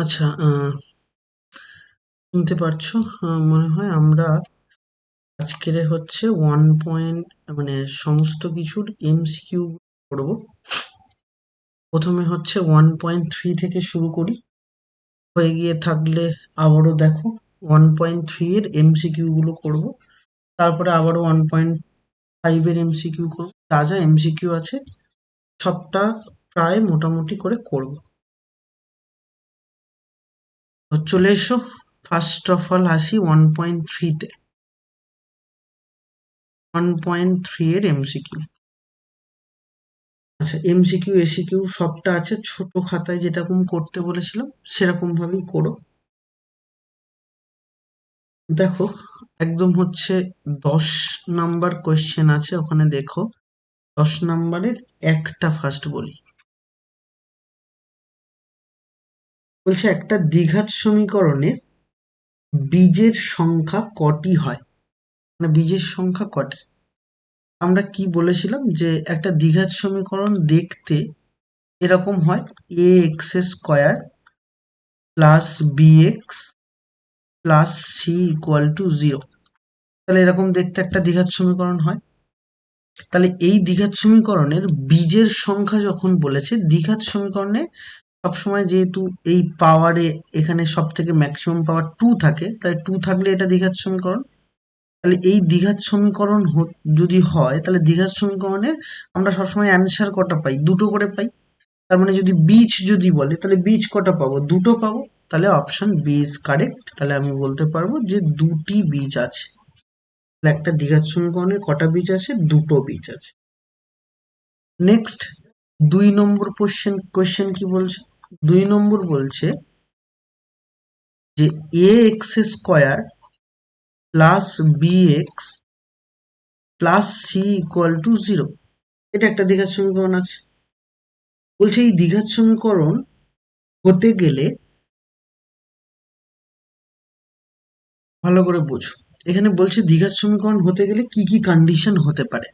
আচ্ছা, শুনতে পারছো? মনে হয় আমরা আজকের হচ্ছে মানে সমস্ত কিছুর এমসিকিউ করব। প্রথমে হচ্ছে 1.3 থেকে শুরু করি। হয়ে গিয়ে থাকলে আবারও দেখো 1.3 এর এমসিকিউ গুলো করব। তারপরে আবারও 1.5 এর এমসিকিউ করব। যা যা এমসিকিউ আছে সবটা প্রায় মোটামুটি করে করব। তো চলে এসো, ফার্স্ট অফ অল আসি 1.3 তে। 1.3 এর এমসিকিউ। আচ্ছা, এমসিকিউ এসিকিউ সবটা আছে, ছোট খাতায় যেরকম করতে বলেছিলাম সেরকম ভাবেই করো। দেখো, একদম হচ্ছে 10 নাম্বার কোয়েশ্চেন আছে ওখানে। দেখো, 10 নাম্বারের একটা ফার্স্ট বলি। বলছে একটা দ্বিঘাত সমীকরণে বীজের সংখ্যা কটি হয়, মানে বীজের সংখ্যা কটি। আমরা কি বলেছিলাম যে একটা দ্বিঘাত সমীকরণ দেখতে এরকম হয়: a x square plus B x plus C equal to 0। তাহলে এরকম দেখতে একটা দ্বিঘাত সমীকরণ হয়। তাহলে এই দ্বিঘাত সমীকরণের বীজের সংখ্যা যখন বলেছে, দ্বিঘাত সমীকরণে সবসময় যেহেতু এই পাওয়ারে এখানে সব থেকে ম্যাক্সিমাম পাওয়ার 2 থাকে, তাই 2 থাকলে এটা দ্বিঘাত সমীকরণ। তাহলে এই দ্বিঘাত সমীকরণ যদি হয়, তাহলে দ্বিঘাত সমীকরণের আমরা সবসময় অ্যান্সার কটা পাই? দুটো করে পাই। তার মানে যদি বীজ যদি বলে, তাহলে বীজ কটা পাবো? দুটো পাবো। তাহলে অপশন বি ইজ কারেক্ট। তাহলে আমি বলতে পারবো যে দুটি বীজ আছে। একটা দ্বিঘাত সমীকরণের কটা বীজ আছে? দুটো বীজ আছে। নেক্সট, 2 নম্বর কোশ্চেন কি বলছে? 2 নম্বর বলছে যে a x square plus B x plus C equal to 0। এটা একটা দ্বিঘাত সমীকরণ আছে। বলছে এই দ্বিঘাত সমীকরণ হতে গেলে, ভালো করে বোঝো, এখানে বলছে দ্বিঘাত সমীকরণ হতে গেলে কি কি কন্ডিশন হতে পারে।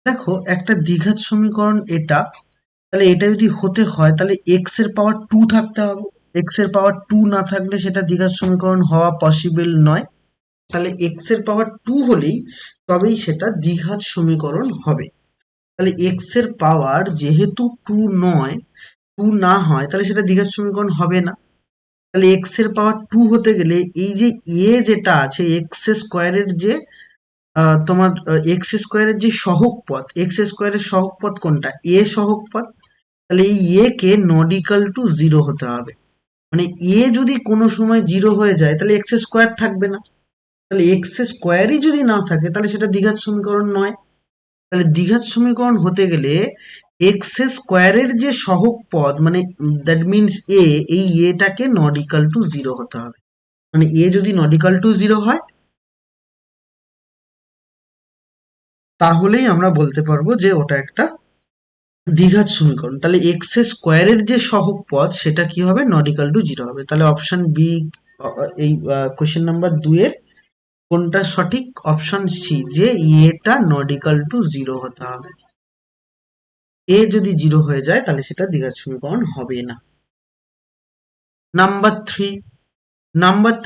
দেখো, একটা দ্বিঘাত সমীকরণ এটা, তাহলে এটা যদি হতে হয় তাহলে এক্স এর পাওয়ার 2 থাকতে হবে। এক্স এর পাওয়ার 2 না থাকলে সেটা দ্বিঘাত সমীকরণ হওয়া পসিবল নয়। তাহলে এক্স এর পাওয়ার 2 হলেই তবেই সেটা দ্বিঘাত সমীকরণ হবে। তাহলে এক্স এর পাওয়ার যেহেতু 2 নয়, 2 না হয়, তাহলে সেটা দ্বিঘাত সমীকরণ হবে না। তাহলে এক্স এর পাওয়ার 2 হতে গেলে এই যে এ যেটা আছে এক্স স্কোয়ারের যে তোমার এক্স স্কোয়ারের যে সহগ পদ, এক্স স্কোয়ারের সহগ পদ কোনটা? এ সহগ পদ। তাহলে এই এ কে নট ইকাল টু 0 হতে হবে। মানে এ যদি কোনো সময় 0 হয়ে যায় তাহলে এক্স স্কোয়ার থাকবে না। তাহলে এক্স স্কোয়ারই যদি না থাকে তাহলে সেটা দ্বিঘাত সমীকরণ নয়। তাহলে দ্বিঘাত সমীকরণ হতে গেলে এক্স স্কোয়ারের যে সহগ পদ, মানে দ্যাট মিনস এ, এই এটাকে নট ইকাল টু 0 হতে হবে। মানে এ যদি নট ইকাল টু 0 হয়, তাহলেই আমরা বলতে পারবো যে ওটা একটা দ্বিঘাত সমীকরণ। তাহলে এক্স স্কোয়ারের যে সহগ পদ সেটা কি হবে? নট ইকাল টু 0 হবে। তাহলে অপশন বি, এই কোশ্চেন নাম্বার 2 এর কোনটা সঠিক? অপশন সি, যে এটা নট ইকাল টু 0 হতে হবে। এ যদি 0 হয়ে যায় তাহলে সেটা দ্বিঘাত সমীকরণ হবে না। নাম্বার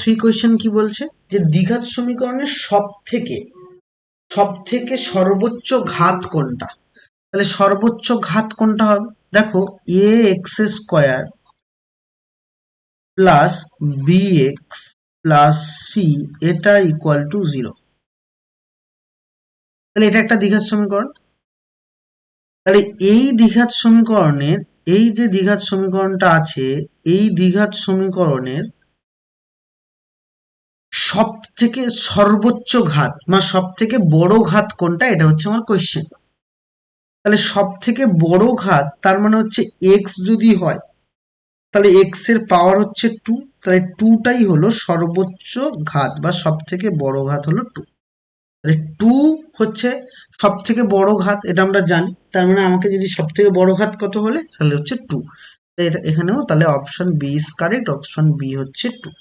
3 কোয়েশ্চেন কি বলছে? যে দ্বিঘাত সমীকরণের সব থেকে সর্বোচ্চ ঘাত কোনটা? তাহলে সর্বোচ্চ ঘাত কোনটা হবে? দেখো, a x square plus B x plus C, এটা ইকুয়াল টু 0। তাহলে এটা একটা দ্বিঘাত সমীকরণ। তাহলে এই দ্বিঘাত সমীকরণের, এই যে দ্বিঘাত সমীকরণটা আছে, এই দ্বিঘাত সমীকরণের সব থেকে সর্বোচ্চ ঘাত বা সব থেকে বড় ঘাত কোনটা, এটা হচ্ছে আমার কোয়েশ্চেন। তাহলে সব থেকে বড় ঘাত তার মানে হচ্ছে এক্স যদি হয়, তাহলে এক্স এর পাওয়ার হচ্ছে 2। তাহলে 2টাই হলো সর্বোচ্চ ঘাত বা সব থেকে বড় ঘাত হলো 2। তাহলে 2 হচ্ছে সব থেকে বড় ঘাত, এটা আমরা জানি। তার মানে আমাকে যদি সব থেকে বড় ঘাত কত হলে, তাহলে হচ্ছে 2। এটা এখানেও তাহলে option B is correct. Option B হচ্ছে 2।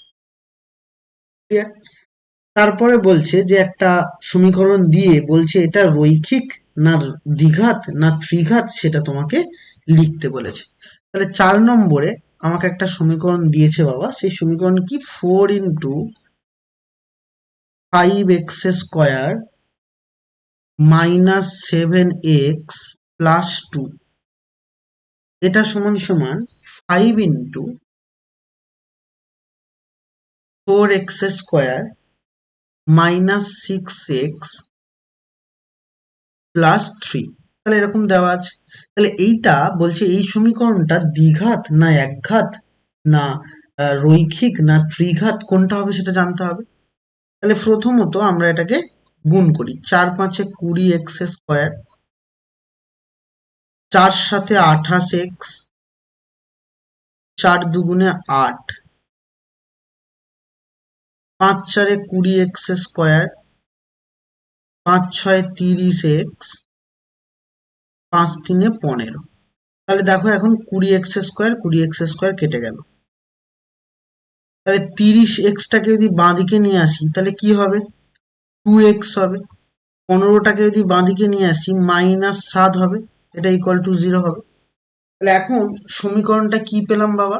তারপরে বলছে যে একটা সমীকরণ দিয়ে বলছে এটা রৈখিক না দ্বিঘাত না ত্রিঘাত, সেটা তোমাকে লিখতে বলেছে। তাহলে 4 নম্বরে আমাকে একটা সমীকরণ দিয়েছে বাবা, সেই সমীকরণ কি 4 into 5x² minus 7x plus 2, এটা সমান সমান 5 into 4x² minus 6x plus 3। তাহলে এরকম দেওয়া আছে। তাহলে এইটা বলছে এই সমীকরণটা দ্বিঘাত না একঘাত না রৈখিক না ত্রিঘাত, কোনটা হবে সেটা জানতে হবে। তাহলে প্রথমত আমরা এটাকে গুণ করি। 4 5 20x², 4 7 28x, 4 2 8, 5 4 20x², 5 6 30x, 5 3 15। তাহলে দেখো এখন 20x² 20x² কেটে গেল। তাহলে 30xটাকে যদি বাঁদিকে নিয়ে আসি তাহলে কি হবে, 2x হবে। 15টাকে যদি বাঁদিকে নিয়ে আসি -7 হবে, এটা ইকুয়াল টু 0 হবে। তাহলে এখন সমীকরণটা কি পেলাম বাবা,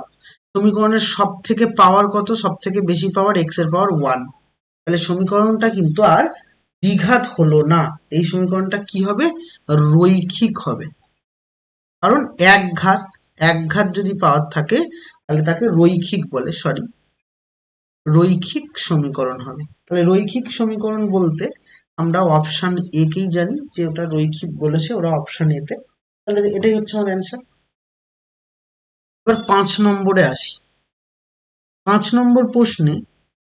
সমীকরণের সব থেকে পাওয়ার কত, সব থেকে বেশি পাওয়ার x এর পাওয়ার 1। তাহলে সমীকরণটা কিন্তু আর দ্বিঘাত হলো না, এই সমীকরণটা কি হবে, রৈখিক হবে। কারণ একঘাত যদি পাওয়ার থাকে তাহলে তাকে রৈখিক বলে, রৈখিক সমীকরণ হবে। তাহলে রৈখিক সমীকরণ বলতে আমরা অপশন এ কেই জানি যে ওটা রৈখিক বলেছে ওরা অপশন এ তে। তাহলে এটাই হচ্ছে আমার অ্যান্সার। এবার 5 নম্বরে আসি। 5 নম্বর প্রশ্নে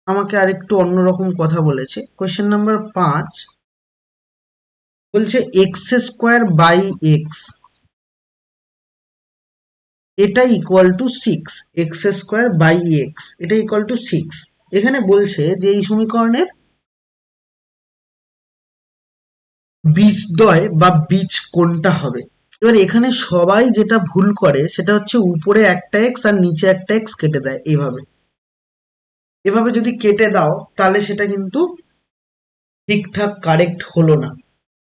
আমাকে আরেকটু অন্যরকম কথা বলেছে। কোয়েশ্চেন নাম্বার 5 বলছে x² x এটা ইকুয়াল টু 6, x² x এটা ইকুয়াল টু 6। এখানে বলছে যে এই সমীকরণের বীজদ্বয় বা বীজ কোনটা হবে। এবার এখানে সবাই যেটা ভুল করে সেটা হচ্ছে উপরে একটা এক্স আর নিচে একটা এক্স কেটে দেয়। এভাবে যদি কেটে দাও তাহলে সেটা কিন্তু ঠিকঠাক কারেক্ট হলো না,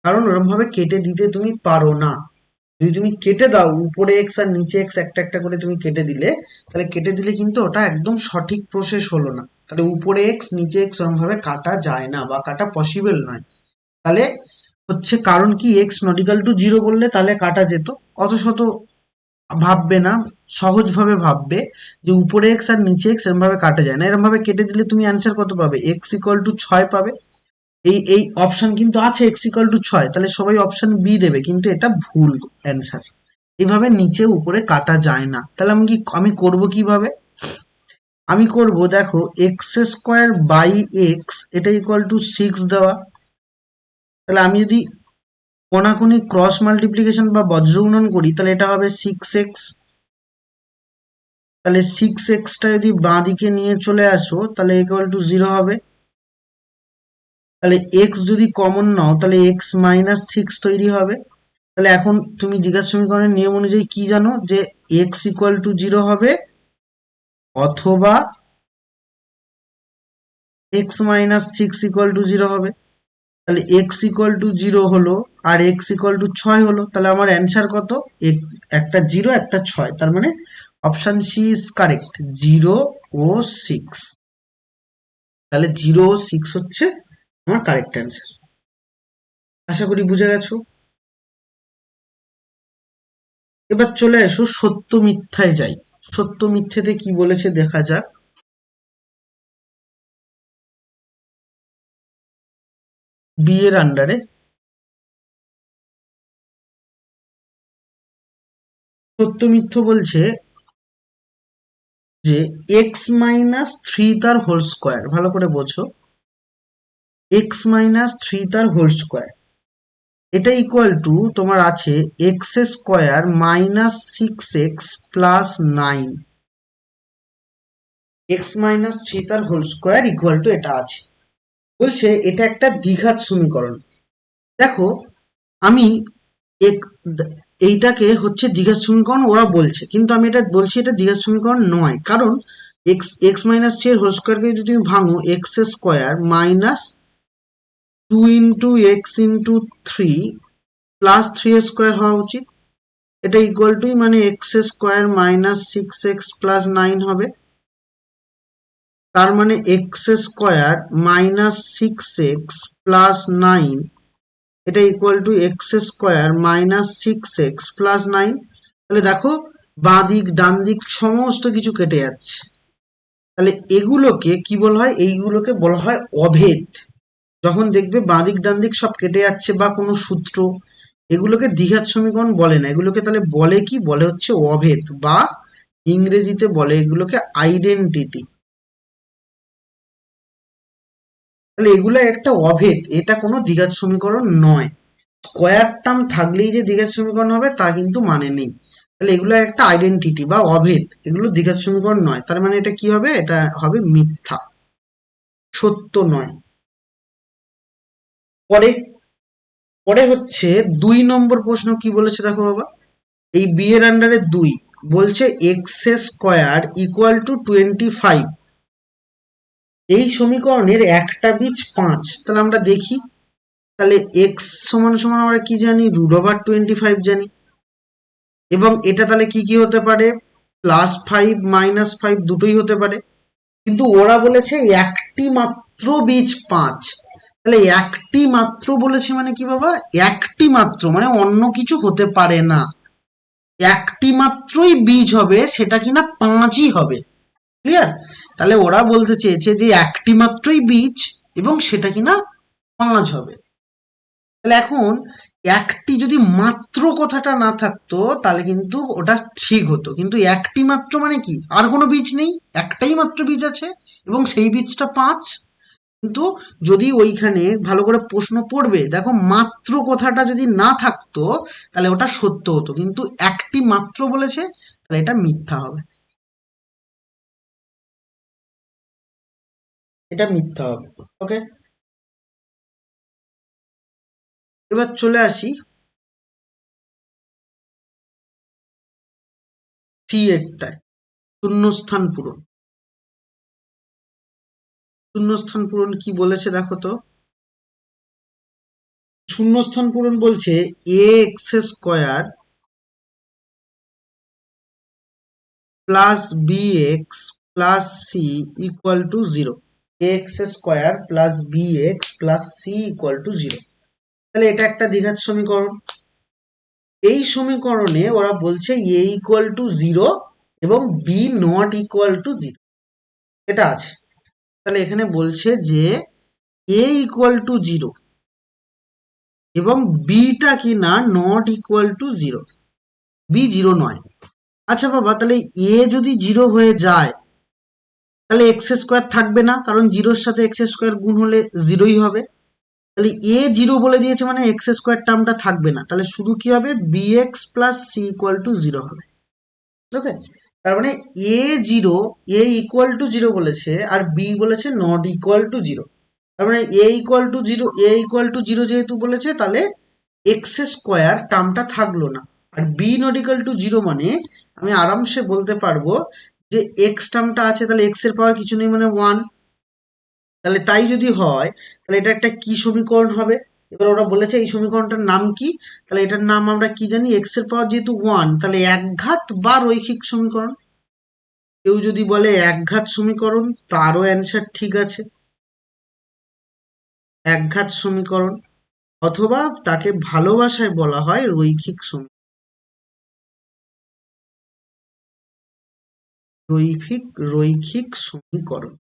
কারণ ওরকম ভাবে কেটে দিতে তুমি পারো না। যদি তুমি কেটে দাও উপরে এক্স আর নিচে এক্স একটা একটা করে তুমি কেটে দিলে, তাহলে কেটে দিলে কিন্তু ওটা একদম সঠিক প্রসেস হলো না। তাহলে উপরে এক্স নিচে এক্স ওরকম ভাবে কাটা যায় না বা কাটা পসিবল নয়। তাহলে হচ্ছে কারণ কি, এক্স নট ইকাল টু 0 বললে তাহলে কাটা যেত। অত শত ভাববে না, সহজভাবে ভাববে যে উপরে এক্স আর নিচে এক্স এরম ভাবে কাটা যায় না। এরম ভাবে কেটে দিলে তুমি অ্যান্সার কত পাবে, এক্স ইকুয়াল টু 6 পাবে। এই অপশন কিন্তু আছে এক্স ইকুয়াল টু 6, তাহলে সবাই অপশন বি দেবে, কিন্তু এটা ভুল অ্যান্সার। এইভাবে নিচে উপরে কাটা যায় না। তাহলে আমি করব কিভাবে, আমি করব দেখো x² এটা ইকুয়াল টু 6 দেওয়া। তাহলে আমি যদি কোনাকুনি ক্রস মাল্টিপ্লিকেশন বা বজ্র গুণন করি তাহলে এটা হবে 6x। তাহলে 6xটা যদি বাঁ দিকে নিয়ে চলে আসো তাহলে ইকুয়াল টু 0 হবে। তাহলে x যদি কমন নাও তাহলে x -6 তৈরি হবে। তাহলে এখন তুমি দ্বিঘাত সমীকরণের নিয়ম অনুযায়ী কি জানো, যে x ইকুয়াল টু 0 হবে অথবা x -6 ইকুয়াল টু 0 হবে। তাহলে x ইকুয়াল টু 0 হলো আর x ইকুয়াল টু 6 হলো। তাহলে আমার অ্যান্সার কত, একটা 0 একটা 6, তার মানে অপশন সি ইজ কারেক্ট, 0 ও 6। তাহলে 0 ও 6 হচ্ছে আমার কারেক্ট অ্যান্সার। আশা করি বুঝে গেছো। এবার চলে এসো সত্য মিথ্যায় যাই। সত্য মিথ্যেতে কি বলেছে দেখা যাক। বি এর আন্ডারে সত্য মিথ্য বলছে যে x-3 তার হোল স্কোয়ার, ভালো করে বোঝো, x-3 তার হোল স্কোয়ার এটা ইকুয়াল টু তোমার আছে x² -6x প্লাস 9। x-3 তার হোল স্কোয়ার ইকুয়াল টু এটা আছে। বলছে এটা একটা দ্বিঘাত সমীকরণ। দেখো আমি এইটাকে হচ্ছে দ্বিঘাত সমীকরণ ওরা বলছে, কিন্তু আমি এটা বলছি এটা দ্বিঘাত সমীকরণ নয়। কারণ x-3 এর হোল স্কোয়ারকে যদি তুমি ভাঙো, x² -2 × x × 3 প্লাস 3 স্কোয়ার হওয়া উচিত। এটা ইকুয়াল টু মানে x square minus 6x plus 9 হবে। তার মানে x square minus 6x plus 9, এটা equal two x square minus 6x plus 9। তাহলে দেখো বাঁ দিক ডান দিক সমস্ত কিছু কেটে যাচ্ছে। তাহলে এগুলোকে কি বলা হয়? এইগুলোকে বলা হয় অভেদ। যখন দেখবে বাঁ দিক ডান দিক সব কেটে যাচ্ছে বা কোনো সূত্র, এগুলোকে দ্বিঘাত সমীকরণ বলে না, এগুলোকে তাহলে বলে কি? বলে হচ্ছে অভেদ, বা ইংরেজিতে বলে এগুলোকে আইডেন্টিটি। তাহলে এগুলো একটা অভেদ, এটা কোনো দ্বিঘাত সমীকরণ নয়। স্কোয়ার টার্ম থাকলেই যে দ্বিঘাত সমীকরণ হবে তা কিন্তু মানে নেই। তাহলে এগুলো একটা আইডেন্টিটি বা অভেদ, এগুলো দ্বিঘাত সমীকরণ নয়। তার মানে এটা কি হবে? এটা হবে মিথ্যা, সত্য নয়। পরে পরে হচ্ছে 2 নম্বর প্রশ্ন কি বলেছে দেখো বাবা। এই বি এর আন্ডারে 2 বলছে এক্স স্কোয়ার ইকুয়াল টু 25। এই সমীকরণের একটা বীজ 5। তাহলে আমরা দেখি, তাহলে এক্স সমান সমান আমরা কি জানি? √25 জানি। এবং এটা তাহলে কি কি হতে পারে? +5 -5 দুটোই হতে পারে। কিন্তু ওরা বলেছে একটি মাত্র বীজ 5। তাহলে একটি মাত্র বলেছে মানে কি বাবা? একটি মাত্র মানে অন্য কিছু হতে পারে না। একটি মাত্রই বীজ হবে, সেটা কিনা 5ই হবে। ক্লিয়ার? তাহলে ওরা বলতে চেয়েছে যে একটি মাত্রই বীজ এবং সেটা কিনা 5 হবে। তাহলে এখন একটি যদি মাত্র কথাটা না থাকতো তাহলে কিন্তু ওটা ঠিক হতো, কিন্তু একটি মাত্র মানে কি? আর কোনো বীজ নেই, একটাই মাত্র বীজ আছে এবং সেই বীজটা 5। কিন্তু যদি ওইখানে ভালো করে প্রশ্ন পড়বে, দেখো মাত্র কথাটা যদি না থাকতো তাহলে ওটা সত্য হতো, কিন্তু একটি মাত্র বলেছে তাহলে এটা মিথ্যা হবে। এটা মিথ্যা হবে। ওকে, এবার চলে আসি সি এরটায়, শূন্যস্থান পূরণ। শূন্যস্থান পূরণ কি বলেছে দেখো তো। শূন্যস্থান পূরণ বলছে a x square plus B x plus C equal to 0। A x square plus B x plus C equal to 0। তাহলে এটা একটা দ্বিঘাত সমীকরণ। এই সমীকরণে ওরা বলছে এ ইকুয়াল টু 0 এবং বি নট ইকুয়াল টু 0, এটা আছে। তাহলে এখানে বলছে যে এ ইকুয়াল টু 0 এবং বিটা কি না নট ইকুয়াল টু 0, বি 0 নয়। আচ্ছা বাবা, তাহলে এ যদি 0 হয়ে যায় তাহলে এক্স স্কোয়ার থাকবে না, কারণ 0-র সাথে এক্স স্কোয়ার গুণ হলে 0ই হবে। তাহলে এ 0 বলে দিয়েছে মানে এক্স স্কোয়ার টার্মটা থাকবে না, তাহলে শুধু কি হবে? B x plus C equal to 0 হবে। ওকে, তার মানে এ 0, এ ইকুয়াল টু 0 বলেছে আর বি বলেছে নট ইকুয়াল টু 0। তার মানে a equal to 0, a equal to 0 যেহেতু বলেছে তাহলে এক্স স্কোয়ার টার্মটা থাকলো না। আর বি নট ইকুয়াল টু 0 মানে আমি আরামসে বলতে পারবো যে এক্স টার্মটা আছে, তাহলে এক্স এর পাওয়ার কিছু নেই মানে 1। তাহলে তাই যদি হয় তাহলে এটা একটা কি সমীকরণ হবে? এবার ওরা বলেছে এই সমীকরণটার নাম কি? তাহলে এটার নাম আমরা কি জানি? এক্স এর পাওয়ার যেহেতু 1, তাহলে একঘাত বা রৈখিক সমীকরণ। কেউ যদি বলে একঘাত সমীকরণ, তারও অ্যান্সার ঠিক আছে, একঘাত সমীকরণ, অথবা তাকে ভালোবাসায় বলা হয় রৈখিক সমীকরণ। রৈখিক রৈখিক সমীকরণ,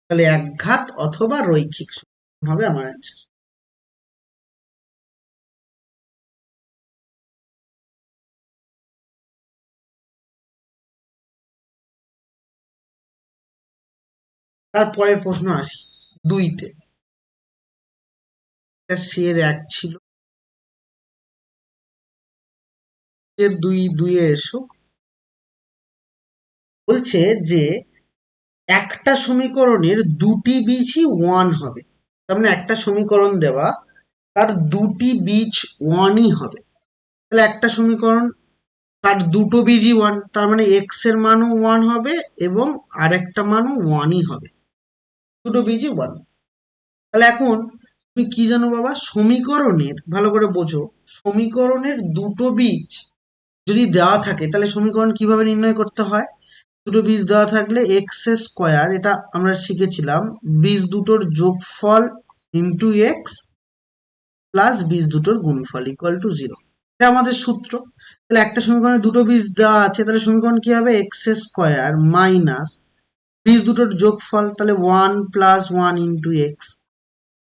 তাহলে একঘাত অথবা রৈখিক সমীকরণ হবে আমার অ্যান্সার। তারপরের প্রশ্ন আসি 2-তে। এটা এর 1 ছিল, এর 2-এ এসো। বলছে যে একটা সমীকরণের দুটি বীজই 1 হবে। তার মানে একটা সমীকরণ দেওয়া, তার দুটি বীজ 1ই হবে। তাহলে একটা সমীকরণ তার দুটো বীজই 1, তার মানে এক্স এর মানও 1 হবে এবং আরেকটা মানও 1ই হবে, দুটো বীজই 1। তাহলে এখন তুমি কি জানো বাবা, সমীকরণের, ভালো করে বোঝো, সমীকরণের দুটো বীজ যদি দেওয়া থাকে তাহলে সমীকরণ কিভাবে নির্ণয় করতে হয়। দুটো বীজ দেওয়া থাকলে এক্স স্কোয়ার, এটা আমরা শিখেছিলাম, বীজ দুটোর যোগফল ইন্টু এক্স প্লাস বীজ দুটোর গুণফল ইকুয়াল টু জিরো। এটা আমাদের সূত্র। তাহলে একটা সমীকরণে দুটো বীজ দেওয়া আছে, তাহলে সমীকরণ কি হবে, এক্স স্কোয়ার মাইনাস বীজ দুটোর যোগফল, তাহলে one plus one into x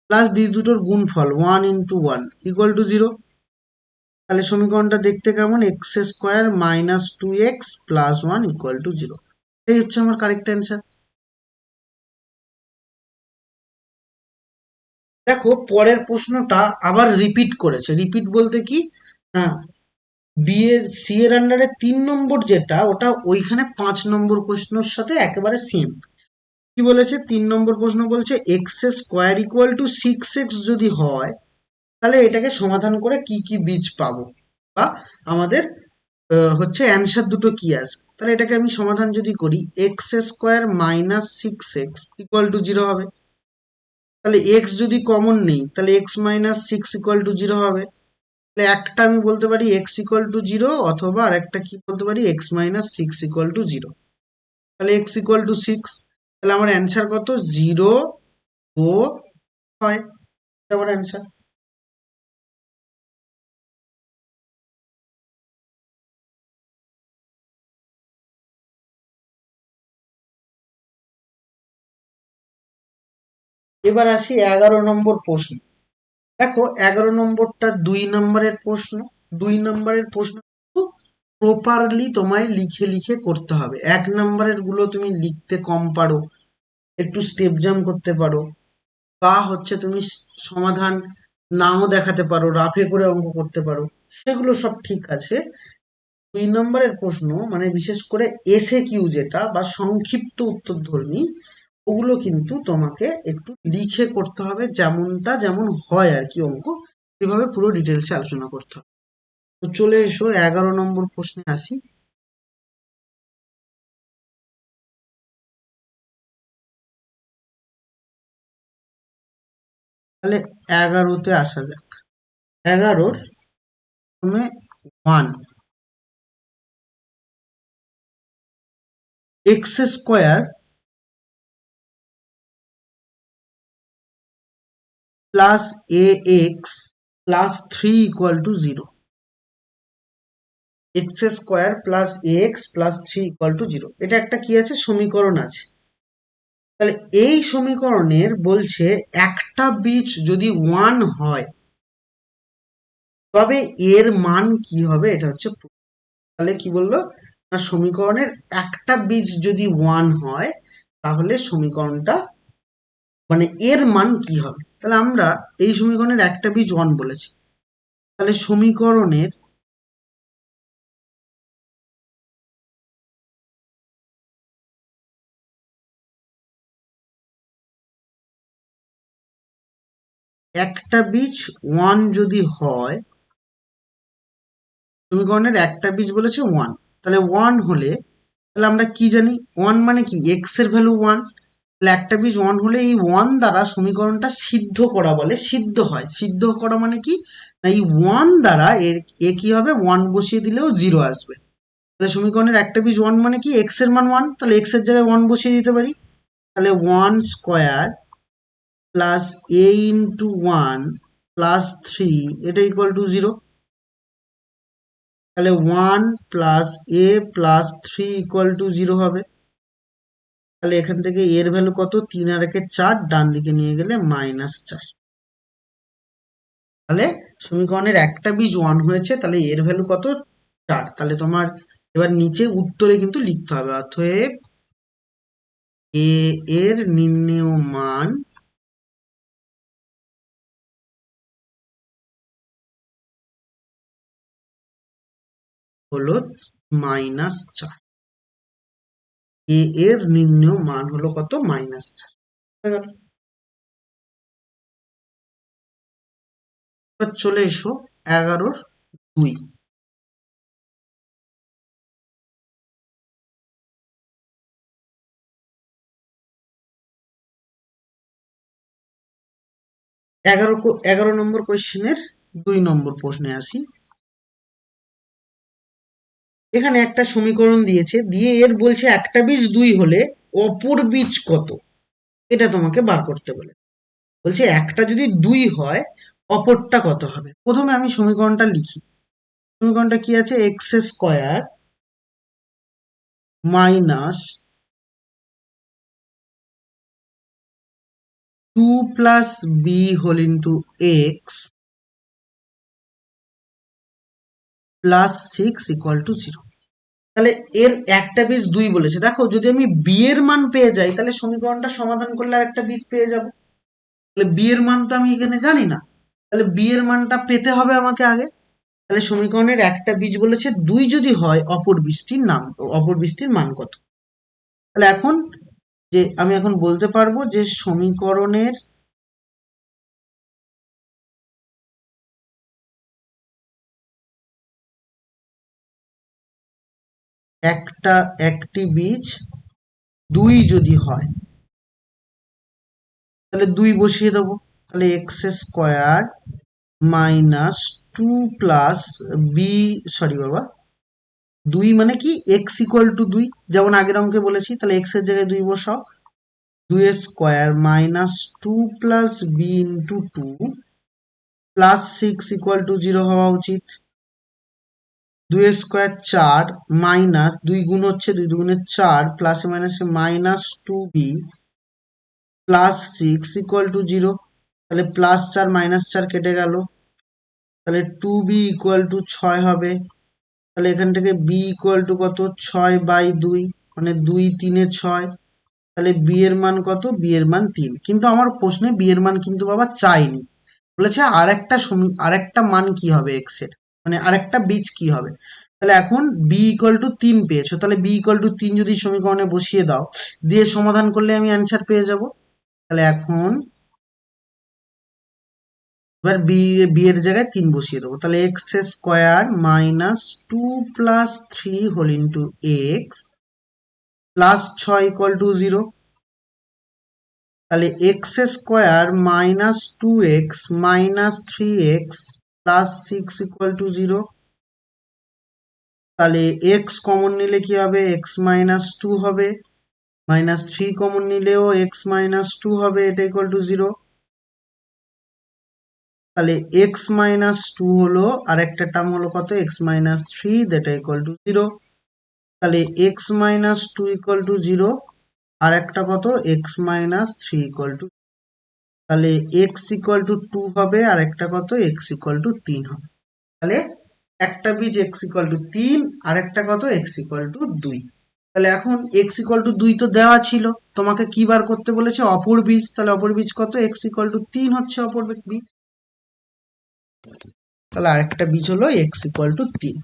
plus বীজ দুটোর গুণফল one into one equal to zero. তাহলে সমীকরণটা দেখতে কেমন, x square minus two x plus one equal to zero. এই হচ্ছে আমার কারেক্ট অ্যান্সার। দেখো পরের প্রশ্নটা আবার রিপিট করেছে। রিপিট বলতে কি, হ্যাঁ, বি এর সি এর আন্ডারে 3 নম্বর যেটা, ওটা ওইখানে 5 নম্বর প্রশ্নের সাথে একেবারে সেম। কি বলেছে, 3 নম্বর প্রশ্ন বলছে X square equal two 6x যদি হয় তাহলে এটাকে সমাধান করে কি কি বীজ পাবো, বা আমাদের হচ্ছে অ্যান্সার দুটো কি আসবে। তাহলে এটাকে আমি সমাধান যদি করি, x square minus 6x equal to zero হবে। তাহলে এক্স যদি কমন নেই তাহলে x minus six equal to zero হবে। তাহলে একটা আমি বলতে পারি এক্স ইকুয়াল টু জিরো, অথবা আর একটা কি বলতে পারি, x minus six equal to zero. তাহলে এক্স ইকুয়াল টু সিক্স, তাহলে আমার অ্যান্সার কত, জিরো ও হয়, এটা আমার অ্যান্সার। এবার আসি 11 নম্বর প্রশ্ন। দেখো 11 নম্বরটা 2 নম্বরের প্রশ্ন। 2 নম্বরের প্রশ্ন প্রপারলি তোমায় লিখে লিখে করতে হবে। 1 নম্বরের গুলো তুমি লিখতে কম পারো, একটু স্টেপ জাম করতে পারো, বা হচ্ছে তুমি সমাধান নাও দেখাতে পারো, রাফে করে অঙ্ক করতে পারো, সেগুলো সব ঠিক আছে। 2 নম্বরের প্রশ্ন মানে বিশেষ করে এসে কিউ যেটা, বা সংক্ষিপ্ত উত্তরধর্মী, ওগুলো কিন্তু তোমাকে একটু লিখে করতে হবে, যেমনটা যেমন হয় আর কি অঙ্ক, সেভাবে পুরো ডিটেলসে আলোচনা করতে হবে। তো চলে এসো 11 নম্বর প্রশ্নে আসি। তাহলে 11তে আসা যাক। 11-র প্রথমে one, x square plus A x plus three equal to zero. X square plus A x plus three equal to zero, এটা একটা কি আছে, সমীকরণ আছে। তাহলে এই সমীকরণের বলছে একটা বীজ যদি ওয়ান হয় তবে এর মান কি হবে, এটা হচ্ছে প্রশ্ন। তাহলে কি বললো না, সমীকরণের একটা বীজ যদি ওয়ান হয় তাহলে সমীকরণটা মানে এর মান কি হবে। তাহলে আমরা এই সমীকরণের একটা বীজ ওয়ান বলেছি, তাহলে সমীকরণের একটা বীজ ওয়ান যদি হয়, সমীকরণের একটা বীজ বলেছে ওয়ান, তাহলে ওয়ান হলে, তাহলে আমরা কি জানি, ওয়ান মানে কি, এক্স এর ভ্যালু ওয়ান। তাহলে একটা বীজ ওয়ান হলে এই ওয়ান দ্বারা সমীকরণটা সিদ্ধ করা বলে, সিদ্ধ হয়। সিদ্ধ করা মানে কি, না এই ওয়ান দ্বারা এ কি হবে, ওয়ান বসিয়ে দিলেও জিরো আসবে। তাহলে সমীকরণের একটা বীজ ওয়ান মানে কি, এক্স এর মান ওয়ান, তাহলে এক্স এর জায়গায় ওয়ান বসিয়ে দিতে পারি। তাহলে ওয়ান স্কোয়ার প্লাস এ ইন্টু ওয়ান প্লাস থ্রি, এটা ইকুয়াল টু জিরো। তাহলে one plus A plus three equal to zero হবে। তাহলে এখান থেকে এর ভ্যালু কত, তিন আর একে চার, ডান দিকে নিয়ে গেলে মাইনাস চার। তাহলে সমীকরণের একটা বীজ ওয়ান হয়েছে, তাহলে এর ভ্যালু কত, চার। তাহলে তোমার এবার নিচে উত্তরে কিন্তু লিখতে হবে, অতএব এ এর নির্ণেয় মান হলো মাইনাস চার। এ এর নির্ণেয় মান হলো কত, মাইনাস চার। হয়ে গেল। এবার চলে এসো 11-2। এগারো নম্বর কোয়েশ্চেনের 2 নম্বর প্রশ্নে আসি। এখানে একটা সমীকরণ দিয়েছে, দিয়ে এর বলছে একটা বীজ 2 হলে অপর বীজ কত, এটা তোমাকে বার করতে বলে। বলছে একটা যদি 2 হয় অপরটা কত হবে। প্রথমে আমি সমীকরণটা লিখি। সমীকরণটা কি আছে? X square minus 2 plus B whole into x plus 6 equal to 0। তাহলে এর একটা বীজ 2 বলেছে। দেখো যদি আমি বি এর মান পেয়ে যাই তাহলে সমীকরণটা সমাধান করলে আর একটা বীজ পেয়ে যাব। তাহলে বি এর মান তো আমি এখানে জানি না, তাহলে বি এর মানটা পেতে হবে আমাকে আগে। তাহলে সমীকরণের একটা বীজ বলেছে 2 যদি হয় অপর বীজটির মান কত। তাহলে এখন আমি এখন বলতে পারবো যে সমীকরণের একটি বীজ 2 যদি হয় তাহলে 2 বসিয়ে দেবো। তাহলে x square minus 2 plus B, sorry বাবা, 2 মানে কি এক্স ইকুয়াল টু 2, যেমন আগের অঙ্কে বলেছি। তাহলে এক্স এর জায়গায় 2 বসাও। 2 square minus 2 plus B into 2 plus 6 equal to 0 হওয়া উচিত। 2 স্কোয়ার 4 মাইনাস 2 গুণ হচ্ছে 2 দুগুণে 4 প্লাসে মাইনাসে minus 2b plus 6 equal to 0। তাহলে প্লাস 4 মাইনাস 4 কেটে গেল, তাহলে 2b ইকুয়াল টু 6 হবে। তাহলে এখান থেকে b ইকুয়াল টু কত? 6/2, মানে 2 3 6। তাহলে বি এর মান কত? বি এর মান 3। কিন্তু আমার প্রশ্নে বি এর মান কিন্তু বাবা চাইনি, বলেছে আরেকটা মান কি হবে এক্স এর, মানে আরেকটা বীজ কি হবে। তাহলে এখন বি ইকুয়াল টু 3 পেয়েছো, তাহলে বি ইকুয়াল টু 3 যদি সমীকরণে বসিয়ে দাও, দিয়ে সমাধান করলে আমি অ্যান্সার পেয়ে যাব। তাহলে এখন এবার বি এর জায়গায় 3 বসিয়ে দেবো। তাহলে x square minus 2 plus 3 whole into x plus 6 equal to 0। তাহলে x square minus 2x minus 3x plus 6 equal to 0। তাহলে এক্স কমন নিলে কি হবে? এক্স মাইনাস 2 হবে, মাইনাস 3 কমন নিলেও এক্স মাইনাস 2 হবে, এটা ইকুয়াল টু 0। তাহলে এক্স মাইনাস 2 হলো, আর একটা টার্ম হলো কত? এক্স মাইনাস 3, যেটা ইকুয়াল টু 0। তাহলে এক্স মাইনাস 2 ইকুয়াল টু 0, আর একটা কত? এক্স মাইনাস 3 ইকুয়াল টু, তাহলে এক্স ইকুয়াল টু 2 হবে, আর একটা কত? এক্স ইকুয়াল টু 3 হবে। তাহলে একটা বীজ এক্স ইকুয়াল টু 3, আর একটা কত? X equal to 2। তাহলে এখন এক্স ইকুয়াল টু 2 তো দেওয়া ছিল, তোমাকে কি বার করতে বলেছে? অপর বীজ। তাহলে অপর বীজ কত? এক্স ইকুয়াল টু 3 হচ্ছে অপর বীজ। তাহলে আরেকটা বীজ হলো এক্স ইকুয়াল টু 3।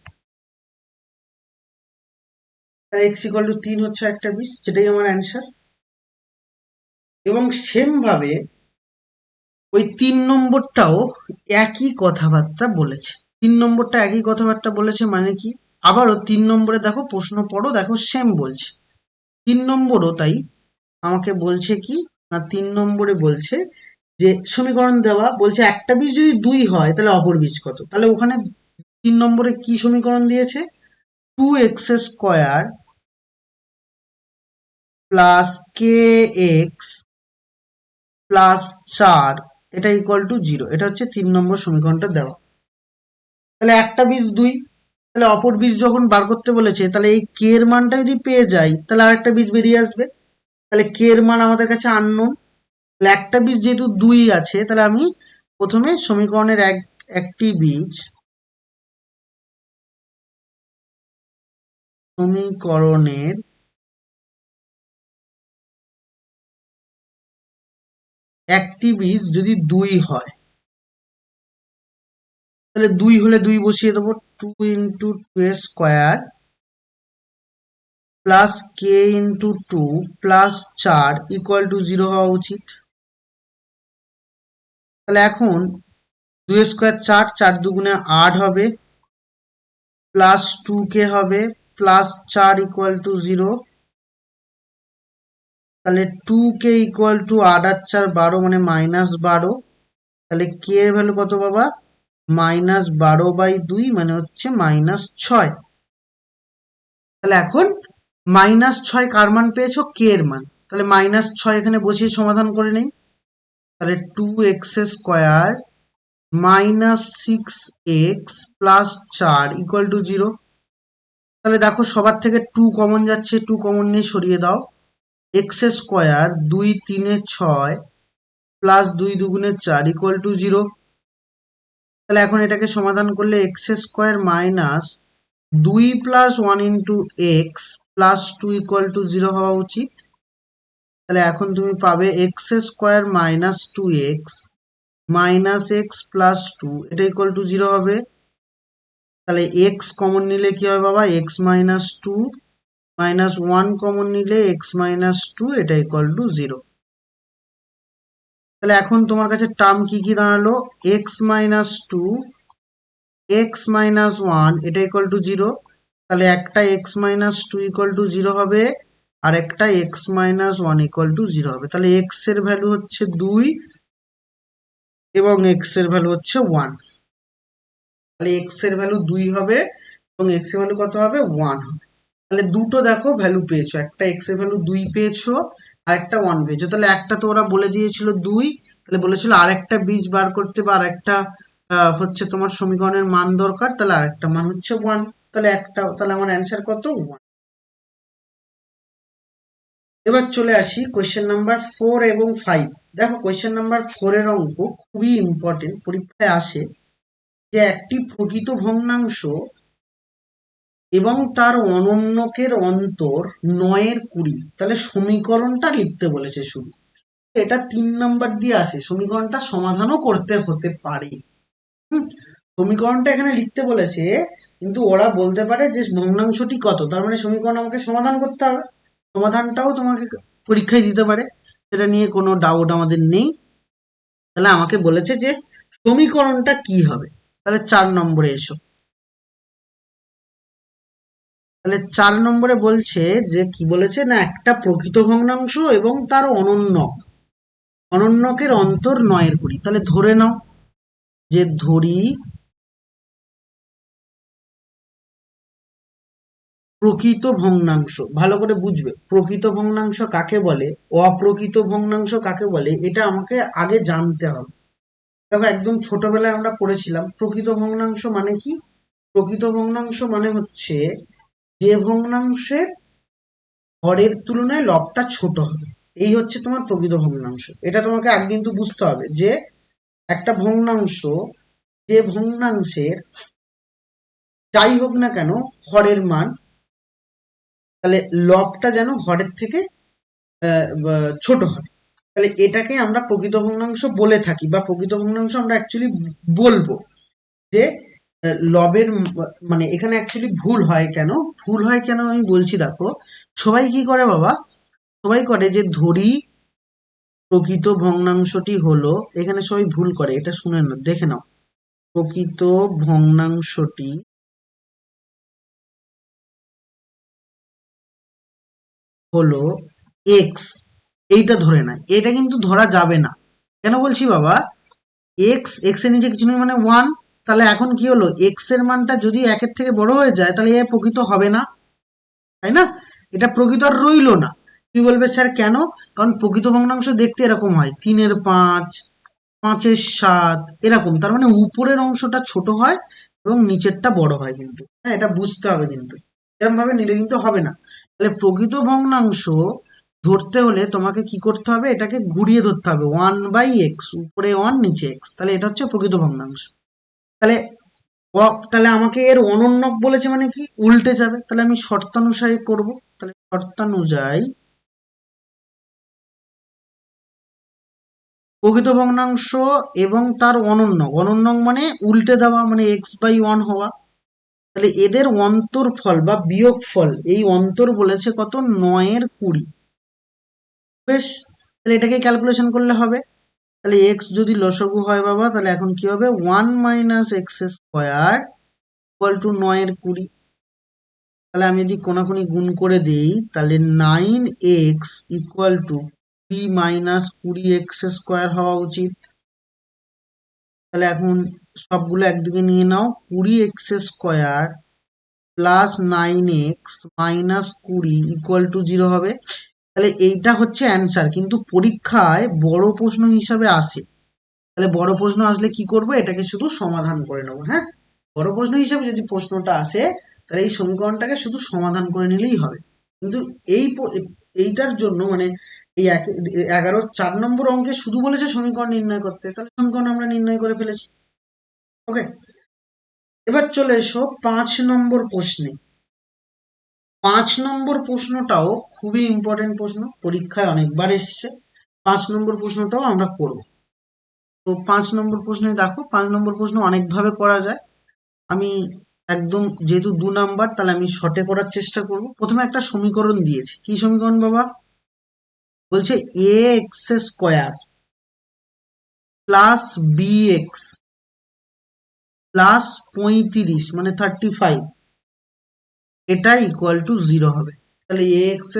তাহলে এক্স ইকুয়াল টু 3 হচ্ছে একটা বীজ, যেটাই আমার অ্যান্সার। এবং সেম ভাবে ওই 3 নম্বরটাও একই কথাবার্তা বলেছে। 3 নম্বরটা একই কথাবার্তা বলেছে মানে কি? আবারও 3 নম্বরে দেখো, প্রশ্ন পড়ো, দেখো সেম বলছে। 3 নম্বরও তাই আমাকে বলছে কি না, 3 নম্বরে বলছে যে সমীকরণ দেওয়া, বলছে একটা বীজ যদি 2 হয় তাহলে অপর বীজ কত। তাহলে ওখানে 3 নম্বরে কি সমীকরণ দিয়েছে? 2x স্কোয়ার প্লাস কে এক্স প্লাস 4, এটা ইকুয়াল টু 0। এটা হচ্ছে 3 নম্বর সমীকরণটা দেওয়া। তাহলে একটা বীজ 2, তাহলে অপর বীজ যখন বার করতে বলেছে, তাহলে এই কে এর মানটা যদি পেয়ে যাই তাহলে আরেকটা বীজ বেরিয়ে আসবে। তাহলে কে এর মান আমাদের কাছে আননোন। তাহলে একটা বীজ যেহেতু 2 আছে, তাহলে আমি প্রথমে সমীকরণের সমীকরণের একটি বীজ যদি 2 হয়, তাহলে 2 হলে 2 বসিয়ে দেবো। 2 into 2 square plus K into 2 plus 4 equal to 0 হওয়া উচিত। তাহলে এখন 2 স্কোয়ার 4, 4 দুগুণে 8 হবে, প্লাস 2k হবে, প্লাস 4 ইকুয়াল টু 0। তাহলে 2k ইকুয়াল টু 8 আর 4 12, মানে -12। তাহলে কে এর ভ্যালু কত বাবা? -12/2 মানে হচ্ছে -6। তাহলে এখন -6 কার মান পেয়েছো? কে এর মান। তাহলে -6 এখানে বসিয়ে সমাধান করে নেই। তাহলে 2x² -6x +4 = 0। তাহলে দেখো সবার থেকে 2 কমন যাচ্ছে, 2 কমন নিয়ে সরিয়ে দাও। x² 2 3 6 +2 2 4 = 0। তাহলে এখন এটাকে সমাধান করলে x² - 2 + 1 × x +2 = 0 হওয়া উচিত। তাহলে এখন তুমি পাবে x² - 2x - x + 2 এটা = 0 হবে। তাহলে x কমন নিলে কি হবে বাবা? x - 2 -1 কমন নিলে x - 2 এটা = 0। তাহলে এখন তোমার কাছে টার্ম কি কি দাঁড়ালো? x - 2 x - 1 এটা = 0। তাহলে একটা x - 2 = 0 হবে, আর একটা x - 1 = 0 হবে। তাহলে x এর ভ্যালু হচ্ছে 2 এবং x এর ভ্যালু হচ্ছে 1। তাহলে x এর ভ্যালু 2 হবে এবং x এর ভ্যালু কত হবে? 1 হবে। তাহলে দুটো দেখো ভ্যালু পেয়েছো, একটা x এর ভ্যালু 2 পেয়েছো আর একটা 1 পেয়েছো। তাহলে একটা তো ওরা বলে দিয়েছিল 2, তাহলে বলেছিল আরেকটা বীজ বার করতে বা আরেকটা হচ্ছে তোমার সমীকরণের মান দরকার, তাহলে আরেকটা মান হচ্ছে 1। তাহলে একটা, তাহলে আমার অ্যান্সার কত? 1। এবার চলে আসি কোয়েশ্চেন নাম্বার 4 এবং 5। দেখো কোয়েশ্চেন নাম্বার 4 এর অঙ্ক খুবই ইম্পর্টেন্ট, পরীক্ষায় আসে, যে একটি প্রকৃত ভগ্নাংশ এবং তার অনন্যকের অন্তর 9/20। তাহলে সমীকরণটা লিখতে বলেছে শুধু। এটা 3 নাম্বার দিয়ে আসে, সমীকরণটা সমাধানও করতে হতে পারে। সমীকরণটা এখানে লিখতে বলেছে, কিন্তু ওরা বলতে পারে যে ভগ্নাংশটি কত, তার মানে সমীকরণ আমাকে সমাধান করতে হবে। সমাধানটাও তোমাকে পরীক্ষায় দিতে পারে, সেটা নিয়ে কোনো ডাউট আমাদের নেই। তাহলে আমাকে বলেছে যে সমীকরণটা কি হবে। তাহলে 4 নম্বরে এসো। তাহলে 4 নম্বরে বলছে যে কি বলেছে না, একটা প্রকৃত ভগ্নাংশ এবং তার অনন্যক, অনন্যকের অন্তর 9/20। তাহলে ধরে নাও, যে ধরি প্রকৃত ভগ্নাংশ। ভালো করে বুঝবে প্রকৃত ভগ্নাংশ কাকে বলে, অপ্রকৃত ভগ্নাংশ কাকে বলে, এটা আমাকে আগে জানতে হবে। দেখো একদম ছোটবেলায় আমরা পড়েছিলাম প্রকৃত ভগ্নাংশ মানে কি। প্রকৃত ভগ্নাংশ মানে হচ্ছে যে ভগ্নাংশের হরের তুলনায় লবটা ছোট হবে, এই হচ্ছে তোমার প্রকৃত ভগ্নাংশ। এটা তোমাকে আগে কিন্তু বুঝতে হবে যে একটা ভগ্নাংশ, যে ভগ্নাংশের যাই হোক না কেন হরের মান, তাহলে লবটা যেন হরের থেকে ছোট হয়, তাহলে এটাকে আমরা প্রকৃত ভগ্নাংশ বলে থাকি, বা প্রকৃত ভগ্নাংশ আমরা অ্যাকচুয়ালি বলবো যে লবের মানে এখানে অ্যাকচুয়ালি ভুল হয় কেন, ভুল হয় কেন আমি বলছি। দেখো সবাই কি করে বাবা, সবাই করে যে ধরি প্রকৃত ভগ্নাংশটি হলো, এখানে সবাই ভুল করে, এটা শুনে নাও, দেখে নাও। প্রকৃত ভগ্নাংশটি হলো এক্স, এইটা ধরে নেয়। এটা কিন্তু ধরা যাবে না। কেন বলছি বাবা, এক্স, এক্স এর নিচে কিছু নেই মানে 1। তাহলে এখন কি হলো, এক্স এর মানটা যদি 1-এর থেকে বড় হয়ে যায় তাহলে এ প্রকৃত হবে না, তাই না? এটা প্রকৃত আর রইলো না। তুই বলবে স্যার কেন? কারণ প্রকৃত ভগ্নাংশ দেখতে এরকম হয়, 3/5, 5/7 এরকম। তার মানে উপরের অংশটা ছোট হয় এবং নিচেরটা বড় হয় কিন্তু। হ্যাঁ, এটা বুঝতে হবে কিন্তু। এরকম ভাবে নিলে কিন্তু হবে না। তাহলে প্রকৃত ভগ্নাংশ ধরতে হলে তোমাকে কি করতে হবে, এটাকে ঘুরিয়ে ধরতে হবে, 1/x, উপরে 1 নিচে x। তাহলে এটা হচ্ছে প্রকৃত ভগ্নাংশ। তাহলে তাহলে আমাকে এর অনন্যক বলেছে মানে কি, উল্টে যাবে। তাহলে আমি শর্তানুযায়ী করব। তাহলে শর্তানুযায়ী প্রকৃত ভগ্নাংশ এবং তার অনন্যক, অনন্যক মানে উল্টে দেওয়া, মানে x/1 হওয়া। তাহলে এদের অন্তরফল বা বিয়োগফল, এই অন্তর বলেছে কত, 9/20। বেশ, তাহলে এটাকে ক্যালকুলেশন করলে হবে। তাহলে এক্স যদি লসগু হয় বাবা, তাহলে এখন কি হবে, 1 - x² = 9/20। তাহলে আমি যদি কোনাকুনি গুণ করে দিই, তাহলে 9x = 3 - 20x² হওয়া উচিত। তাহলে এখন সবগুলো একদিকে নিয়ে নাও, 20x² plus 9x minus 20 equal to 0 হবে। তাহলে এইটা হচ্ছে অ্যান্সার, কিন্তু পরীক্ষায় বড় প্রশ্ন হিসাবে আসে। তাহলে বড় প্রশ্ন আসলে কি করব, এটাকে শুধু সমাধান করে নেবো। হ্যাঁ, বড় প্রশ্ন হিসাবে যদি প্রশ্নটা আসে তাহলে এই সমীকরণটাকে শুধু সমাধান করে নিলেই হবে। কিন্তু এইটার জন্য মানে এই 11-4 নম্বর অঙ্কে শুধু বলেছে সমীকরণ নির্ণয় করতে, তাহলে সমীকরণ আমরা নির্ণয় করে ফেলেছি। ওকে, এবার চলে এসো 5 নম্বর প্রশ্নে। 5 নম্বর প্রশ্নটাও খুবই ইম্পর্টেন্ট প্রশ্ন, পরীক্ষায় অনেকবার এসছে। 5 নম্বর প্রশ্নটাও আমরা করব। তো 5 নম্বর প্রশ্নে দেখো, 5 নম্বর প্রশ্ন অনেকভাবে করা যায়। আমি একদম যেহেতু 2 নাম্বার, তাহলে আমি শর্টে করার চেষ্টা করব। প্রথমে একটা সমীকরণ দিয়েছে, কি সমীকরণ বাবা? বলছে ax² প্লাস bx প্লাস 35 মানে 35, এটা ইকুয়াল টু 0 হবে। তাহলে ax²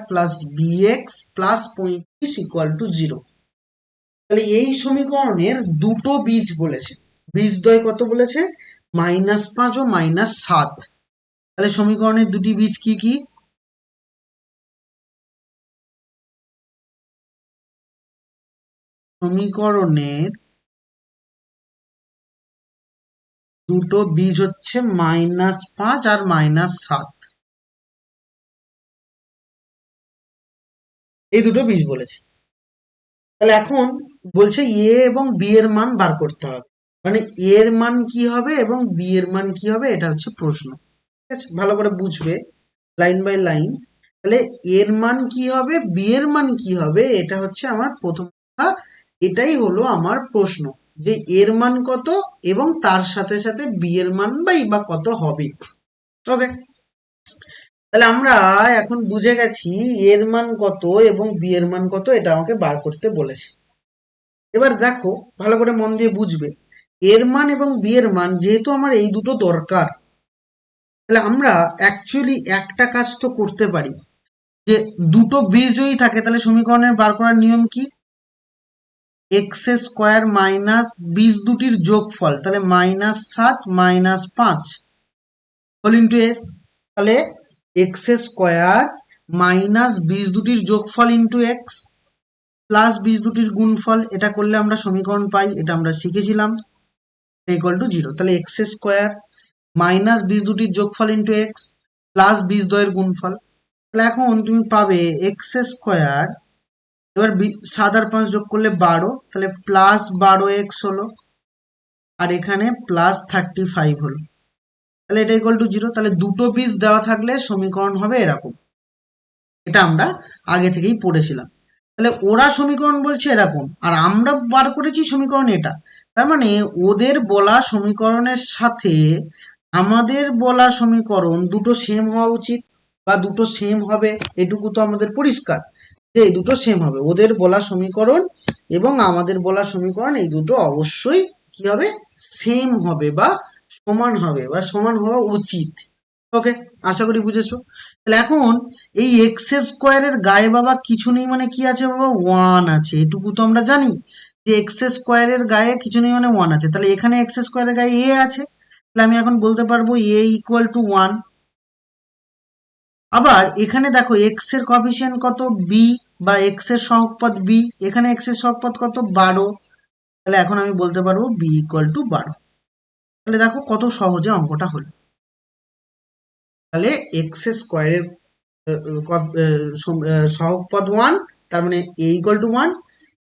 plus bx plus 35 equal to 0। তাহলে এই সমীকরণের দুটো বীজ বলেছে, বীজদ্বয় কত বলেছে? -5 ও -7। তাহলে সমীকরণের দুটি বীজ কি কি? সমীকরণের দুটো বীজ হচ্ছে -5 আর -7, এই দুটো বীজ বলেছে। তাহলে এখন বলছে এ এবং বি এর মান বার করতে হবে, মানে এ এর মান কি হবে এবং বি এর মান কি হবে, এটা হচ্ছে প্রশ্ন। ঠিক আছে, ভালো করে বুঝবে লাইন বাই লাইন। তাহলে এর মান কি হবে, বি এর মান কি হবে, এটা হচ্ছে আমার প্রথম কথা। এটাই হলো আমার প্রশ্ন, যে এর মান কত এবং তার সাথে সাথে বি এর মান বা কত হবে। ওকে, তাহলে আমরা এখন বুঝে গেছি এর মান কত এবং বি এর মান কত, এটা আমাকে বার করতে বলেছে। এবার দেখো, ভালো করে মন দিয়ে বুঝবে, এর মান এবং বি এর মান যেহেতু আমার এই দুটো দরকার, তাহলে আমরা অ্যাকচুয়ালি একটা কাজ তো করতে পারি, যে দুটো বীজ যদি থাকে তাহলে সমীকরণের বার করার নিয়ম কি? x² মাইনাস বীজ দুটির যোগফল, তাহলে -7 -5 হোল ইন্টু এস। তাহলে x² মাইনাস বীজ দুটির যোগফল ইন্টু এক্স প্লাস বীজ দুটির গুণফল, এটা করলে আমরা সমীকরণ পাই, এটা আমরা শিখেছিলাম, ইকুয়াল টু 0। তাহলে x² মাইনাস বীজ দুটির যোগফল ইন্টু এক্স প্লাস বীজ দ্বয়ের গুণফল। তাহলে এখন তুমি পাবে x², এবার 7 আর 5 যোগ করলে 12, তাহলে প্লাস 12x হলো, আর এখানে প্লাস 35 হলো। তাহলে এটা ইকুয়াল টু 0। তাহলে দুটো বীজ দেওয়া থাকলে সমীকরণ হবে এরকম, এটা আমরা আগে থেকেই পড়েছিলাম। তাহলে ওরা সমীকরণ বলছে এরকম, আর আমরা বার করেছি সমীকরণ এটা। তার মানে ওদের বলা সমীকরণের সাথে আমাদের বলা সমীকরণ দুটো সেম হওয়া উচিত, বা দুটো সেম হবে, এটুকু তো আমাদের পরিষ্কার যে এই দুটো সেম হবে। ওদের বলা সমীকরণ এবং আমাদের বলা সমীকরণ এই দুটো অবশ্যই কি হবে, সেম হবে বা সমান হবে বা সমান হওয়া উচিত। ওকে, আশা করি বুঝেছো। তাহলে এখন এই x² গায়ে বাবা কিছু নেই মানে কি আছে বাবা, 1 আছে, এটুকু তো আমরা জানি যে x² গায়ে কিছু নেই মানে 1 আছে। তাহলে এখানে x² গায়ে a আছে, তাহলে আমি এখন বলতে পারবো a ইকুয়াল টু 1। আবার এখানে দেখো x এর কোএফিসিয়েন্ট কত, b, বা x এর সহগপদ b, এখানে x এর সহগপদ কত, 12। তাহলে এখন আমি বলতে পারবো b ইকুয়াল টু 12। তাহলে দেখো কত সহজে অঙ্কটা হলো। তাহলে x² এর সহগপদ 1, তার মানে a ইকুয়াল টু 1,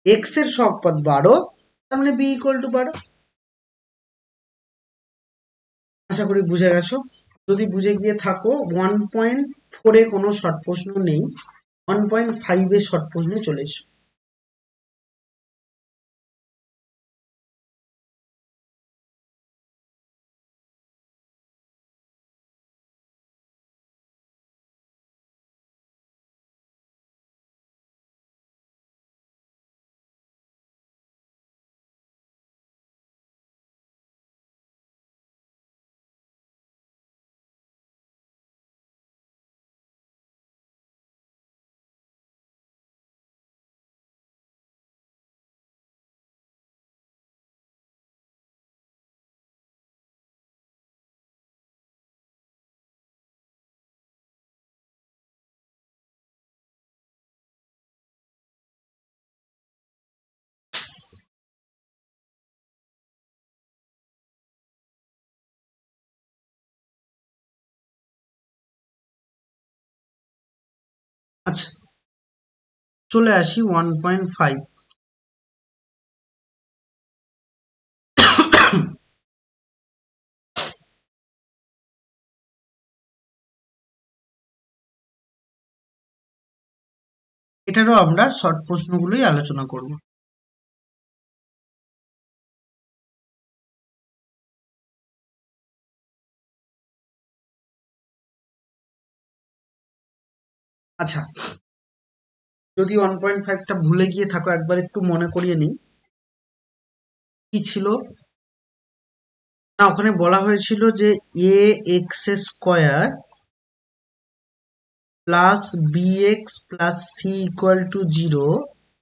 x এর সহগপদ 12, তার মানে b ইকুয়াল টু 12। আশা করি বুঝে গেছো। যদি বুঝে গিয়ে থাকো, 1.4-এ কোনো শর্ট প্রশ্ন নেই, 1.5-এর শর্ট প্রশ্নে চলে এসো। আচ্ছা, চলে আসি 1.5। এটারও আমরা শর্ট প্রশ্নগুলোই আলোচনা করব। আচ্ছা, যদি 1.5টা ভুলে গিয়ে থাকো একবার একটু মনে করিয়ে নিই কি ছিল না। ওখানে বলা হয়েছিল যে a x square plus B x plus C equal to 0,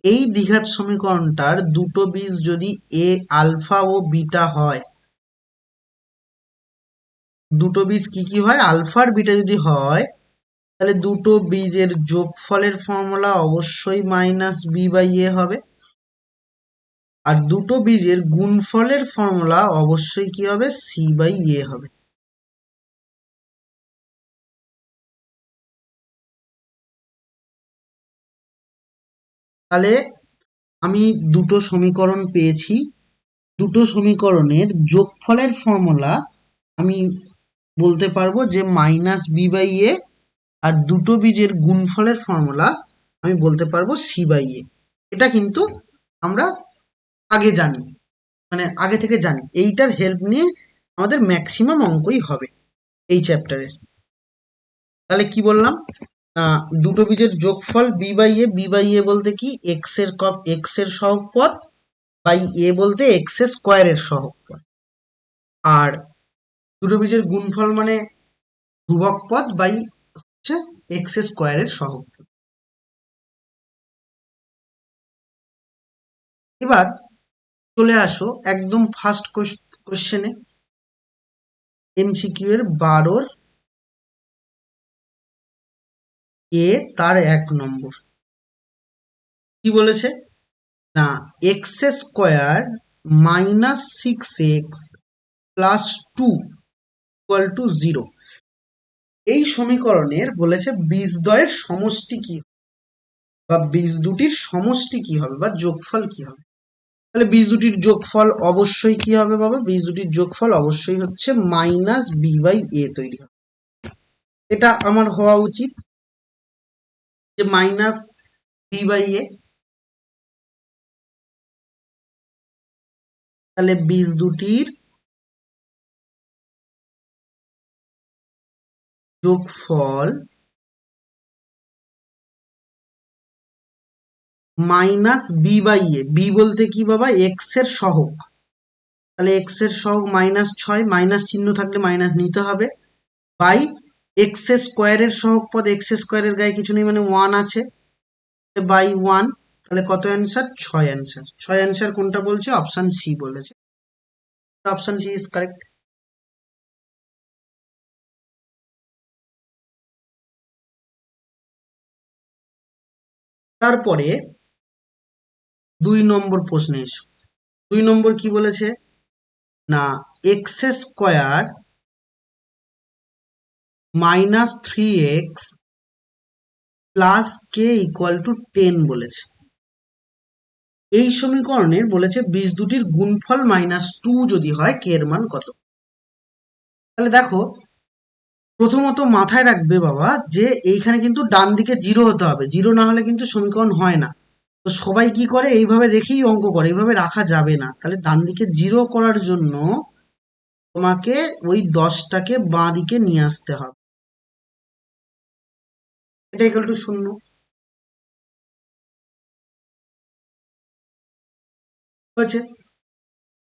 এই দ্বিঘাত সমীকরণটার দুটো বীজ যদি এ আলফা ও বিটা হয়, দুটো বীজ কি কি হয়, আলফা আর বিটা যদি হয়, তাহলে দুটো বীজের যোগফলের ফর্মুলা অবশ্যই মাইনাস বি বাই এ হবে। আর দুটো বীজের গুণফলের ফর্মুলা অবশ্যই কি হবে, সি বাই এ হবে। তাহলে আমি দুটো সমীকরণ পেয়েছি, দুটো সমীকরণের যোগফলের ফর্মুলা আমি বলতে পারবো যে মাইনাস বি বাই এ, আর দুটো বীজের গুণফলের ফর্মুলা আমি বলতে পারবো সি বাই এ। এটা কিন্তু আমরা আগে জানি, মানে আগে থেকে জানি। এইটার হেল্প নিয়ে আমাদের ম্যাক্সিমাম অঙ্কই হবে এই চ্যাপ্টারের। তাহলে কি বললাম, দুটো বীজের যোগফল b by A. B by a বলতে কি, এক্স এর সহগ পদ, বাই এ বলতে এক্স স্কোয়ারের সহগ পদ। আর দুটো বীজের গুণফল মানে ধ্রুবক পদ বাই হচ্ছে এক্স স্কোয়ারের সহগ পদ। এবার চলে আসো একদম ফার্স্ট কোশ্চেনে, এমসিকিউ এর 12 এ তার 1 নম্বর। কি বলেছে না, x square minus 6x plus 2 equal to 0, এই সমীকরণের বলেছে বীজদ্বয়ের সমষ্টি কি, বা বীজ দুটির সমষ্টি কি হবে, বা যোগফল কি হবে। তাহলে বীজ দুটির যোগফল অবশ্যই কি হবে বাবা, বীজ দুটির যোগফল অবশ্যই হচ্ছে মাইনাস বি বাই এ তৈরি হবে। এটা আমার হওয়া উচিত যে মাইনাস বি বাই এ। তাহলে বীজ দুটির যোগফল minus B by A. B বলতে কি বাবা, এক্স এর সহগ। তাহলে এক্স এর সহগ -6, মাইনাস চিহ্ন থাকলে মাইনাস নিতে হবে, বাই এক্স স্কোয়ারের সহগ পদ, এক্স স্কোয়ারের গায়ে কিছু নেই মানে 1 আছে, বাই 1। তাহলে কত অ্যান্সার, 6 অ্যান্সার। 6 অ্যান্সার কোনটা বলছে, অপশন সি বলেছে। Option C is correct. তারপরে 2 নম্বর প্রশ্নে এসো। 2 নম্বর কি বলেছে না, x square minus 3x plus k equal two 10 বলেছে। এই সমীকরণের বলেছে বীজ দুটির গুণফল -2 যদি হয়, কে এর মান কত। তাহলে দেখো, প্রথমত মাথায় রাখবে বাবা যে এইখানে কিন্তু ডান দিকে 0 হতে হবে, 0 না হলে কিন্তু সমীকরণ হয় না। তো সবাই কি করে, এইভাবে রেখেই অঙ্ক করে, এইভাবে রাখা যাবে না। তাহলে ডান দিকে 0 করার জন্য তোমাকে ওই 10টাকে বাঁ দিকে নিয়ে আসতে হবে, এটা ইকুয়াল টু 0 হয়েছে।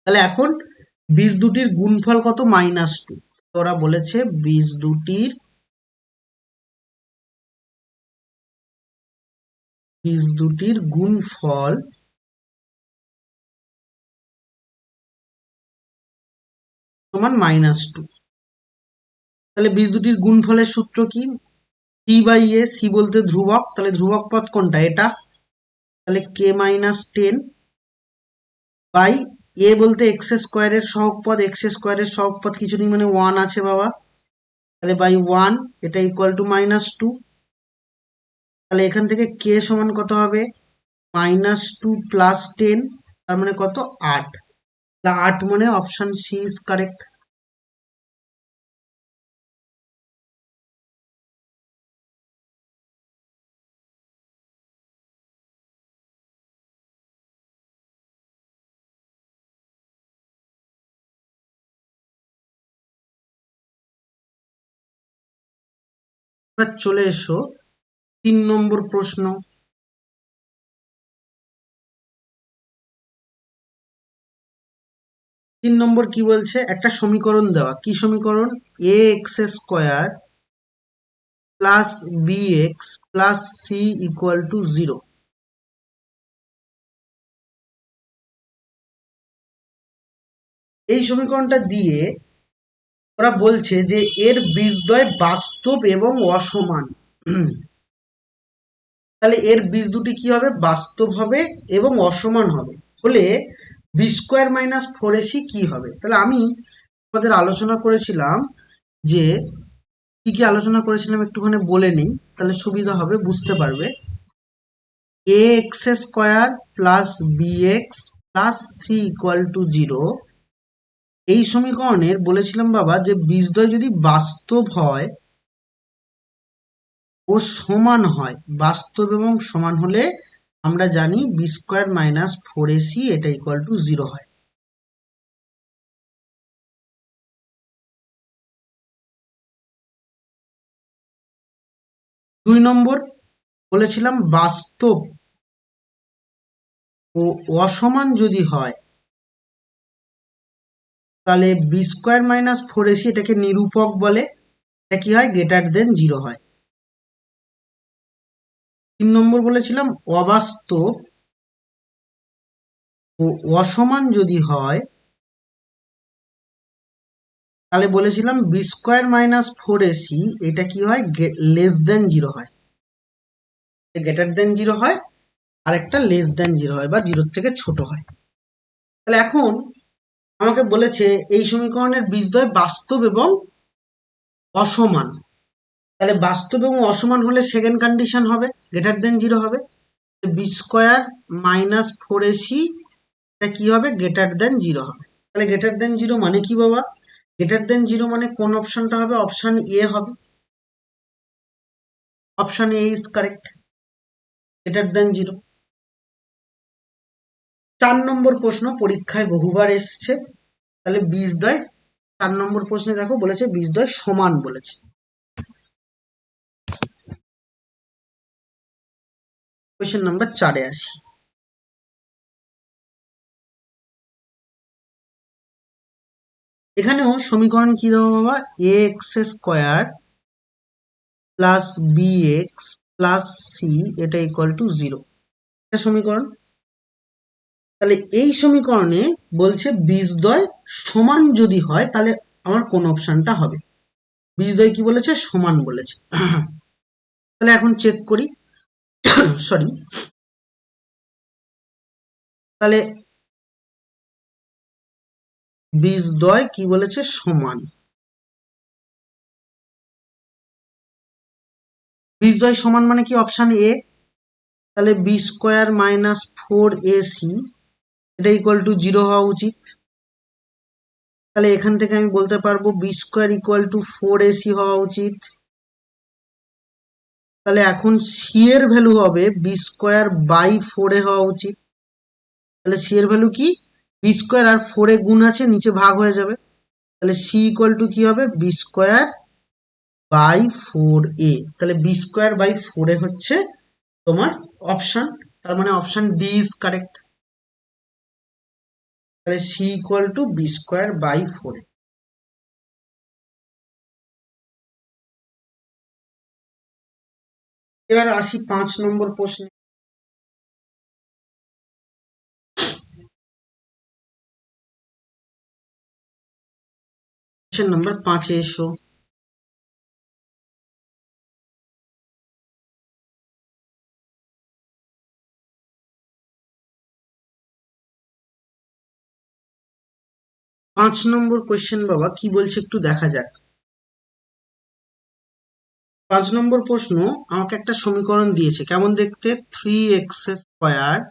তাহলে এখন বীজ দুটির গুণফল কত, -2। ওরা বলেছে বীজ দুটির গুণফল সমান -2। তাহলে বীজ দুটির গুণফলের সূত্র কি, সি বাই এ। সি বলতে ধ্রুবক, তাহলে ধ্রুবক পদ কোনটা, এটা। তাহলে কে -10 বাই এ বলতে এক্স স্কোয়ারের সহগ পদ, এক্স স্কোয়ারের সহগ পদ কিছু নেই মানে 1 আছে বাবা, তাহলে বাই 1, এটা ইকুয়াল টু -2। তাহলে এখান থেকে কে সমান কত হবে, -2 + 10, তার মানে কত, 8। 8 মানে অপশন সি ইজ কারেক্ট। এবার চলে এসো 3 নম্বর প্রশ্ন। 3 নম্বর কি বলছে, একটা সমীকরণ দেওয়া, কি সমীকরণ, a x square plus B x plus C equal to 0। এই সমীকরণটা দিয়ে ওরা বলছে যে এর বীজদ্বয় বাস্তব এবং অসমান। তাহলে এর বীজ দুটি কি হবে, বাস্তব হবে এবং অসমান হবে, হলে B square minus four AC কি হবে। তাহলে আমি আমাদের আলোচনা করেছিলাম যে কি কি আলোচনা করেছিলাম একটুখানি বলে নিই, তাহলে সুবিধা হবে, বুঝতে পারবে। A x square plus B x plus C equal to 0, এই সমীকরণের বলেছিলাম বাবা যে বীজদ্বয় যদি বাস্তব হয় ও সমান হয়, বাস্তব এবং সমান হলে আমরা জানি B square minus four AC এটা ইকুয়াল টু 0 হয়। 2 নম্বর বলেছিলাম বাস্তব ও অসমান যদি হয় তাহলে B square minus four AC এটাকে নিরূপক বলে, এটা কি হয়, গ্রেটার দেন 0 হয়। 3 নম্বর বলেছিলাম অবাস্তব ও অসমান যদি হয় তাহলে বলেছিলাম B square minus four AC এটা কি হয়, লেস দেন 0 হয়, গ্রেটার দেন 0 হয়, আর একটা লেস দেন 0 হয় বা 0 থেকে ছোট হয়। তাহলে এখন আমাকে বলেছে এই সমীকরণের বীজদ্বয় বাস্তব এবং অসমান। তাহলে বাস্তব এবং অসমান হলে সেকেন্ড কন্ডিশন হবে, গ্রেটার দেন 0 হবে। B square minus four AC এটা কি হবে, গ্রেটার দেন 0 হবে। তাহলে গ্রেটার দেন 0 মানে কি বাবা, গ্রেটার দেন 0 মানে কোন অপশনটা হবে, অপশন এ হবে, option A is correct, greater than 0। 4 নম্বর প্রশ্ন পরীক্ষায় বহুবার এসছে, তাহলে বীজদ্বয় 4 নম্বর প্রশ্নে দেখো বলেছে বীজদ্বয় সমান বলেছে। কোয়েশ্চেন নাম্বার 4-এ আসি। এখানেও সমীকরণ কি দেবো বাবা, a x square plus B x plus C এটা ইকুয়াল টু 0, এটা সমীকরণ। তাহলে এই সমীকরণে বলছে বীজদ্বয় সমান যদি হয় তাহলে আমার কোন অপশনটা হবে, বীজদ্বয় কি বলেছে, সমান বলেছে। তাহলে এখন চেক করি, সরি, তাহলে বীজদ্বয় কি বলেছে, সমান। বীজদ্বয় সমান মানে কি, অপশন এ, তাহলে B square minus four AC এটা ইকুয়াল টু 0 হওয়া উচিত। তাহলে এখান থেকে আমি বলতে পারবো B square equal to four AC হওয়া উচিত। তাহলে এখন সি এর ভ্যালু হবে বি স্কোয়ার বাই ফোরে হওয়া উচিত। তাহলে সি এর ভ্যালু কি, বি স্কোয়ার আর ফোরে গুণ আছে, নিচে ভাগ হয়ে যাবে, তাহলে সি ইকুয়াল টু কি হবে, বি স্কোয়ার বাই ফোর এ। তাহলে বি স্কোয়ার বাই ফোরে হচ্ছে তোমার অপশন, তার মানে অপশন ডি ইজ কারেক্ট। তাহলে C equal to B square by four. এবার আসি 5 নম্বর প্রশ্নে। কোশ্চেন নাম্বার 5-এ এসো। 5 নম্বর কোশ্চেন বাবা কি বলছে একটু দেখা যাক। 5 নম্বর প্রশ্ন, আমাকে একটা সমীকরণ দিয়েছে, কেমন দেখতে? 3x²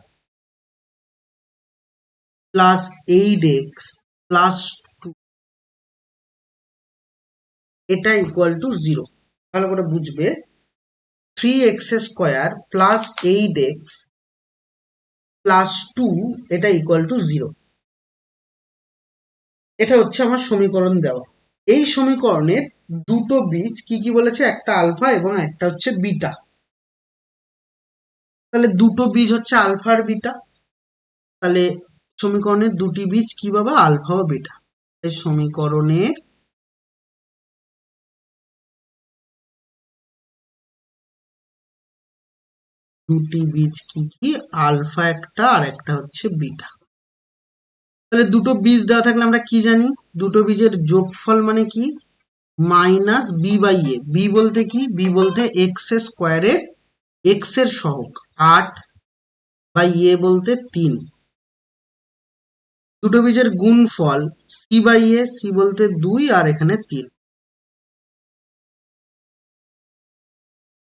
প্লাস 8x প্লাস 2 এটা ইকুয়াল টু 0। ভালো করে বুঝবে, 3x² প্লাস 8x প্লাস 2 এটা ইকুয়াল টু 0। এটা হচ্ছে আমার সমীকরণ দেওয়া। এই সমীকরণের দুটো বীজ কি কি বলেছে? একটা আলফা এবং একটা হচ্ছে বিটা। তাহলে দুটো বীজ হচ্ছে আলফা আর বিটা। তাহলে সমীকরণের দুটি বীজ কি বাবা? আলফা ও বিটা। এই সমীকরণের দুটি বীজ কি কি? আলফা একটা আর একটা হচ্ছে বিটা। তাহলে দুটো বীজ দেওয়া থাকলে আমরা কি জানি? দুটো বীজের যোগফল মানে কি? Minus B by A. B বলতে কি? বি বলতে এক্স স্কোয়ারের এক্স এর সহগ 8 বাই এ বলতে 3। দুটো বীজের গুণফল সি বাই এ। সি বলতে 2 আর এখানে 3।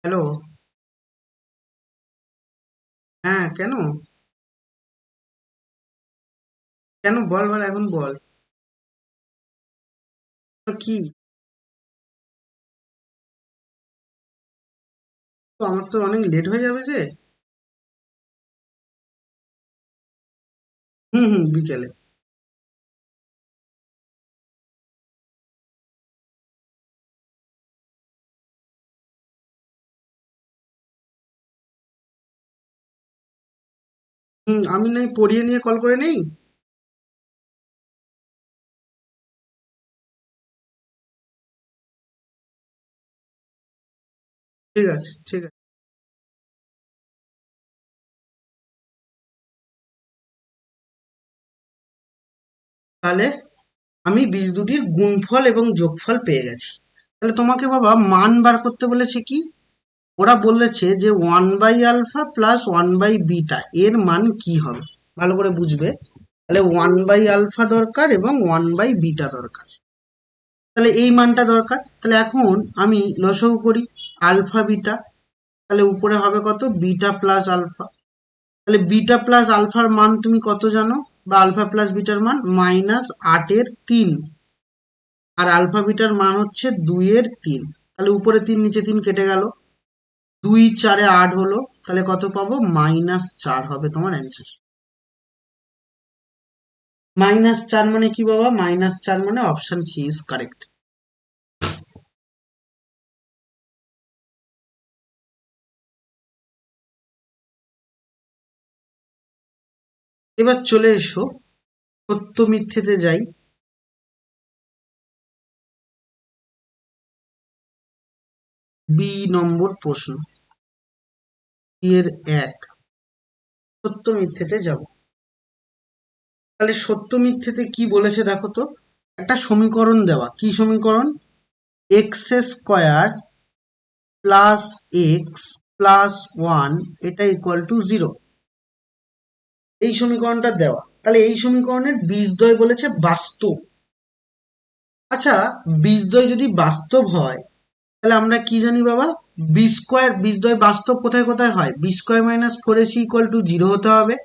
হ্যালো, হ্যাঁ কেন? কেন বল বল, এখন বল। কি? তো আমার তো অনেক লেট হয়ে যাবে যে। হুম হুম, বিকেলে। হুম, আমি নাই পড়িয়ে নিয়ে কল করে নেই। ঠিক আছে, ঠিক আছে। তাহলে আমি বীজ দুটির গুণফল এবং যোগফল পেয়ে গেছি। তাহলে তোমাকে বাবা মান বার করতে বলেছে কি? ওরা বলেছে যে 1/α প্লাস 1/β এর মান কি হবে? ভালো করে বুঝবে। তাহলে 1/α দরকার এবং 1/β দরকার। তাহলে এই মানটা দরকার। তাহলে এখন আমি লসাগু করি, আলফা বিটা। তাহলে উপরে হবে কত? Beta plus alpha. তাহলে বিটা প্লাস আলফার মান তুমি কত জানো? বা আলফা প্লাস বিটার মান -8/3। আর আলফা বিটার মান হচ্ছে 2/3। তাহলে উপরে 3 নিচে 3 কেটে গেল, 2 4 8 হলো। তাহলে কত পাবো? -4 হবে তোমার অ্যান্সার। -4 মানে কি বাবা? -4 মানে অপশন সি ইজ কারেক্ট। এবার চলে এসো সত্য মিথ্যেতে যাই। বি নম্বর প্রশ্ন, এর 1 সত্য মিথ্যেতে যাব। তাহলে সত্য মিথ্যেতে কি বলেছে দেখো তো? একটা সমীকরণ দেওয়া, কি সমীকরণ? x² প্লাস এক্স প্লাস 1 এটা ইকুয়াল টু 0। এই সমীকরণটা দেওয়া। তাহলে এই সমীকরণের বীজদ্বয় বলেছে বাস্তব। আচ্ছা, বীজদ্বয় যদি বাস্তব হয় তাহলে আমরা কি জানি বাবা? বি স্কোয়ার, বীজদ্বয় বাস্তব কোথায় কোথায় হয়? b² - 4ac ইকুয়াল টু 0 হতে হবে।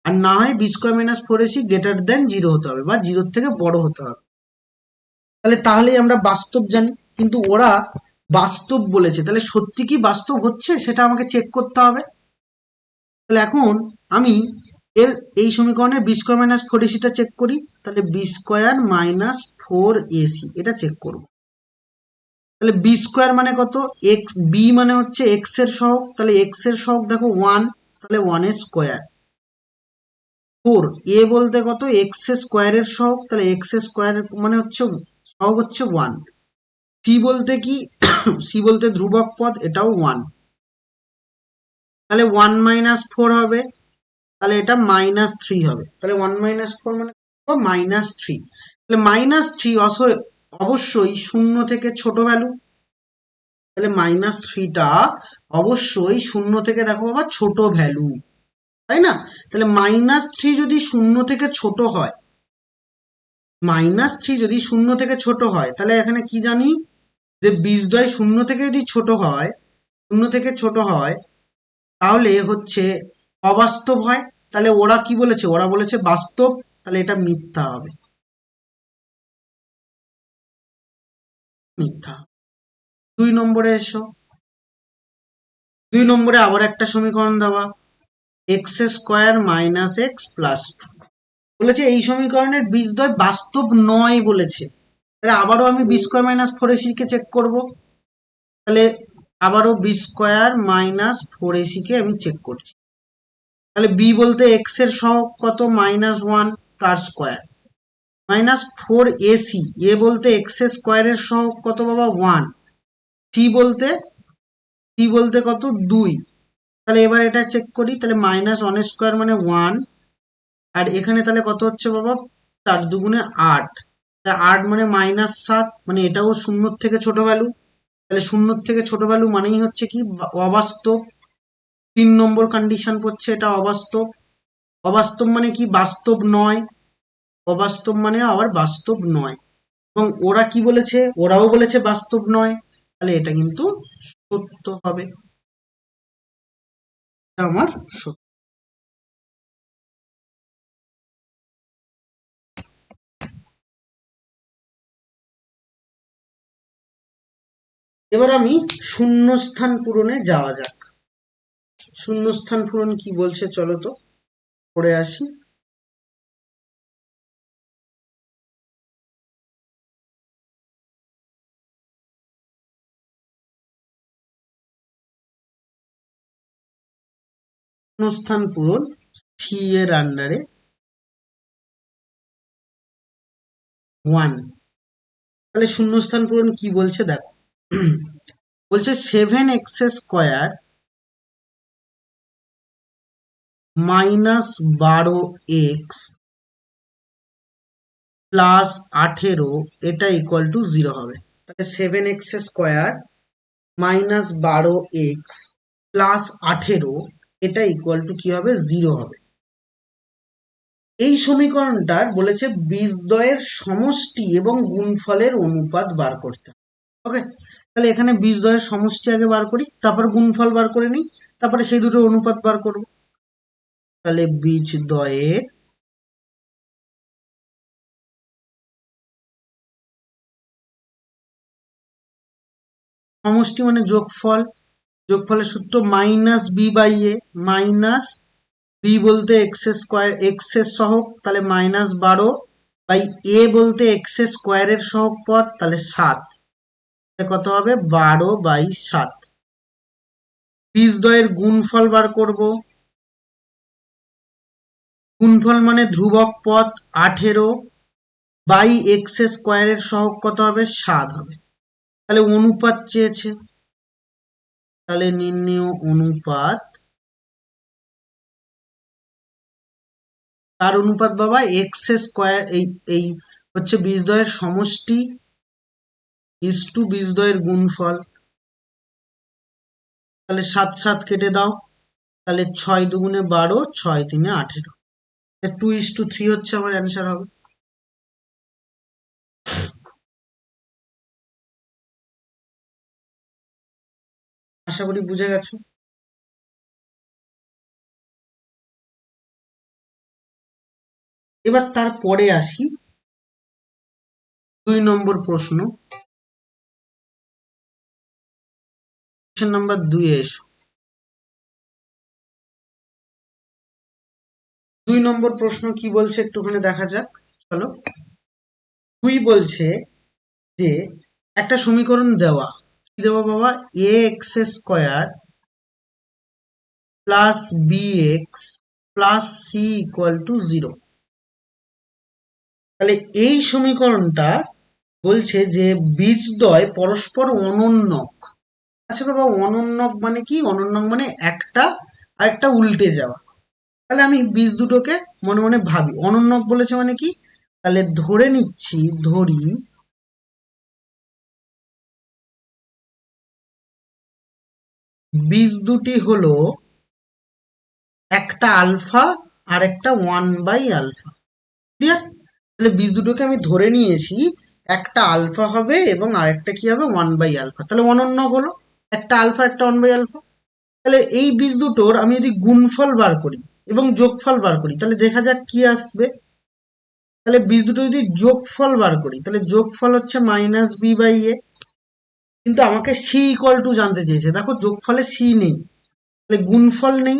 আর না হয় b² - 4ac গ্রেটার দেন 0 হতে হবে, বা 0 থেকে বড় হতে হবে। তাহলেই আমরা বাস্তব জানি। কিন্তু ওরা বাস্তব বলেছে, তাহলে সত্যি কি বাস্তব হচ্ছে সেটা আমাকে চেক করতে হবে। তাহলে এখন আমি এর এই সমীকরণের b² - 4ac চেক করি। তাহলে b² - 4ac এটা চেক করব। তাহলে বি স্কোয়ার মানে কত? এক্স, বি মানে হচ্ছে এক্স এর সহগ। তাহলে এক্স এর সহগ দেখো 1, তাহলে 1 স্কোয়ার। 4, এ বলতে কত? এক্স স্কোয়ারের সহগ। তাহলে এক্স স্কোয়ার মানে হচ্ছে সহগ হচ্ছে 1। সি বলতে কি? সি বলতে ধ্রুবক পদ, এটাও 1। তাহলে 1 - 4 হবে। তাহলে এটা -3 হবে। তাহলে 1 - 4 মানে -3। তাহলে -3 অবশ্যই 0 থেকে ছোট ভ্যালু। তাহলে -3টা অবশ্যই 0 থেকে দেখো বাবা ছোট ভ্যালু, তাই না? তাহলে -3 যদি 0 থেকে ছোট হয়, -3 যদি 0 থেকে ছোট হয়, তাহলে এখানে কি জানি? যে বীজদ্বয় শূন্য থেকে যদি ছোট হয়, শূন্য থেকে ছোট হয়, তাহলে হচ্ছে অবাস্তব হয়। তাহলে ওরা কি বলেছে? ওরা বলেছে বাস্তব, তাহলে এটা মিথ্যা হবে, মিথ্যা। 2 নম্বরে এসো। 2 নম্বরে আবার একটা সমীকরণ দেওয়া, x² - x+2 বলেছে এই সমীকরণের বীজদ্বয় বাস্তব নয় বলেছে। তাহলে আবারও আমি b² - 4ac কে চেক করব। তাহলে আবারও b² - 4ac কে আমি চেক করছি। তাহলে b বলতে x এর সহগ কত? -1, তার স্কোয়ার, -4ac, এ বলতে x এর স্কোয়ারের সহগ কত বাবা? 1, c বলতে কত? 2। তাহলে এবার এটা চেক করি। তাহলে -1² মানে 1, আর এখানে তাহলে কত হচ্ছে বাবা? 4 দুগুণে 8, 8 মানে -7, মানে এটাও শূন্যর থেকে ছোট ভ্যালু। তাহলে শূন্যর থেকে ছোট ভ্যালু মানেই হচ্ছে কি? অবাস্তব। 3 নম্বর কন্ডিশন পড়ছে, এটা অবাস্তব। অবাস্তব মানে কি? বাস্তব নয়। অবাস্তব মানে আবার বাস্তব নয়। এবং ওরা কি বলেছে? ওরাও বলেছে বাস্তব নয়। তাহলে এটা কিন্তু সত্য হবে, এটা আমার সত্য। এবার আমি শূন্যস্থান পূরণে যাওয়া যাক। শূন্যস্থান পূরণ কি বলছে চলো তো পড়ে আসি। শূন্যস্থান পূরণ সি এর আন্ডারে 1। তাহলে শূন্যস্থান পূরণ কি বলছে দেখো। বলছে 7x² - 12x +18 এটা ইকুয়াল টু 0 হবে। তাহলে 7x² - 12x +18 এটা ইকুয়াল টু কি হবে? 0 হবে। এই সমীকরণটার বলেছে বীজদ্বয়ের সমষ্টি এবং গুণফলের অনুপাত বার করতে হবে। ওকে, তাহলে এখানে বীজদ্বয়ের সমষ্টি আগে বার করি, তারপর গুণফল বার করে নিই, তারপরে সেই দুটো অনুপাত বার করব। তাহলে বীজদ্বয়ের সমষ্টি মানে যোগফল, যোগফলের সূত্র -b/a, মাইনাস বি বলতে এক্স এর সহগ, তাহলে -12 বাই এ বলতে এক্স স্কোয়ারের সহগ পদ, তাহলে 7, কত হবে? 12/7। বীজদ্বয়ের গুণফল বার করব। গুণফল মানে ধ্রুবক পদ 18 বাই এক্স স্কোয়ারের সহগ কত হবে? 7 হবে। তাহলে অনুপাত চেয়েছে, তাহলে নির্ণেয় অনুপাত। তার অনুপাত বাবা এক্স স্কোয়ার, এই হচ্ছে বীজদ্বয়ের সমষ্টি ইস টু বীজদ্বয়ের গুণফল। তাহলে 7 7 কেটে দাও, তাহলে 6 দুগুণে 12, 6 3 18, 2:3 হচ্ছে আমার অ্যান্সার হবে। আশা করি বুঝে গেছো। এবার তারপরে আসি 2 নম্বর প্রশ্ন। কোশ্চেন নাম্বার 2 এ এসো। 2 নম্বর প্রশ্ন কি বলছে একটুখানি দেখা যাক, চলো। 2 বলছে যে একটা সমীকরণ দেওয়া, কি দেওয়া বাবা? ax² plus bx plus c equal to 0। তাহলে এই সমীকরণটা বলছে যে বীজদ্বয় পরস্পর অনন্যক। আচ্ছা বাবা, অনন্যক মানে কি? অনন্যক মানে একটা আর একটা উল্টে যাওয়া। তাহলে আমি বীজ দুটোকে মনে মনে ভাবি। অনন্যক বলেছে মানে কি? তাহলে ধরে নিচ্ছি, ধরি বীজ দুটি হলো একটা আলফা আর একটা 1/α। ক্লিয়ার? তাহলে বীজ দুটোকে আমি ধরে নিয়েছি একটা আলফা হবে এবং আরেকটা কি হবে 1/α, তাহলে অনন্যক হলো, একটা আলফা একটা 1/α। তাহলে এই বীজ দুটোর আমি যদি গুণফল বার করি এবং যোগফল বার করি তাহলে দেখা যাক কি আসবে। তাহলে বীজ দুটো যদি যোগফল বার করি তাহলে যোগফল হচ্ছে -b/a, কিন্তু আমাকে সি ইকুয়াল টু জানতে চেয়েছে, দেখো যোগফলে সি নেই, তাহলে গুণফল নেই,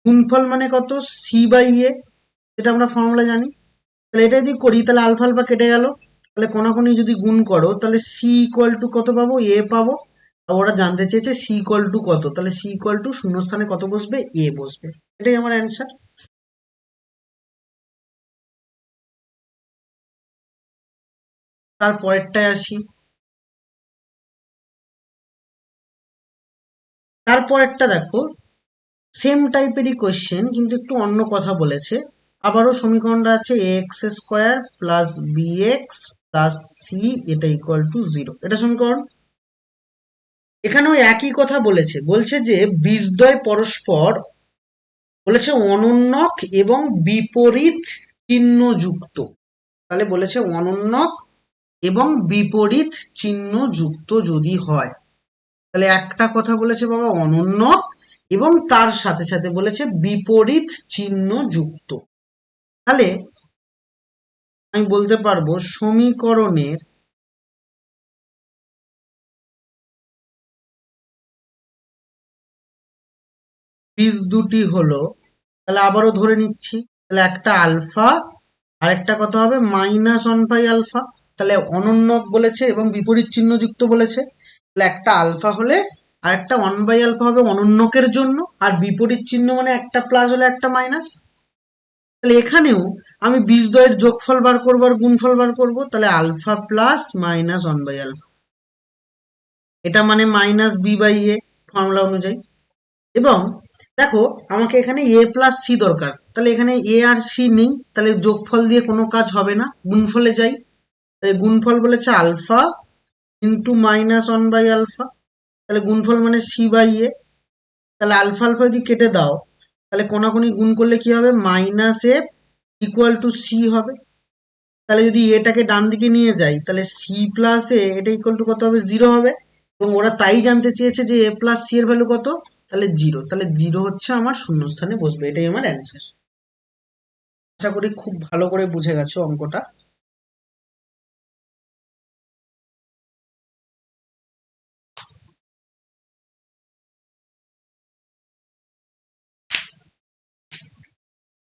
গুণফল মানে কত, c/a, এটা আমরা ফর্মুলা জানি। তাহলে এটা যদি করি তাহলে আলফা আলফা কেটে গেল, তাহলে কোনাকুনি যদি গুণ করো তাহলে সি ইকুয়াল টু কত পাবো, এ পাবো। আর ওরা জানতে চেয়েছে সি ইকুয়াল টু কত, তাহলে সি ইকুয়াল টু শূন্যস্থানে কত বসবে, এ বসবে। এটাই আমার অ্যান্সার। তারপরেরটায় আসি। তারপরেরটা দেখো, সেম টাইপেরই কোয়েশ্চেন কিন্তু একটু অন্য কথা বলেছে। আবারও সমীকরণটা আছে ax² plus bx plus C, এটা ইকুয়াল টু 0, এটা সমীকরণ। এখানেও একই কথা বলেছে, বলছে যে বীজদ্বয় পরস্পর বলেছে অনুন্নক এবং বিপরীত চিহ্নযুক্ত। তাহলে বলেছে অনুন্নক এবং বিপরীত চিহ্নযুক্ত যদি হয়, তাহলে একটা কথা বলেছে বাবা অনুন্নক এবং তার সাথে সাথে বলেছে বিপরীত চিহ্নযুক্ত। তাহলে আমি বলতে পারবো সমীকরণের বীজ দুটি হলো, তাহলে আবারও ধরে নিচ্ছি, তাহলে একটা আলফা আর একটা কত হবে -1/α। তাহলে অনন্যক বলেছে এবং বিপরীত চিহ্নযুক্ত বলেছে, তাহলে একটা আলফা হলে আর একটা 1/α হবে অনন্যকের জন্য, আর বিপরীত চিহ্ন মানে একটা প্লাস হলে একটা মাইনাস। তাহলে এখানেও আমি বীজদ্বয়ের যোগফল বার করবো আর গুণফল বার করবো, তাহলে আলফা প্লাস -1/α, এটা মানে -b/a ফর্মুলা অনুযায়ী। এবং দেখো আমাকে এখানে এ প্লাস সি দরকার, তাহলে এখানে এ আর সি নেই, তাহলে যোগফল দিয়ে কোনো কাজ হবে না, গুণফলে যাই। তাহলে গুণফল বলেছে আলফা ইন্টু -1/α, তাহলে গুণফল মানে c/a। তাহলে আলফা আলফা যদি কেটে দাও তাহলে কোনাকুনি গুণ করলে কি হবে, -a ইকুয়াল টু সি হবে। তাহলে যদি এটাকে ডান দিকে নিয়ে যাই তাহলে সি প্লাস এ, এটা ইকুয়াল টু কত হবে, 0 হবে। এবং ওরা তাই জানতে চেয়েছে যে এ প্লাস সি এর ভ্যালু কত, তাহলে 0, তাহলে 0 হচ্ছে আমার শূন্যস্থানে বসবে, এটাই আমার অ্যান্সার। আশা করি খুব ভালো করে বুঝে গেছো অঙ্কটা।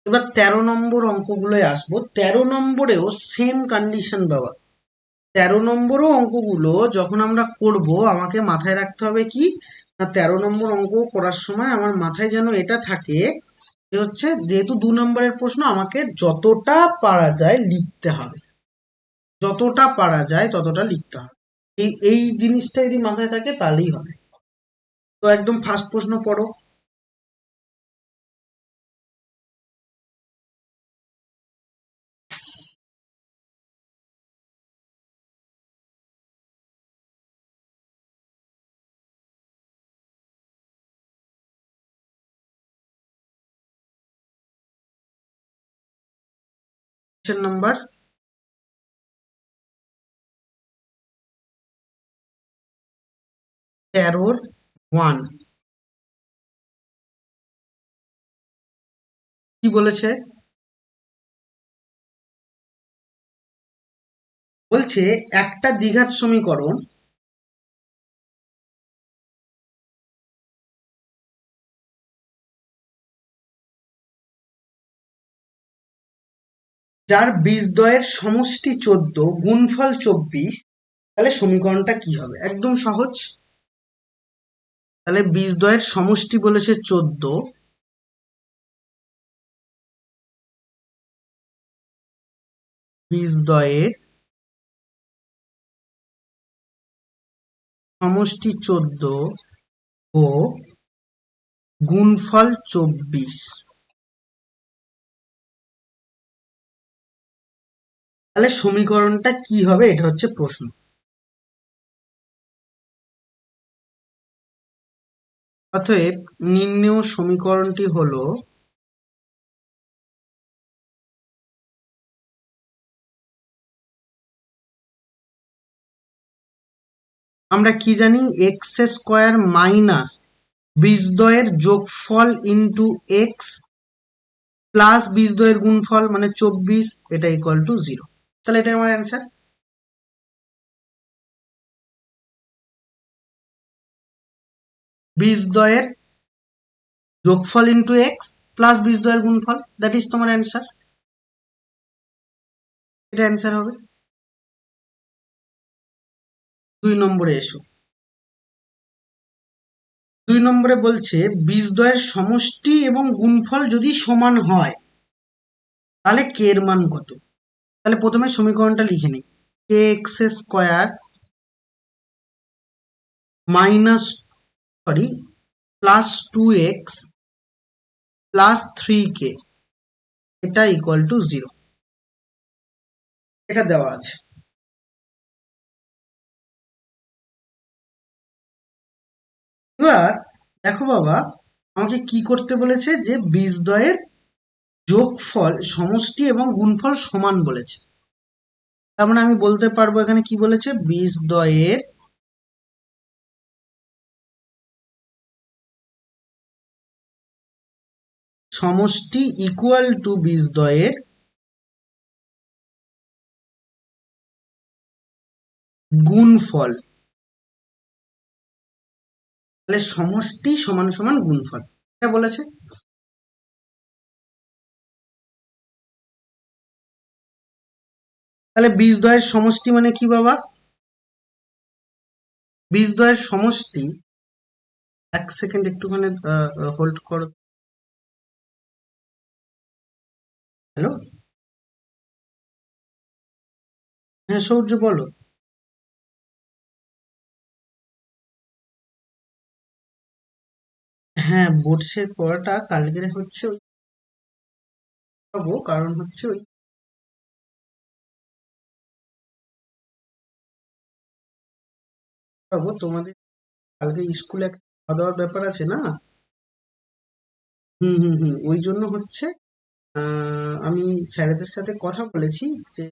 এবার 13 নম্বর অঙ্কগুলোয় আসবো। 13 নম্বরেও সেম কন্ডিশন বাবা। 13 নম্বরও অঙ্কগুলো যখন আমরা করব আমাকে মাথায় রাখতে হবে কি না, 13 নম্বর অঙ্ক করার সময় আমার মাথায় যেন এটা থাকে যে হচ্ছে যেহেতু 2 নম্বরের প্রশ্ন, আমাকে যতটা পারা যায় লিখতে হবে, যতটা পারা যায় ততটা লিখতে হবে। এই জিনিসটা যদি মাথায় থাকে তাহলেই হবে। তো একদম ফার্স্ট প্রশ্ন পড়ো। কোশ্চেন নাম্বার 13-1 কি বলেছে, বলছে একটা দ্বিঘাত সমীকরণ যার বীজদ্বয়ের সমষ্টি 14 গুণফল 24, তাহলে সমীকরণটা কি হবে, একদম সহজ। তাহলে বীজদ্বয়ের সমষ্টি বলেছে 14, বীজদ্বয়ের সমষ্টি 14 ও গুণফল 24, তাহলে সমীকরণটা কি হবে, এটা হচ্ছে প্রশ্ন। অতএব নির্ণেয় সমীকরণটি হলো আমরা কি জানি, এক্স স্কোয়ার মাইনাস বীজদ্বয়ের যোগফল ইন্টু এক্স প্লাস বীজদ্বয়ের গুণফল মানে 24, এটা ইকুয়াল টু 0। তাহলে এটা আমার অ্যান্সার। বীজদ্বয়ের যোগফল ইন্টু এক্স প্লাস বীজদ্বয়ের গুণফল, দ্যাট ইজ তোমার অ্যান্সার। এটা অ্যান্সার হবে। 2 নম্বরে এসো। 2 নম্বরে বলছে বীজদ্বয়ের সমষ্টি এবং গুণফল যদি সমান হয় তাহলে কে এর মান কত। তাহলে প্রথমে সমীকরণটা লিখে নিই, k x square minus plus 2x plus 3k, এটা ইকুয়াল টু 0। এটা দেওয়া আছে। এবার দেখো বাবা, আমাকে কি করতে বলেছে, যে বীজদ্বয়ের যোগফল সমষ্টি এবং গুণফল সমান বলেছে। তার মানে আমি বলতে পারবো এখানে কি বলেছে, বীজদ্বয়ের সমষ্টি ইকুয়াল টু বীজদ্বয়ের গুণফল। তাহলে সমষ্টি সমান সমান গুণফল, এটা বলেছে। তাহলে বীজদ্বয়ের সমষ্টি মানে কি বাবা, বীজদ্বয়ের সমষ্টি, এক সেকেন্ড একটুখানি হোল্ড করো। হ্যালো, হ্যাঁ সৌর্য বলো। হ্যাঁ, বোর্ডসের পড়াটা কালকের হচ্ছে ওই পাবো, কারণ হচ্ছে ওই পাবো তোমাদের কালকে স্কুলে একটা খাওয়া দাওয়ার ব্যাপার আছে না। হুম হুম হুম, ওই জন্য হচ্ছে আমি স্যারেদের সাথে কথা বলেছি যে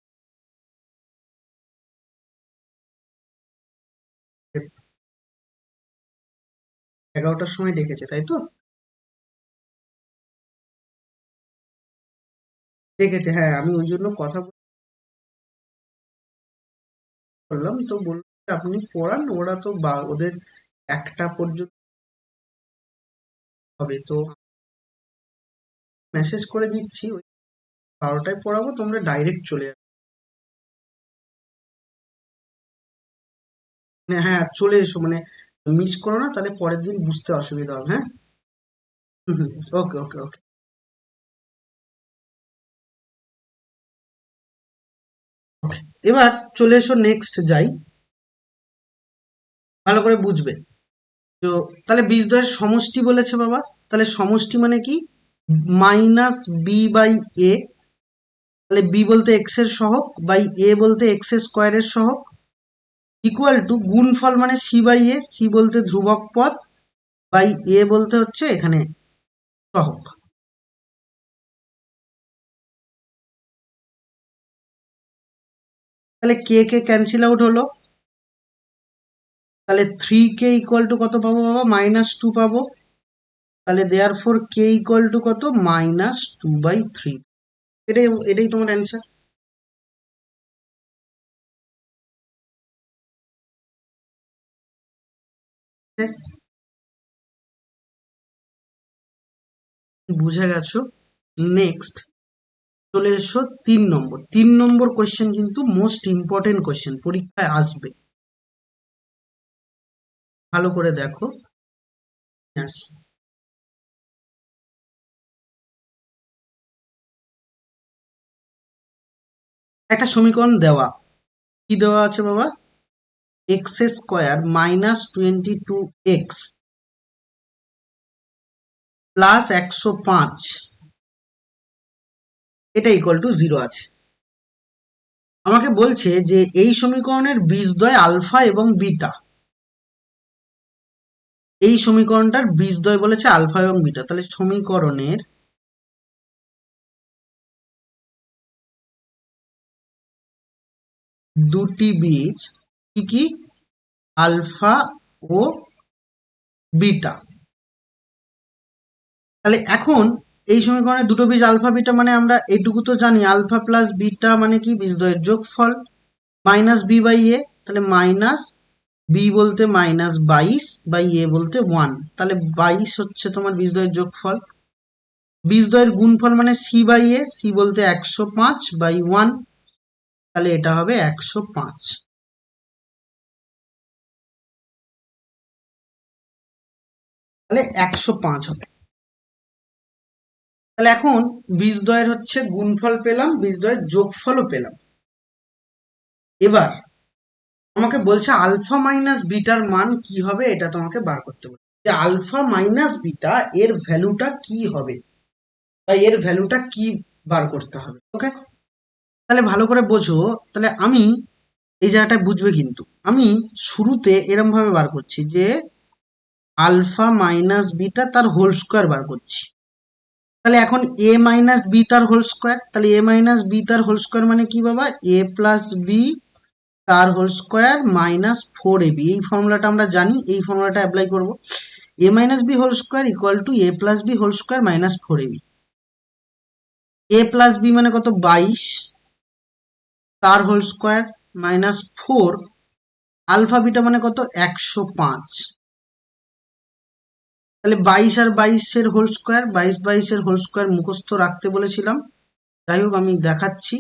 11টার সময় ডেকেছে, তাই তো? ডেকেছে, হ্যাঁ, আমি ওই জন্য কথা বললাম, তো বললো যে আপনি পড়ান, ওরা তো ওদের 1টা পর্যন্ত হবে, তো মেসেজ করে দিচ্ছি ওই 12টায় পড়াবো, তোমরা ডাইরেক্ট চলে যাবে। মানে হ্যাঁ চলে এসো, মানে মিস করো না, তাহলে পরের দিন বুঝতে অসুবিধা হবে। হ্যাঁ, হুম হুম, ওকে ওকে ওকে। এবার চলে এসো, নেক্সট যাই, ভালো করে বুঝবে। তো তাহলে বীজদ্বয়ের সমষ্টি বলেছে বাবা, তাহলে সমষ্টি মানে কি, মাইনাস বি বাই এ, তাহলে বি বলতে এক্স এর সহগ বাই এ বলতে এক্স স্কোয়ারের সহগ, ইকুয়াল টু গুণফল মানে সি বাই এ, সি বলতে ধ্রুবক পদ বাই এ বলতে হচ্ছে এখানে সহগ। তাহলে কে কে ক্যান্সেল আউট হলো, তাহলে 3k ইকুয়াল টু কত পাবো বাবা, -2 পাবো। তাহলে দেয়ার ফোর কে ইকুয়াল টু কত, -2/3। এটাই এটাই তোমার অ্যান্সার। বুঝে গেছো। নেক্সট চলে এসো 3 নম্বর। 3 নম্বর কোয়েশ্চেন কিন্তু মোস্ট ইম্পর্টেন্ট কোয়েশ্চেন, পরীক্ষায় আসবে, ভালো করে দেখো। আসি, একটা সমীকরণ দেওয়া, কি দেওয়া আছে বাবা, এক্স স্কোয়ার -22x প্লাস 105, এটা ইকুয়াল টু 0 আছে। আমাকে বলছে যে এই সমীকরণের বীজদ্বয় আলফা এবং বিটা, এই সমীকরণটার বীজদ্বয় বলেছে আলফা এবং বিটা, তাহলে সমীকরণের দুটি বীজ কি কি, আলফা ও বিটা। তাহলে এখন এই সমীকরণে দুটো বীজ আলফা বিটা মানে আমরা এইটুকু তো জানি, আলফা প্লাস বিটা মানে কি বীজদ্বয়ের যোগফল, মাইনাস বি বাই এ, তাহলে মাইনাস বি বলতে -22 বাই এ বলতে 1, তাহলে 22 হচ্ছে তোমার বীজদ্বয়ের যোগফল। বীজদ্বয়ের গুণফল মানে সি বাই এ, সি বলতে 105 বাই 1, তাহলে এটা হবে 105। তাহলে 105 হবে। তাহলে এখন বীজদ্বয়ের হচ্ছে গুণফল পেলাম, বীজদ্বয়ের যোগফলও পেলাম। এবার আমাকে বলছে আলফা মাইনাস বিটার মান কি হবে, এটা তোমাকে বার করতে বলছে যে আলফা মাইনাস বিটা এর ভ্যালুটা কি হবে, বা এর ভ্যালুটা কি বার করতে হবে। ওকে, তাহলে ভালো করে বোঝো। তাহলে আমি এই জায়গাটায় বুঝবে, কিন্তু আমি শুরুতে এরম ভাবে বার করছি যে আলফা মাইনাস বিটা তার হোল স্কোয়ার বার করছি। তাহলে এখন এ মাইনাস বি তার হোল স্কোয়ার, তাহলে এ মাইনাস বি তার হোল স্কোয়ার মানে কি বাবা, এ প্লাস বি তার হোল স্কোয়ার মাইনাস 4ab। এই ফর্মুলাটা আমরা জানি, এই ফর্মুলাটা অ্যাপ্লাই করব। A minus b whole square equal to a plus B whole square minus 4ab। A plus b মানে কত, 22, তার whole square minus 4, alpha beta মানে কত, 105। তাহলে 22 আর 22-এর হোল স্কোয়ার, 22-22-এর হোল স্কোয়ার মুখস্থ রাখতে বলেছিলাম। যাই হোক আমি দেখাচ্ছি,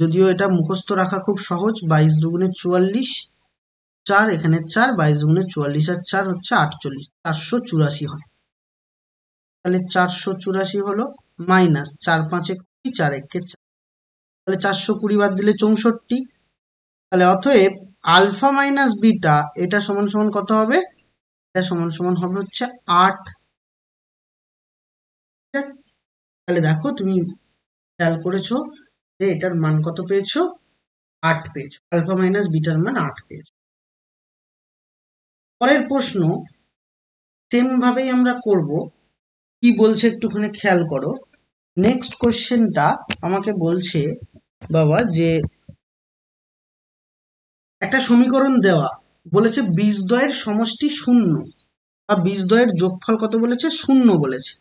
যদিও এটা মুখস্থ রাখা খুব সহজ। 22 দুগুণে 44, 4 এখানে 4, 22 দুগুণে 44 আর 4 হচ্ছে 48, 484 হয়। তাহলে 484 হলো মাইনাস 4 5 20, 4 1 4, তাহলে 420 বাদ দিলে 64। তাহলে অতএব আলফা মাইনাস বিটা এটা সমান সমান কত হবে, এটা সমান সমান হবে হচ্ছে 8। তাহলে দেখো তুমি খেয়াল করেছো যে এটার মান কত পেয়েছো, 8 পেয়েছো, আলফা মাইনাস বিটার মান 8 পেয়েছো। পরের প্রশ্ন সেম ভাবেই আমরা করব, কি বলছে একটুখানি খেয়াল করো। নেক্সট কোশ্চেনটা আমাকে বলছে বাবা যে একটা সমীকরণ দেওয়া, বলেছে বীজদ্বয়ের সমষ্টি 0 বা বীজদ্বয়ের যোগফল কত বলেছে, 0 বলেছে।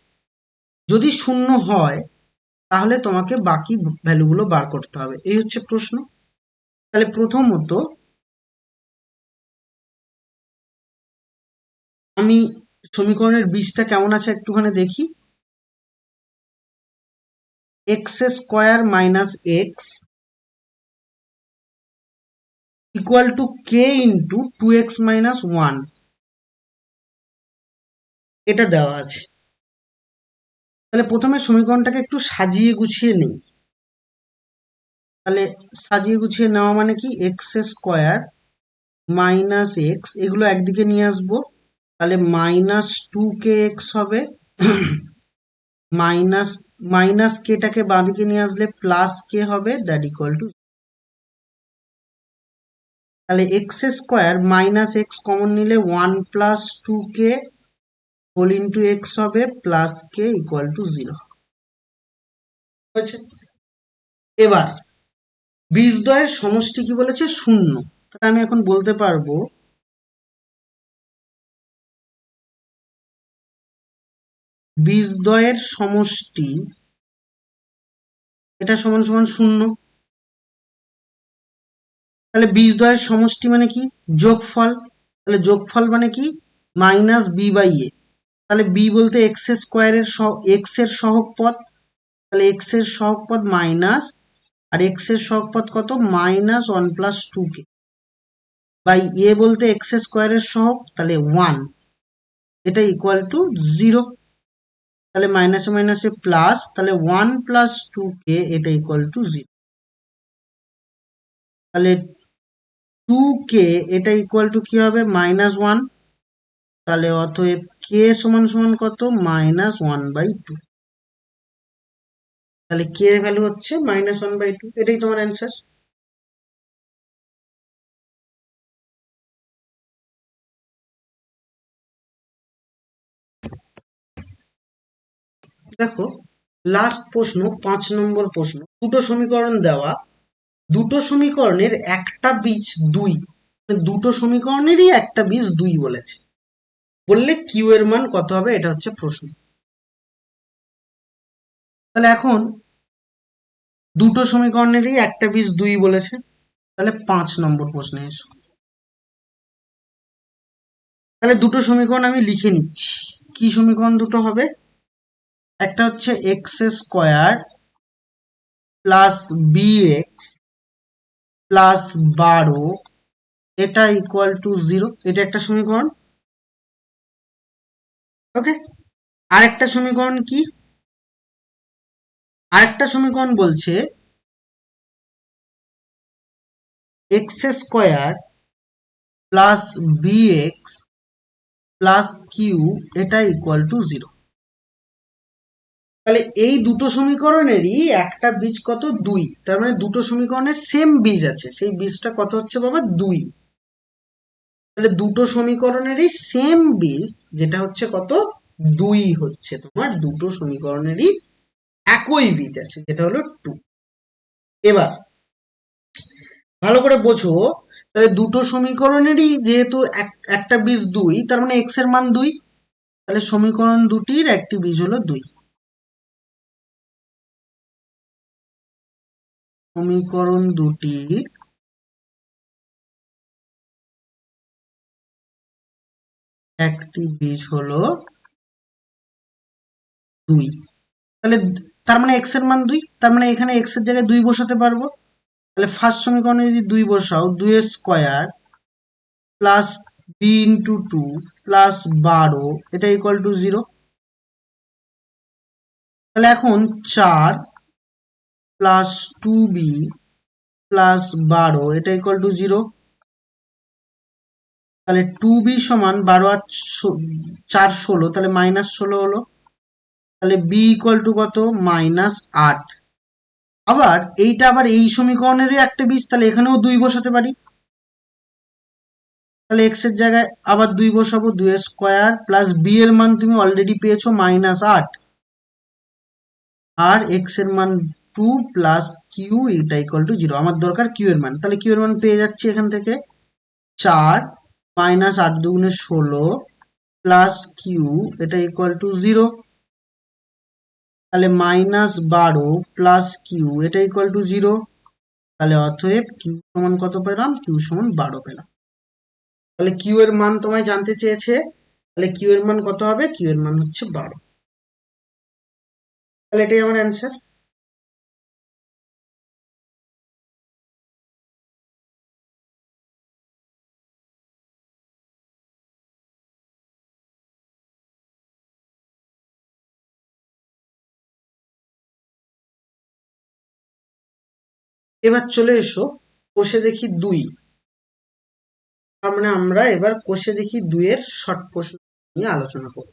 যদি 0 হয় তাহলে তোমাকে বাকি ভ্যালুগুলো বার করতে হবে, এই হচ্ছে প্রশ্ন। তাহলে প্রথমত আমি সমীকরণের বীজটা কেমন আছে একটুখানি দেখি। X square minus x equal to K into 2x minus 1, এটা দেওয়া আছে। তাহলে প্রথমে সমীকরণটাকে একটু সাজিয়ে গুছিয়ে নেই। তাহলে সাজিয়ে গুছিয়ে নেওয়া মানে কি, এক্স স্কোয়ার মাইনাস এক্স, এগুলো একদিকে নিয়ে আসবো, তাহলে মাইনাস 2kx হবে, মাইনাস মাইনাস কেটাকে বাঁদিকে নিয়ে আসলে প্লাস কে হবে, দ্যাট ইকুয়াল টু, তাহলে x square minus X common নিলে 1 plus 2k whole into X হবে প্লাস কে ইকুয়াল টু 0 হয়েছে। এবার বীজদ্বয়ের সমষ্টি কি বলেছে, 0। তাহলে আমি এখন বলতে পারবো বীজদ্বয়ের সমষ্টি এটা সমান সমান 0। তাহলে বীজদ্বয়ের সমষ্টি মানে কি, যোগফল। তাহলে যোগফল মানে কি, মাইনাস বি বাই এ। তাহলে বি বলতে এক্স স্কোয়ারের এক্স এর সহগ পদ, তাহলে এক্স এর সহগ পদ মাইনাস, আর এক্স এর সহগ পদ কত, -1 প্লাস 2k বাই এ বলতে এক্স স্কোয়ারের সহগ, তাহলে 1, এটা ইকুয়াল টু 0। তাহলে মাইনাসে মাইনাসে প্লাস, তাহলে 1 প্লাস 2k এটা ইকুয়াল টু 0। তাহলে 2k এটা ইকুয়াল টু কি হবে, -1। তাহলে অতএব কে সমান সমান কত, -1/2। তাহলে কে এর ভ্যালু হচ্ছে -1/2, এটাই তোমার অ্যান্সার। দেখো লাস্ট প্রশ্ন, 5 নম্বর প্রশ্ন। দুটো সমীকরণ দেওয়া, দুটো সমীকরণের একটা বীজ 2, দুটো সমীকরণেরই একটা বীজ 2 বলেছে, বললে কিউ এর মান কত হবে, এটা হচ্ছে প্রশ্ন। তাহলে এখন দুটো সমীকরণেরই একটা বীজ 2 বলেছে, তাহলে 5 নম্বর প্রশ্নে এসো। তাহলে দুটো সমীকরণ আমি লিখে নিচ্ছি। কি সমীকরণ দুটো হবে? একটা হচ্ছে X square plus B x plus 12 এটা ইকুয়াল টু 0, এটা একটা সমীকরণ। ওকে, আরেকটা সমীকরণ কি? আরেকটা সমীকরণ বলছে X square plus B x plus Q এটা ইকুয়াল টু 0। তাহলে এই দুটো সমীকরণেরই একটা বীজ কত? 2। তার মানে দুটো সমীকরণের সেম বীজ আছে, সেই বীজটা কত হচ্ছে বাবা? 2। তাহলে দুটো সমীকরণেরই সেম বীজ, যেটা হচ্ছে কত? 2 হচ্ছে তোমার দুটো সমীকরণেরই একই বীজ আছে, যেটা হলো 2। এবার ভালো করে বোঝো, তাহলে দুটো সমীকরণেরই যেহেতু একটা বীজ 2, তার মানে এক্স এর মান 2, তাহলে সমীকরণ দুটির একটি বীজ হলো 2। সমীকরণ দুটির একটি বীজ হলো 2। তাহলে তার মানে এক্স এর মান 2, তার মানে এখানে এক্স এর জায়গায় 2 বসাতে পারবো। তাহলে ফার্স্ট সমীকরণে যদি 2 বসাও, 2 square plus B into 2 plus 12 এটা ইকুয়াল টু 0। তাহলে এখন 4 প্লাস 2b প্লাস 12 এটা ইকুয়াল টু 0। তাহলে 2b সমান 12 আর 4 16, তাহলে মাইনাস 16 হলো। তাহলে বি ইকুয়াল টু কত? মাইনাস 8। আবার এইটা আবার এই সমীকরণেরই একটা বীজ, তাহলে এখানেও 2 বসাতে পারি। তাহলে এক্স এর জায়গায় আবার 2 বসাবো, 2 স্কোয়ার প্লাস বি এর মান তুমি অলরেডি পেয়েছো মাইনাস 8, আর এক্স এর মান 2 প্লাস কিউ এটা ইকুয়াল টু 0। আমার দরকার কিউ এর মান, তাহলে কিউ এর মান পেয়ে যাচ্ছি এখান থেকে 4 মাইনাস 8 দুগুণে 16 প্লাস কিউ এটা ইকুয়াল টু 0। তাহলে মাইনাস 12 প্লাস কিউ এটা ইকুয়াল টু 0। তাহলে অতএব কিউ সমান কত পেলাম? কিউ সমান 12 পেলাম। তাহলে কিউ এর মান তোমায় জানতে চেয়েছে, তাহলে কিউ এর মান কত হবে? কিউ এর মান হচ্ছে 12। তাহলে এটাই আমার অ্যান্সার। এবার চলে এসো কোষে দেখি 2। তার মানে আমরা এবার কোষে দেখি 2 এর শর্ট প্রশ্ন নিয়ে আলোচনা করব।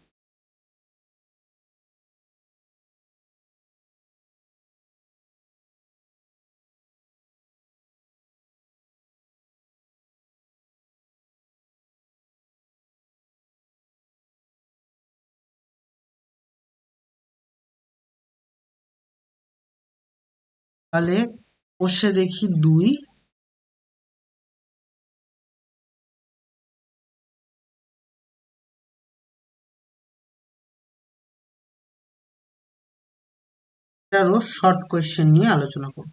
তাহলে কোষে দেখি 2 এটারও শর্ট কোয়েশ্চেন নিয়ে আলোচনা করব।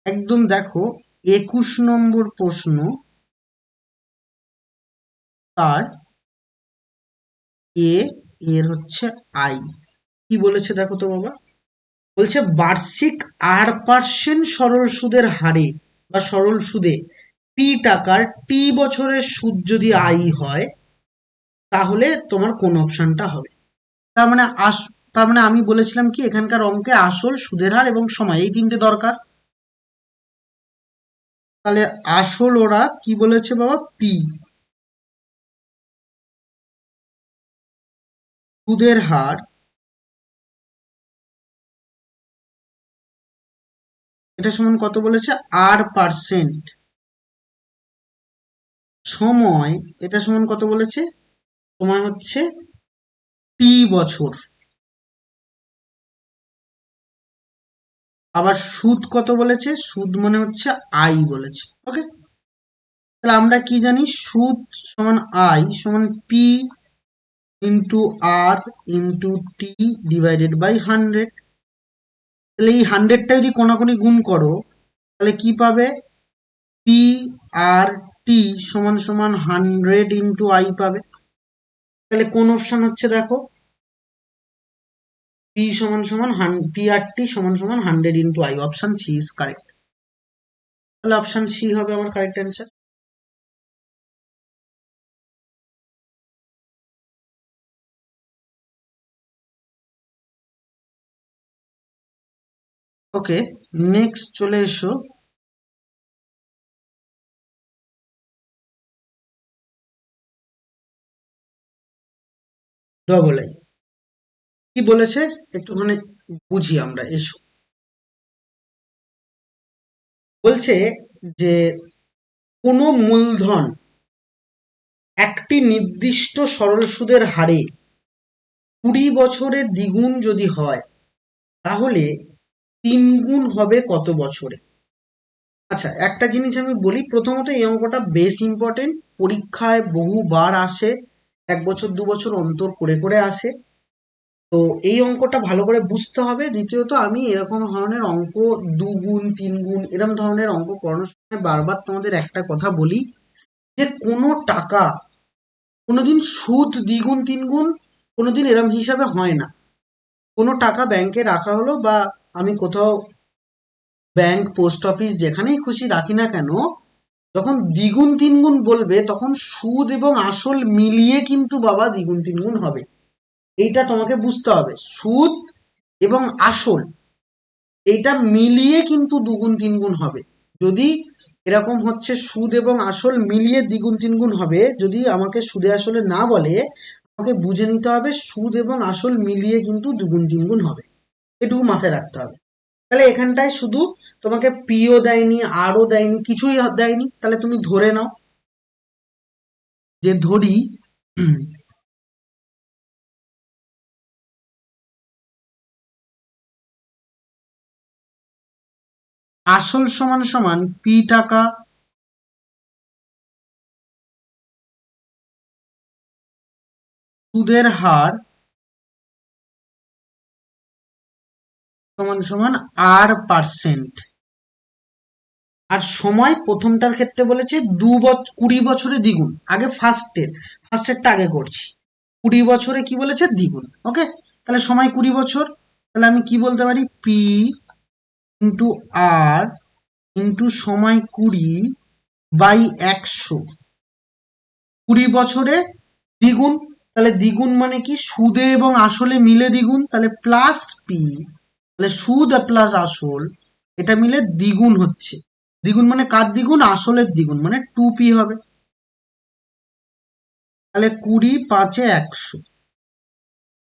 একদম দেখো 21 নম্বর প্রশ্ন, তার এ এর হচ্ছে আই। কি বলেছে দেখো তো বাবা? বলছে বার্ষিক 8% সরল সুদের হারে বা সরল সুদে পি টাকার টি বছরের সুদ যদি আই হয়, তাহলে তোমার কোন অপশনটা হবে? তার মানে তার মানে আমি বলেছিলাম কি এখানকার অঙ্কে আসল, সুদের হার এবং সময় এই তিনটে দরকার। তাহলে আসল ওরা কি বলেছে বাবা? পি। সুদের হার এটা সমান কত বলেছে? 8%। সময় এটা সমান কত বলেছে? সময় হচ্ছে টি বছর। আবার সুদ কত বলেছে? সুদ মানে হচ্ছে আই বলেছে। ওকে, তাহলে আমরা কি জানি, সুদ সমান আই সমান P into R into T divided by 100। তাহলে এই 100টা যদি কোনাকুনি গুণ করো তাহলে কি পাবে, পি আর টি সমান সমান 100 ইন্টু আই পাবে। তাহলে কোন অপশন হচ্ছে দেখো, পি সমান সমান পি আর টি সমান সমান 100 into I, option C is correct. তাহলে অপশন সি হবে আমার কারেক্ট অ্যান্সার। ওকে, নেক্সট চলে এসো ডবল আই। কি বলেছে একটুখানি বুঝি আমরা, এসো। বলছে যে কোনো মূলধন একটি নির্দিষ্ট সরল সুদের হারে 20 বছরে দ্বিগুণ যদি হয় তাহলে 3 গুণ হবে কত বছরে? আচ্ছা, একটা জিনিস আমি বলি, প্রথমত এই অঙ্কটা বেশ ইম্পর্টেন্ট, পরীক্ষায় বহুবার আসে, 1 বছর 2 বছর অন্তর করে করে আসে। তো এই অঙ্কটা ভালো করে বুঝতে হবে। দ্বিতীয়ত আমি এরকম ধরনের অঙ্ক 2 গুণ 3 গুণ এরকম ধরনের অঙ্ক করানোর সময় বারবার তোমাদের একটা কথা বলি, যে কোনো টাকা কোনোদিন সুদ 2 গুণ 3 গুণ কোনোদিন এরম হিসাবে হয় না। কোনো টাকা ব্যাংকে রাখা হলো, বা আমি কোথাও ব্যাংক, পোস্ট অফিস যেখানেই খুশি রাখি না কেন, যখন 2 গুণ 3 গুণ বলবে তখন সুদ এবং আসল মিলিয়ে কিন্তু বাবা 2 গুণ 3 গুণ হবে। এইটা তোমাকে বুঝতে হবে, সুদ এবং আসল এইটা মিলিয়ে কিন্তু 2 গুণ 3 গুণ হবে। যদি এরকম হচ্ছে সুদ এবং আসল মিলিয়ে 2 গুণ 3 গুণ হবে, যদি আমাকে সুদে আসলে না বলে, আমাকে বুঝে নিতে হবে সুদ এবং আসল মিলিয়ে কিন্তু 2 গুণ 3 গুণ হবে। এটুকু মাথায় রাখতে হবে। তাহলে এখানটায় শুধু তোমাকে পিও দেয়নি, আরও দেয়নি, কিছুই দেয়নি, তাহলে তুমি ধরে নাও যে ধরি আসল সমান সমান পি টাকা, সুদের হার সমান সমান আর%। আর সময় প্রথমটার ক্ষেত্রে বলেছে 20 বছরে দ্বিগুণ। আগে ফার্স্টেরটা আগে করছি। 20 বছরে কি বলেছে, দ্বিগুণ। ওকে, তাহলে সময় 20 বছর। তাহলে আমি কি বলতে পারি, পি ইন্টু আর ইন্টু সময় 20/100। 20 বছরে দ্বিগুণ, তাহলে দ্বিগুণ মানে কি, সুদে এবং আসলে মিলে দ্বিগুণ, তাহলে প্লাস পি। তাহলে সুদ প্লাস আসল এটা মিলে দ্বিগুণ হচ্ছে। দ্বিগুণ মানে কার দ্বিগুণ, আসলের দ্বিগুণ, মানে 2p হবে। তাহলে 20 5 এ 100।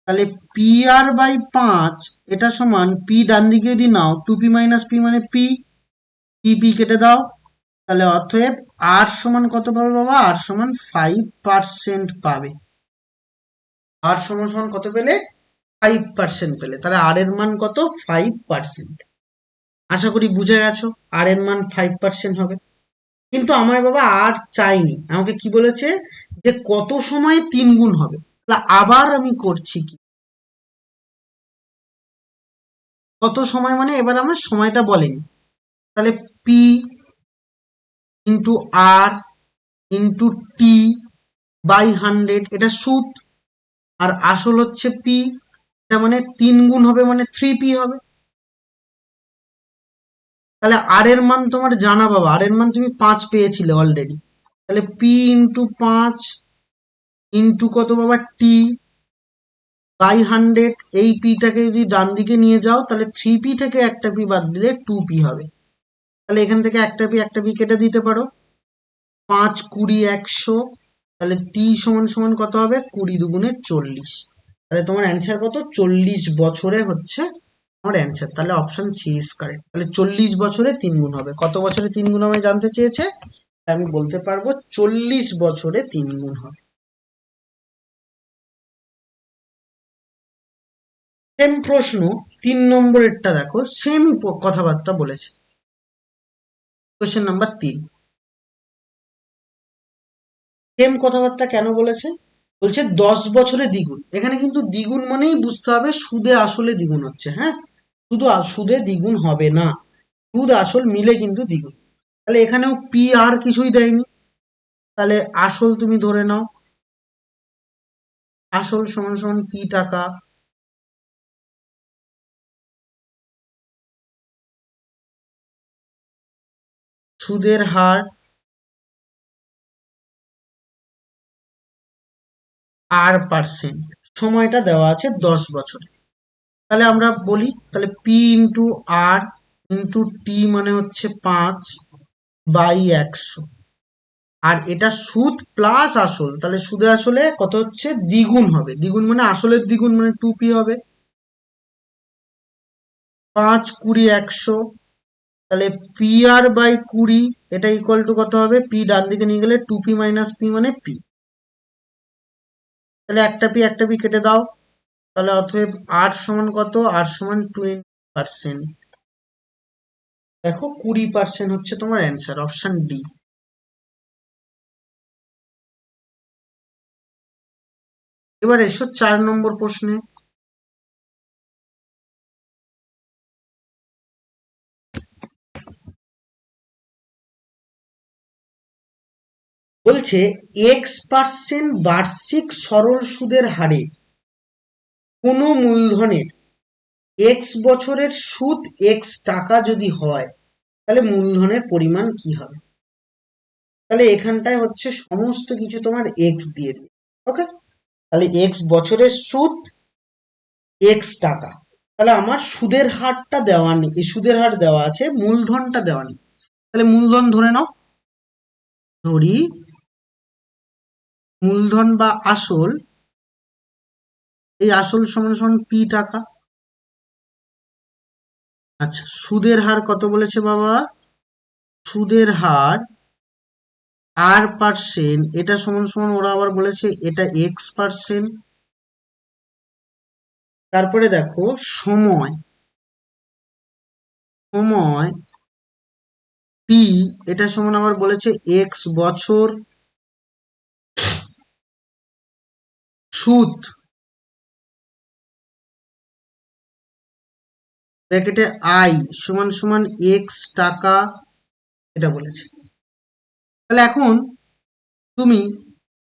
তাহলে পি আর বাই 5 এটা সমান পি ডান দিকে যদি নাও 2p মাইনাস পি মানে পি, পি পি কেটে দাও। তাহলে অতএব আর সমান কত পাবে বাবা, আর সমান 5% পাবে। আর সমান সমান কত পেলে, 5% পেলে। তাহলে আর এর মান কত, 5%। আশা করি বুঝে গেছো, আর এর মান 5% হবে। কিন্তু আমার বাবা আর চাইনি, আমাকে কি বলেছে, যে কত সময়ে 3 গুণ হবে। তাহলে আবার আমি করছি কি, কত সময় মানে এবার আমার সময়টা বলেনি। তাহলে P into R into T by 100, এটা সুদ, আর আসল হচ্ছে পি, এটা মানে 3 গুণ হবে মানে 3p হবে। তাহলে আর এর মান তোমার জানা বাবা, আর এর মান তুমি 5 পেয়েছিলে অলরেডি। তাহলে পি ইন্টু 5 ইন্টু কত বাবা, টি বাই 100। এই পিটাকে যদি ডান দিকে নিয়ে যাও তাহলে 3p থেকে একটা পি বাদ দিলে 2p হবে। তাহলে এখান থেকে একটা পি কেটে দিতে পারো। 5 20 100। তাহলে টি সমান সমান কত হবে, 20 2 গুণে 40। তাহলে তোমার অ্যান্সার কত, 40 বছরে হচ্ছে আমার অ্যান্সার। তাহলে অপশন সি ইজ কারেক্ট। তাহলে 40 বছরে 3 গুণ হবে। কত বছরে 3 গুণ হবে জানতে চেয়েছে, আমি বলতে পারবো 40 বছরে 3 গুণ হবে। সেম প্রশ্ন 3 নম্বরেরটা দেখো, সেম কথাবার্তা বলেছে। কোয়েশ্চেন নাম্বার 3, সেম কথাবার্তা কেন বলেছে? বলছে 10 বছরে দ্বিগুণ। এখানে কিন্তু দ্বিগুণ মানেই বুঝতে হবে সুদে আসলে দ্বিগুণ হচ্ছে, হ্যাঁ, শুধু সুদে দ্বিগুণ হবে না, সুদ আসল মিলে কিন্তু দ্বিগুণ। তাহলে এখানেও পি আর কিছুই দেয়নি, তাহলে আসল তুমি ধরে নাও, আসল সমান সমান পি টাকা। সুদের হার R%, সময়টা দেওয়া আছে 10 বছরে। তাহলে আমরা বলি, তাহলে পি ইন্টু আর ইন্টু টি মানে হচ্ছে 5/100, আর এটা সুদ প্লাস আসল, তাহলে সুদে আসলে কত হচ্ছে, দ্বিগুণ হবে, দ্বিগুণ মানে আসলের দ্বিগুণ মানে 2p হবে। 5, 20, 100, তাহলে পি আর বাই 20, এটা ইকুয়াল টু কত হবে, পি ডান দিকে নিয়ে গেলে 2p মাইনাস পি মানে পি, তাহলে একটা পি কেটে দাও, তাহলে অতএব আর সমান কত, আর সমান 20%। দেখো 20% হচ্ছে তোমার অ্যান্সার, অপশন ডি। এবার এসো 4 নম্বর প্রশ্নে। বলছে X% বার্ষিক সরল সুদের হারে কোনো মূলধনের X বছরের সুদ X টাকা যদি হয়, তাহলে মূলধনের পরিমাণ কি হবে? তাহলে এখানটায় হচ্ছে সমস্ত কিছু তোমার এক্স দিয়ে দিয়ে, ওকে, তাহলে X বছরের সুদ X টাকা, তাহলে আমার সুদের হারটা দেওয়া নেই, এই সুদের হার দেওয়া আছে, মূলধনটা দেওয়া নেই, তাহলে মূলধন ধরে নাও, ধরি মূলধন বা আসল, এই আসল সমান সমান পি টাকা। আচ্ছা, সুদের হার কত বলেছে বাবা? সুদের হার R%, এটা সমান সমান ওরা আবার বলেছে এটা X%। তারপরে দেখো সময়, সময় টি, এটা সমান আবার বলেছে X বছর, সুদ ব্র্যাকেটে আই সমান সমান X টাকা, এটা বলেছে। তাহলে এখন তুমি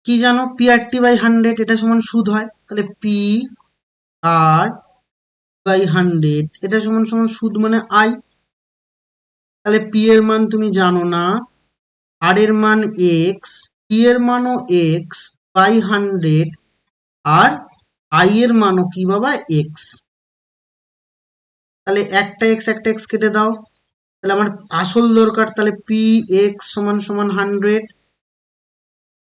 কি জানো, PRT/100 এটা সমান সুদ হয়, তাহলে PR/100 এটা সমান সমান সুদ মানে আই, তাহলে পি এর মান তুমি জানো না, আর এর মান এক্স, পি এর মানও X/100, আর আই এর মানও কি বাবা, এক্স, তাহলে একটা এক্স কেটে দাও, তাহলে আমার আসল দরকার, তাহলে পি এক্স সমান সমান 100,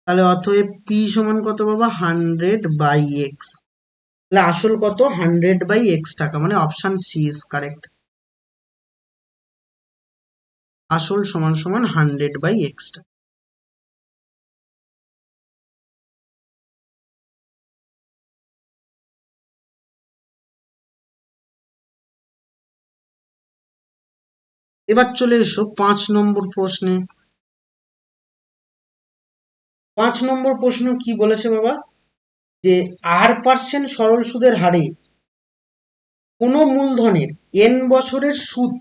তাহলে অতএব পি সমান কত বাবা, 100/x, তাহলে আসল কত, 100/x টাকা, মানে অপশন সি ইজ কারেক্ট, আসল সমান সমান 100/x টাকা। এবার চলে এসো 5 নম্বর প্রশ্নে। 5 নম্বর প্রশ্ন কি বলেছে বাবা, যে R% সরল সুদের হারে কোনো মূলধনের n বছরের সুদ,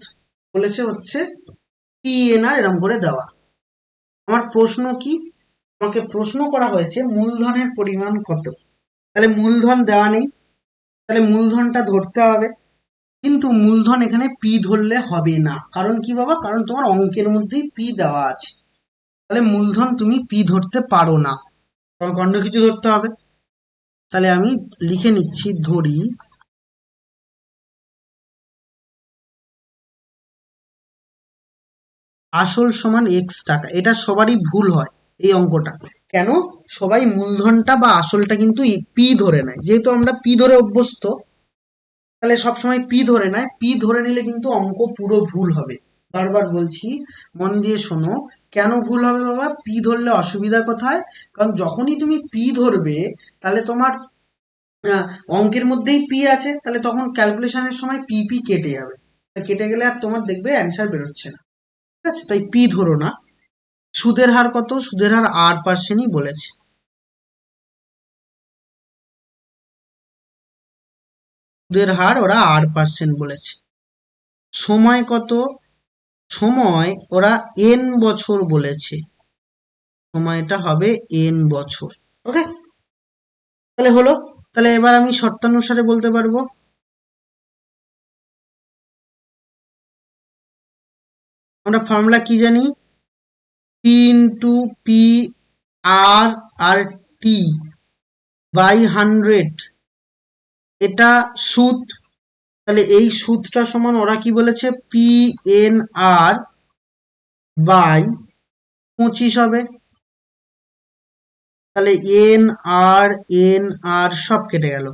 বলেছে হচ্ছে PNR, এরকম করে দেওয়া। আমার প্রশ্ন কি, আমাকে প্রশ্ন করা হয়েছে মূলধনের পরিমাণ কত, তাহলে মূলধন দেওয়া নেই, তাহলে মূলধনটা ধরতে হবে, কিন্তু মূলধন এখানে পি ধরলে হবে না, কারণ কি বাবা, কারণ তোমার অঙ্কের মধ্যেই পি দেওয়া আছে, তাহলে মূলধন তুমি পি ধরতে পারো না, তোমাকে অন্য কিছু ধরতে হবে। তাহলে আমি লিখে নিচ্ছি, ধরি আসল সমান X টাকা, এটা সবারই ভুল হয় এই অঙ্কটা, কেন, সবাই মূলধনটা বা আসলটা কিন্তু পি ধরে নেয়, যেহেতু আমরা পি ধরে অভ্যস্ত, তাহলে সবসময় পি ধরে নেয়, পি ধরে নিলে কিন্তু অঙ্ক পুরো ভুল হবে। বারবার বলছি, মন দিয়ে শোনো, কেন ভুল হবে বাবা, পি ধরলে অসুবিধা কোথায়, কারণ যখনই তুমি পি ধরবে, তাহলে তোমার আহ, অঙ্কের মধ্যেই পি আছে, তাহলে তখন ক্যালকুলেশনের সময় পি পি কেটে যাবে, তা কেটে গেলে আর তোমার দেখবে অ্যান্সার বেরোচ্ছে না, ঠিক আছে, তাই পি ধরো না। সুদের হার কত? সুদের হার 8%ই বলেছে। সুদের হার ওরা 8% বলেছে। সময় কত? সময় ওরা n বছর বলেছে। সময়টা হবে n বছর। ওকে, তাহলে হলো। তাহলে এবার আমি শর্তানুসারে বলতে পারবো। আমরা ফর্মুলা কি জানি? P into P R R T by 100, এটা সুদ। তাহলে এই সুদটা সমান ওরা কি বলেছে? পি এন আর বাই 25 হবে। তাহলে এন আর সব কেটে গেল,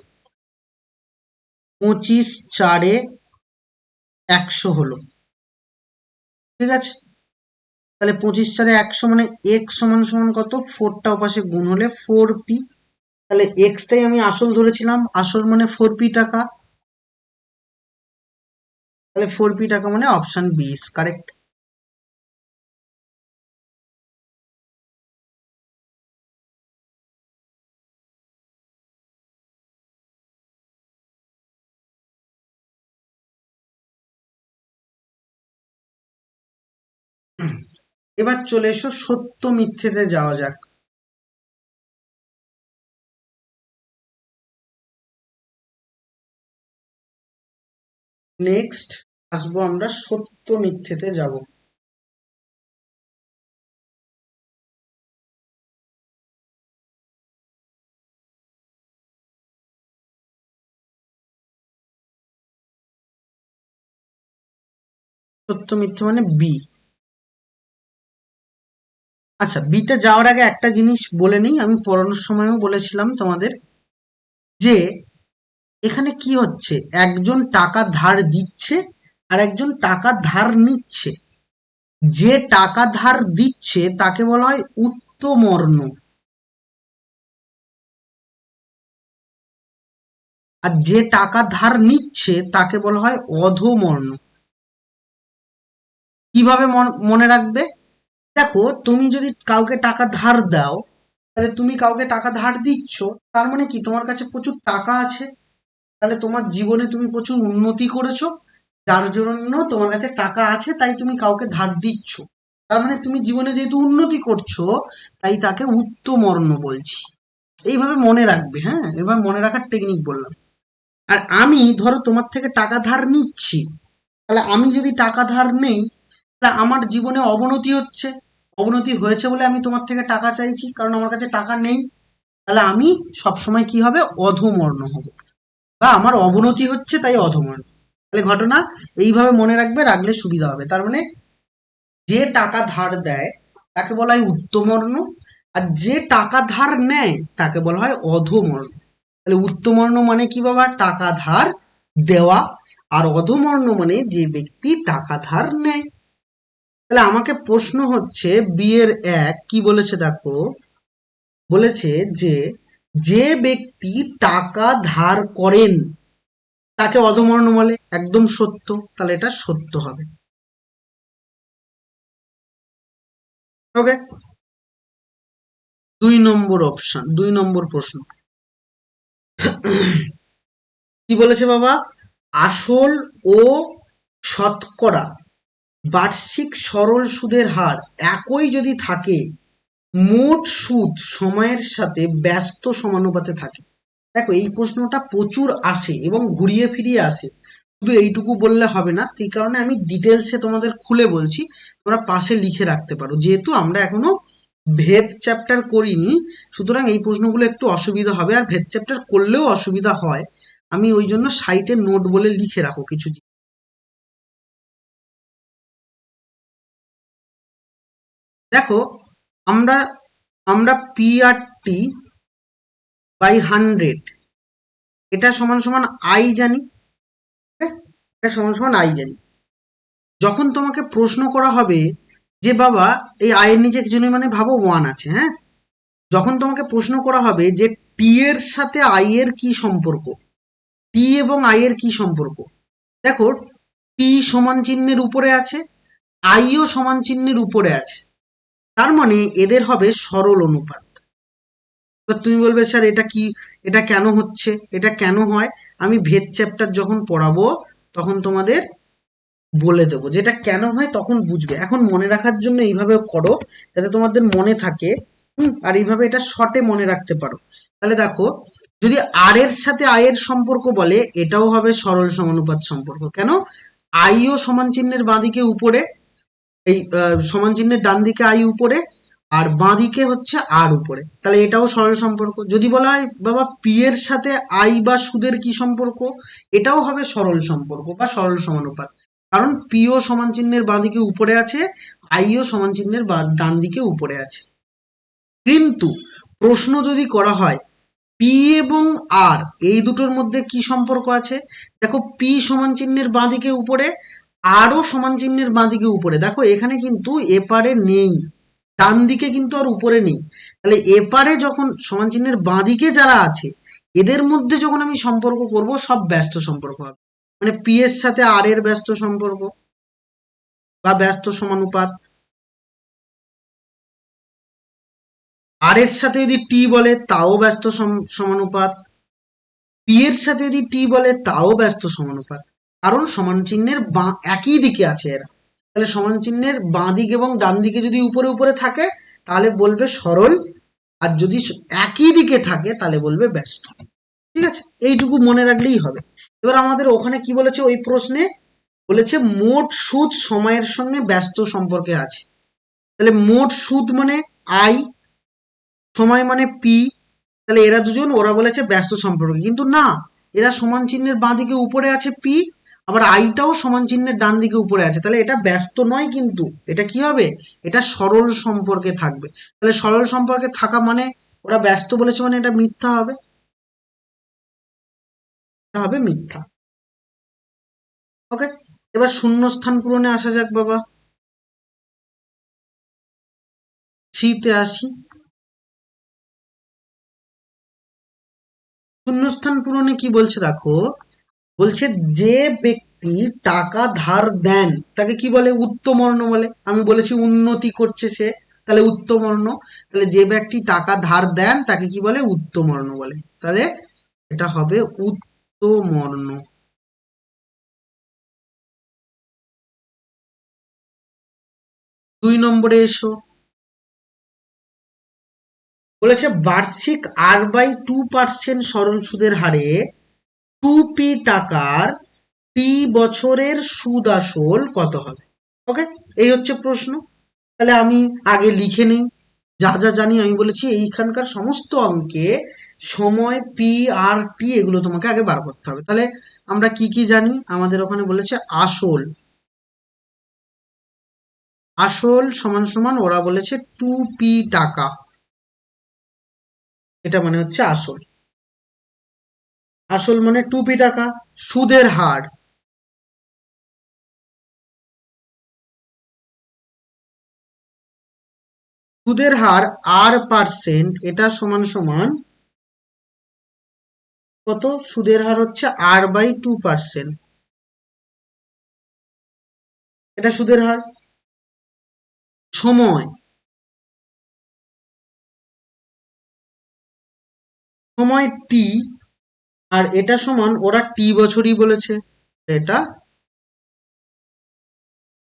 25 4 100 হলো। ঠিক আছে, তাহলে 25 4 100 মানে এক্স সমান সমান কত? 4টা ওপাশে গুণ হলে 4p। তাহলে এক্সটাই আমি আসল ধরেছিলাম, আসল মানে 4p টাকা। তাহলে 4p টাকা মানে অপশন বি ইজ কারেক্ট। এবার চলে এসো সত্য মিথ্যেতে যাওয়া যাক। নেক্সট আসবো আমরা সত্য মিথ্যেতে যাব। সত্য মিথ্যে মানে বি। আচ্ছা, বিতে যাওয়ার আগে একটা জিনিস বলে নিই, আমি পড়ানোর সময়ও বলেছিলাম তোমাদের, যে এখানে কি হচ্ছে, একজন টাকা ধার দিচ্ছে আর একজন টাকা ধার নিচ্ছে। যে টাকা ধার দিচ্ছে তাকে বলা হয় উত্তমর্ণ, আর যে টাকা ধার নিচ্ছে তাকে বলা হয় অধমর্ণ। কিভাবে মনে রাখবে? দেখো, তুমি যদি কাউকে টাকা ধার দাও, তাহলে তুমি কাউকে টাকা ধার দিচ্ছ, তার মানে কি তোমার কাছে প্রচুর টাকা আছে। তাহলে তোমার জীবনে তুমি প্রচুর উন্নতি করেছো, যার জন্য তোমার কাছে টাকা আছে, তাই তুমি কাউকে ধার দিচ্ছ। তার মানে তুমি জীবনে যেহেতু উন্নতি করছো, তাই তাকে উত্তমর্ণ বলছি। এইভাবে মনে রাখবে, হ্যাঁ, এবার মনে রাখার টেকনিক বললাম। আর আমি ধরো তোমার থেকে টাকা ধার নিচ্ছি, তাহলে আমি যদি টাকা ধার নেই, তাহলে আমার জীবনে অবনতি হচ্ছে। অবনতি হয়েছে বলে আমি তোমার থেকে টাকা চাইছি, কারণ আমার কাছে টাকা নেই। তাহলে আমি সবসময় কি হবে? অধমর্ণ হব, বা আমার অবনতি হচ্ছে তাই অধমর্ণ। তাহলে ঘটনা এইভাবে মনে রাখবে, রাখলে সুবিধা হবে। তার মানে যে টাকা ধার দেয় তাকে বলা হয় উত্তমর্ণ, আর যে টাকা ধার নেয় তাকে বলা হয় অধমর্ণ। তাহলে উত্তমর্ণ মানে কি বাবা? টাকা ধার দেওয়া। আর অধমর্ণ মানে যে ব্যক্তি টাকা ধার নেয়। তাহলে আমাকে প্রশ্ন হচ্ছে বিয়ের এক কি বলেছে দেখো, বলেছে যে যে ব্যক্তি টাকা ধার করেন তাকে অধমর্ণ বলে, একদম সত্য। তাহলে এটা সত্য হবে। ওকে, 2 নম্বর অপশন, 2 নম্বর প্রশ্ন কি বলেছে বাবা? আসল ও শতকরা বার্ষিক সরল সুদের হার একই যদি থাকে, মোট সুদ সময়ের সাথে ব্যস্ত সমানুপাতে থাকে। দেখো, এই প্রশ্নটা প্রচুর আসে এবং ঘুরিয়ে ফিরিয়ে আসে। শুধু এইটুকু বললে হবে না, সেই কারণে আমি ডিটেলসে তোমাদের খুলে বলছি, তোমরা পাশে লিখে রাখতে পারো। যেহেতু আমরা এখনো ভেদ চ্যাপ্টার করিনি, সুতরাং এই প্রশ্নগুলো একটু অসুবিধা হবে, আর ভেদ চ্যাপ্টার করলেও অসুবিধা হয়। আমি ওই জন্য সাইটে নোট বলে লিখে রাখো কিছু। দেখো, আমরা আমরা পি আর টি বাই 100 এটা সমান সমান আই জানি। হ্যাঁ? এটা সমান সমান আই জানি। যখন তোমাকে প্রশ্ন করা হবে যে বাবা এই আয়ের নিচে কিছু নেই, মানে ভাবো 1 আছে, হ্যাঁ, যখন তোমাকে প্রশ্ন করা হবে যে টি এর সাথে আই এর কি সম্পর্ক, টি এবং আই এর কি সম্পর্ক, দেখো, টি সমান চিহ্নের উপরে আছে, আইও সমান চিহ্নের উপরে আছে। তার মানে এদের হবে সরল অনুপাত। এবার তুমি বলবে স্যার এটা কি, এটা কেন হচ্ছে, এটা কেন হয়? আমি ভেদ চ্যাপ্টার যখন পড়াবো তখন তোমাদের বলে দেবো, যেটা কেন হয় তখন বুঝবে। এখন মনে রাখার জন্য এইভাবে করো যাতে তোমাদের মনে থাকে। আর এইভাবে এটা শর্টে মনে রাখতে পারো। তাহলে দেখো, যদি আর এর সাথে আই এর সম্পর্ক বলে, এটাও হবে সরল সমানুপাত সম্পর্ক। কেন? আইও সমান চিহ্নের বাঁদিকে উপরে, এই সমান চিহ্নের ডান দিকে আই উপরে, আর বাঁ দিকে হচ্ছে আর উপরে, তাহলে এটাও সরল সম্পর্ক। যদি বলা হয় বাবা পি এর সাথে আই বা সুদের কি সম্পর্ক, এটাও হবে সরল সম্পর্ক বা সরল সমানুপাত। কারণ পিও সমান চিহ্নের বাঁ দিকে উপরে আছে, আইও সমান চিহ্নের ডান দিকে উপরে আছে। কিন্তু প্রশ্ন যদি করা হয় পি এবং আর এই দুটোর মধ্যে কি সম্পর্ক আছে, দেখো পি সমান চিহ্নের বাঁ দিকে উপরে, আরও সমান চিহ্নের বাঁ দিকে উপরে, দেখো এখানে কিন্তু এপারে নেই, ডান দিকে কিন্তু আর উপরে নেই। তাহলে এপারে যখন সমান চিহ্নের বাঁ দিকে যারা আছে এদের মধ্যে যখন আমি সম্পর্ক করব সব ব্যস্ত সম্পর্ক হবে। মানে পি এর সাথে আর এর ব্যস্ত সম্পর্ক বা ব্যস্ত সমানুপাত, আর এর সাথে যদি টি বলে তাও ব্যস্ত সমানুপাত, পি এর সাথে যদি টি বলে তাও ব্যস্ত সমানুপাত। কারণ সমান চিহ্নের একই দিকে আছে এরা। তাহলে সমান চিহ্নের বাঁ দিক এবং ডান দিকে যদি উপরে উপরে থাকে তাহলে বলবে সরল, আর যদি একই দিকে থাকে তাহলে বলবে ব্যস্ত। ঠিক আছে, এইটুকু মনে রাখলেই হবে। এবার আমাদের ওখানে কি বলেছে ওই প্রশ্নে, বলেছে মোট সুদ সময়ের সঙ্গে ব্যস্ত সম্পর্কে আছে। তাহলে মোট সুদ মানে আই, সময় মানে পি, তাহলে এরা দুজন ওরা বলেছে ব্যস্ত সম্পর্কে। কিন্তু না, এরা সমান চিহ্নের বাঁ দিকে উপরে আছে পি, আবার আইটাও সমান চিহ্নের ডান দিকে উপরে আছে, তাহলে এটা ব্যস্ত নয়। কিন্তু এটা কি হবে, এটা সরল সম্পর্কে থাকবে। তাহলে সরল সম্পর্কে থাকা মানে ওরা ব্যস্ত বলেছে মানে এটা মিথ্যা হবে, এটা হবে মিথ্যা। ওকে, এবার শূন্যস্থান পূরণে আসা যাক বাবা। সিতে আসি। শূন্যস্থান পূরণে কি বলছে দেখো, বলছে যে ব্যক্তি টাকা ধার দেন তাকে কি বলে, উত্তমর্ণ বলে। আমি বলেছি উন্নতি করছে সে, তাহলে উত্তমর্ণ। তাহলে যে ব্যক্তি টাকা ধার দেন তাকে কি বলে, উত্তমর্ণ বলে। তাহলে এটা হবে উত্তমর্ণ। 2 নম্বরে এসো। বলেছে বার্ষিক R/2% সরল সুদের হারে 2p টাকার টি বছরের সুদ আসল কত হবে? ওকে, এই হচ্ছে প্রশ্ন। তাহলে আমি আগে লিখে নিই যা যা জানি। আমি বলেছি এইখানকার সমস্ত অঙ্কে সময় পি আর টি এগুলো তোমাকে আগে বার করতে হবে। তাহলে আমরা কি কি জানি, আমাদের ওখানে বলেছে আসল, আসল সমান সমান ওরা বলেছে 2p টাকা, এটা মানে হচ্ছে আসল। আসল মানে 2p টাকা। সুদের হার, সুদের হার R%, এটা সমান সমান কত, সুদের হার হচ্ছে R/2%, এটা সুদের হার। সময়, সময় টি, আর এটা সমান ওরা টি বছরই বলেছে, এটা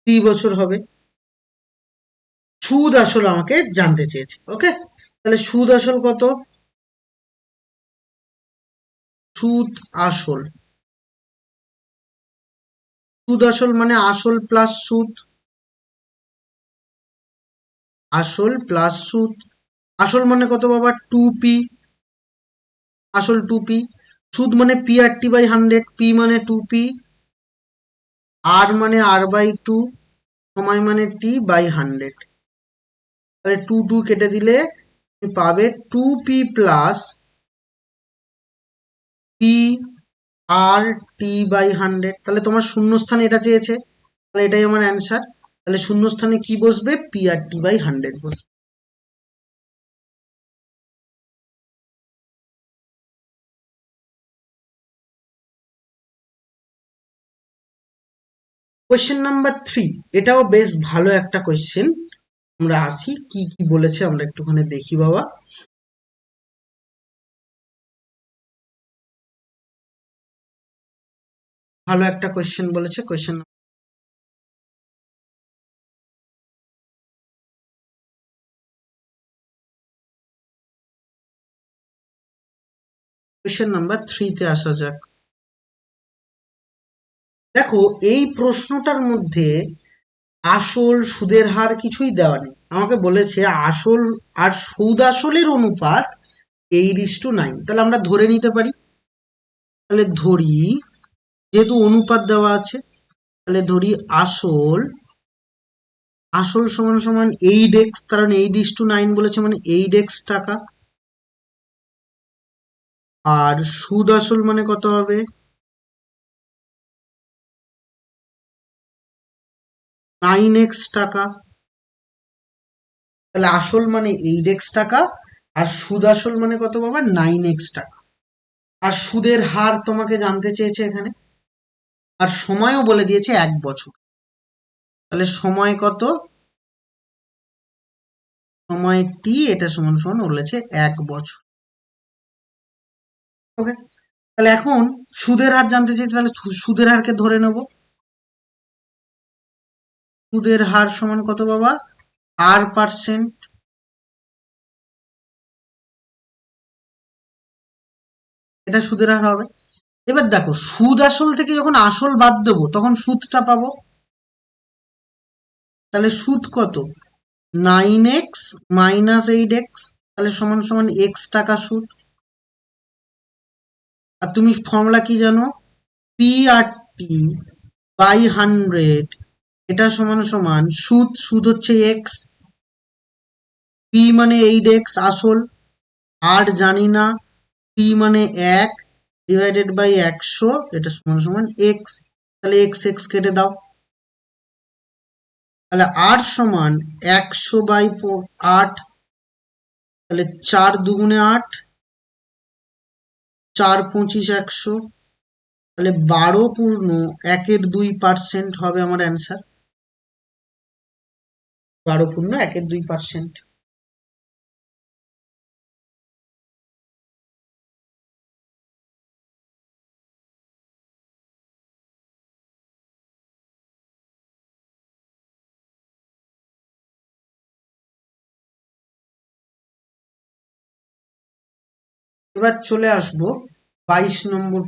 টি বছর হবে। সুদ আসল আমাকে জানতে চেয়েছে। ওকে, তাহলে সুদ আসল কত, সুদ আসল, সুদ আসল মানে আসল প্লাস সুদ, আসল প্লাস সুদ। আসল মানে কত বাবা, 2p, আসল 2p। সুদ মানে P/100, পি মানে 2p, আর মানে R/2, সময় মানে T/100। তাহলে 2 কেটে দিলে পাবে 2p plus P R T/100। তাহলে তোমার শূন্যস্থানে এটা চেয়েছে, তাহলে এটাই আমার অ্যান্সার। তাহলে শূন্যস্থানে কি বসবে, P/T/100 বসবে। কোয়েশ্চেন নাম্বার 3, এটাও বেশ ভালো একটা কোয়েশ্চেন। আমরা আসি কি কি বলেছে আমরা একটুখানি দেখি বাবা। ভালো একটা কোয়েশ্চেন বলেছে। কোয়েশ্চেন নাম্বার 3-তে আসা যাক। দেখো এই প্রশ্নটার মধ্যে আসল সুদের হার কিছুই দেওয়া নেই, আমাকে বলেছে আসল আর সুদ আসলের অনুপাত 8:9। তাহলে আমরা ধরে নিতে পারি, তাহলে ধরি যেহেতু অনুপাত দেওয়া আছে, তাহলে ধরি আসল আসল সমান সমান 8x, কারণ 8:9 বলেছে মানে 8x টাকা। আর সুদ আসল মানে কত হবে, 9x টাকা। তাহলে আসল মানে 8x টাকা, আর সুদ আসল মানে কত বাবা, 9x টাকা। আর সুদের হার তোমাকে জানতে চেয়েছে এখানে, আর সময়ও বলে দিয়েছে 1 বছর। তাহলে সময় কত, সময় টি, এটা সমান সমান বলেছে 1 বছর। ওকে, তাহলে এখন সুদের হার জানতে চাই, তাহলে সুদের হারকে ধরে নেব। সুদের হার সমান কত বাবা, R%। এটা সুদের হার হবে। এবার দেখো সুদ আসল থেকে যখন আসল বাদ দেবো তখন সুদটা পাবো। তাহলে সুদ কত, 9x মাইনাস 8x, তাহলে সমান সমান এক্স টাকা সুদ। আর তুমি ফর্মুলা কি জানো, পি আর টি বাই 100, এটা সমান সমান সুদ, সুদ হচ্ছে এক্স, পি মানে 8x আসল, আর জানি না, পি মানে 1 ডিভাইডেড বাই 100, এটা সমান সমান এক্স। তাহলে এক্স এক্স কেটে দাও, তাহলে আর সমান 100/8। তাহলে 4×2 = 8, 4×25 = 100, তাহলে 12.12% হবে আমার অ্যান্সার। 12.12%। এবার চলে আসবো 22 নম্বর,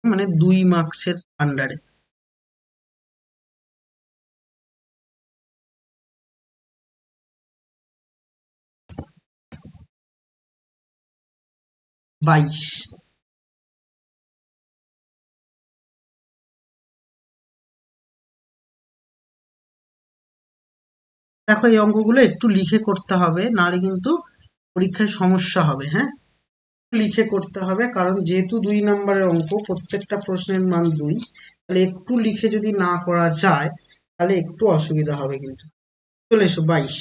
মানে 2 মার্কসের আন্ডারে। 22। দেখো এই অঙ্কগুলো একটু লিখে করতে হবে, নাহলে কিন্তু পরীক্ষায় সমস্যা হবে। হ্যাঁ, লিখে করতে হবে, কারণ যেহেতু 2 নম্বরের অঙ্ক, প্রত্যেকটা প্রশ্নের মান 2, তাহলে একটু লিখে যদি না করা যায় তাহলে একটু অসুবিধা হবে কিন্তু। চলে এসো 22।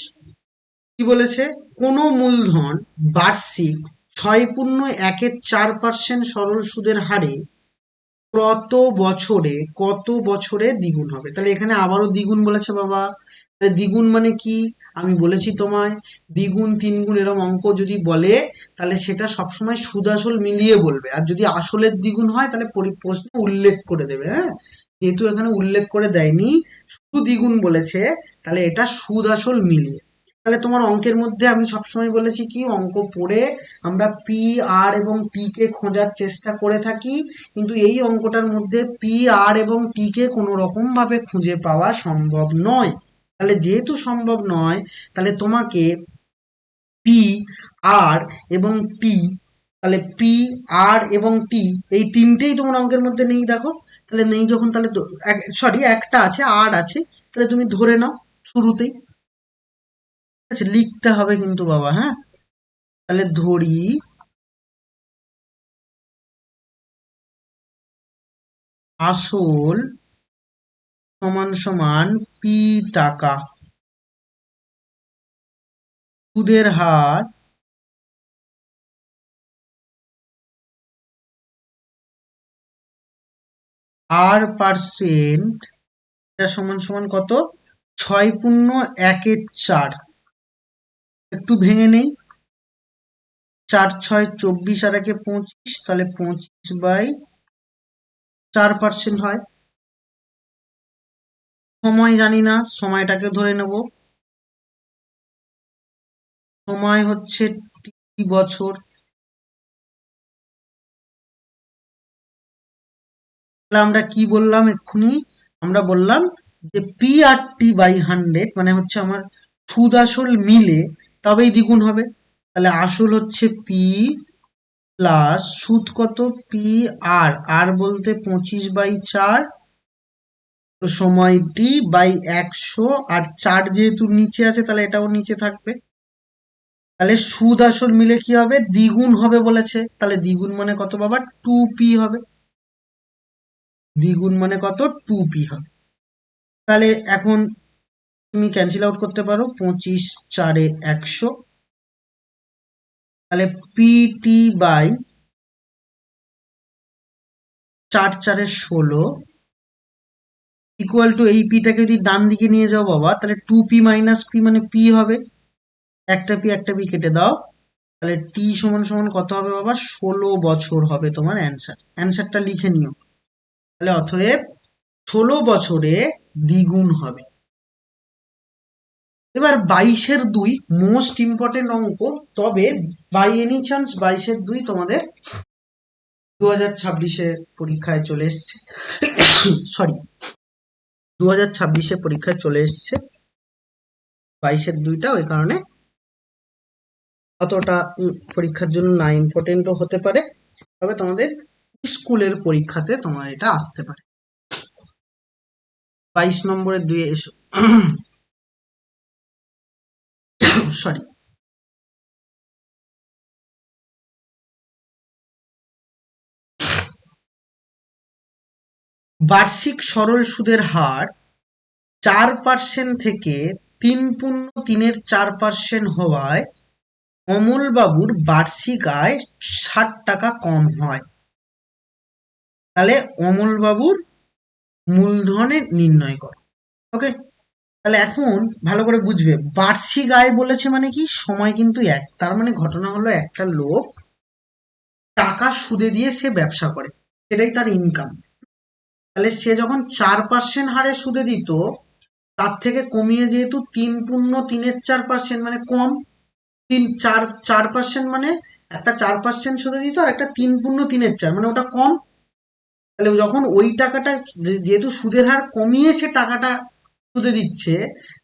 কি বলেছে, কোনো মূলধন বার্ষিক 6.14% সরল সুদের হারে কত বছরে দ্বিগুণ হবে। তাহলে এখানে আবারও দ্বিগুণ বলেছে বাবা। তাহলে দ্বিগুণ মানে কি, আমি বলেছি তোমায়, দ্বিগুণ তিনগুণ এরকম অঙ্ক যদি বলে তাহলে সেটা সবসময় সুদ আসল মিলিয়ে বলবে, আর যদি আসলের দ্বিগুণ হয় তাহলে প্রশ্নে উল্লেখ করে দেবে। হ্যাঁ, যেহেতু এখানে উল্লেখ করে দেয়নি, শুধু দ্বিগুণ বলেছে, তাহলে এটা সুদ আসল মিলিয়ে। তাহলে তোমার অঙ্কের মধ্যে আমি সবসময় বলেছি কি, অঙ্ক পড়ে আমরা পি আর এবং টি কে খোঁজার চেষ্টা করে থাকি, কিন্তু এই অঙ্কটার মধ্যে পি আর এবং টি কে কোনো রকম ভাবে খুঁজে পাওয়া সম্ভব নয়। তাহলে যেহেতু সম্ভব নয়, তাহলে তোমাকে পি আর এবং টি, তাহলে পি আর এবং টি এই তিনটেই তোমার অঙ্কের মধ্যে নেই। দেখো তাহলে নেই যখন, তাহলে সরি একটা আছে, আর আছে, তাহলে তুমি ধরে নাও শুরুতেই। আচ্ছা লিখতে হবে কিন্তু বাবা। হ্যাঁ, তাহলে ধরি আসল সমান সমান পি টাকা, সুদের হার R%, এটা সমান সমান কত, 6 পূর্ণ 1 4, একটু ভেঙে নেই। 4 6 24 আর 1 25, তাহলে 25/4% হয়। সময় জানি না, সময়টাকে ধরে নেব। সময় হচ্ছে টি বছর। তাহলে আমরা কি বললাম এক্ষুনি? আমরা বললাম যে পি আর টি বাই 100 মানে হচ্ছে আমার সুদ আসল মিলে তবেই দ্বিগুণ হবে। তাহলে আসল হচ্ছে পি প্লাস সুদ কত? পি আর, আর বলতে 25/4, তো সময় টি বাই 100, আর 4 যেহেতু নিচে আছে তাহলে এটাও নিচে থাকবে। তাহলে সুদ আসল মিলে কি হবে? দ্বিগুণ হবে বলেছে, তাহলে দ্বিগুণ মানে কত বাবা? 2p হবে। দ্বিগুণ মানে কত? 2p হবে। তাহলে এখন তুমি ক্যান্সেল আউট করতে পারো, 25 4 100, তাহলে পিটি বাই 4 4 16 ইকুয়াল টু, এই পিটাকে যদি ডান দিকে নিয়ে যাও বাবা তাহলে 2p মাইনাস পি মানে পি হবে। একটা পি কেটে দাও, তাহলে টি সমান সমান কত হবে বাবা? 16 বছর হবে তোমার অ্যান্সার। অ্যান্সারটা লিখে নিও। তাহলে অতএব 16 বছরে দ্বিগুণ হবে। এবার 22-2 মোস্ট ইম্পর্টেন্ট অঙ্ক, তবে বাই এনি চান্স 22-2 তোমাদের 2026-এ পরীক্ষায় চলে এসছে। সরি, 2026-এ পরীক্ষায় চলে এসছে 22-2টা, ওই কারণে অতটা পরীক্ষার জন্য না ইম্পর্টেন্টও হতে পারে, তবে তোমাদের স্কুলের পরীক্ষাতে তোমার এটা আসতে পারে। 22 নম্বরের 2 এসো। সরি, বার্ষিক সরল সুদের হার 4% থেকে 3.3 হওয়ায় অমলবাবুর বার্ষিক আয় 60 টাকা কম হয়। তাহলে অমলবাবুর মূলধনে নির্ণয় করো। ওকে, তাহলে এখন ভালো করে বুঝবে, বার্ষিক আয় বলেছে মানে কি? সময় কিন্তু এক, তার মানে ঘটনা হলো একটা লোক টাকা সুদে দিয়ে সে ব্যবসা করে, সেটাই তার ইনকাম। তাহলে সে যখন 4% হারে সুদে দিত, তার থেকে কমিয়ে যেহেতু 3.3 মানে কম, 4% মানে একটা 4% সুদে দিত আর একটা 3.3 মানে ওটা কম। তাহলে যখন ওই টাকাটা, যেহেতু সুদের হার কমিয়ে সে টাকাটা সুদে দিচ্ছে,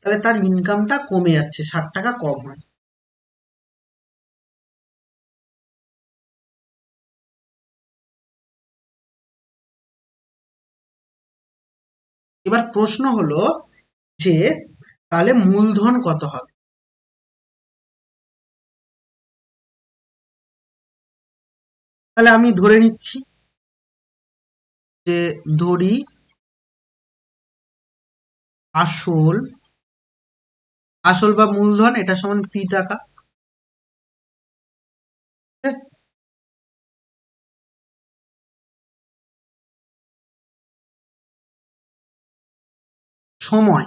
তাহলে তার ইনকামটা কমে যাচ্ছে, 60 টাকা কম হয়। এবার প্রশ্ন হলো যে তাহলে মূলধন কত হবে? তাহলে আমি ধরে নিচ্ছি যে, ধরি আসল, আসল বা মূলধন এটা সমান পি টাকা। সময়,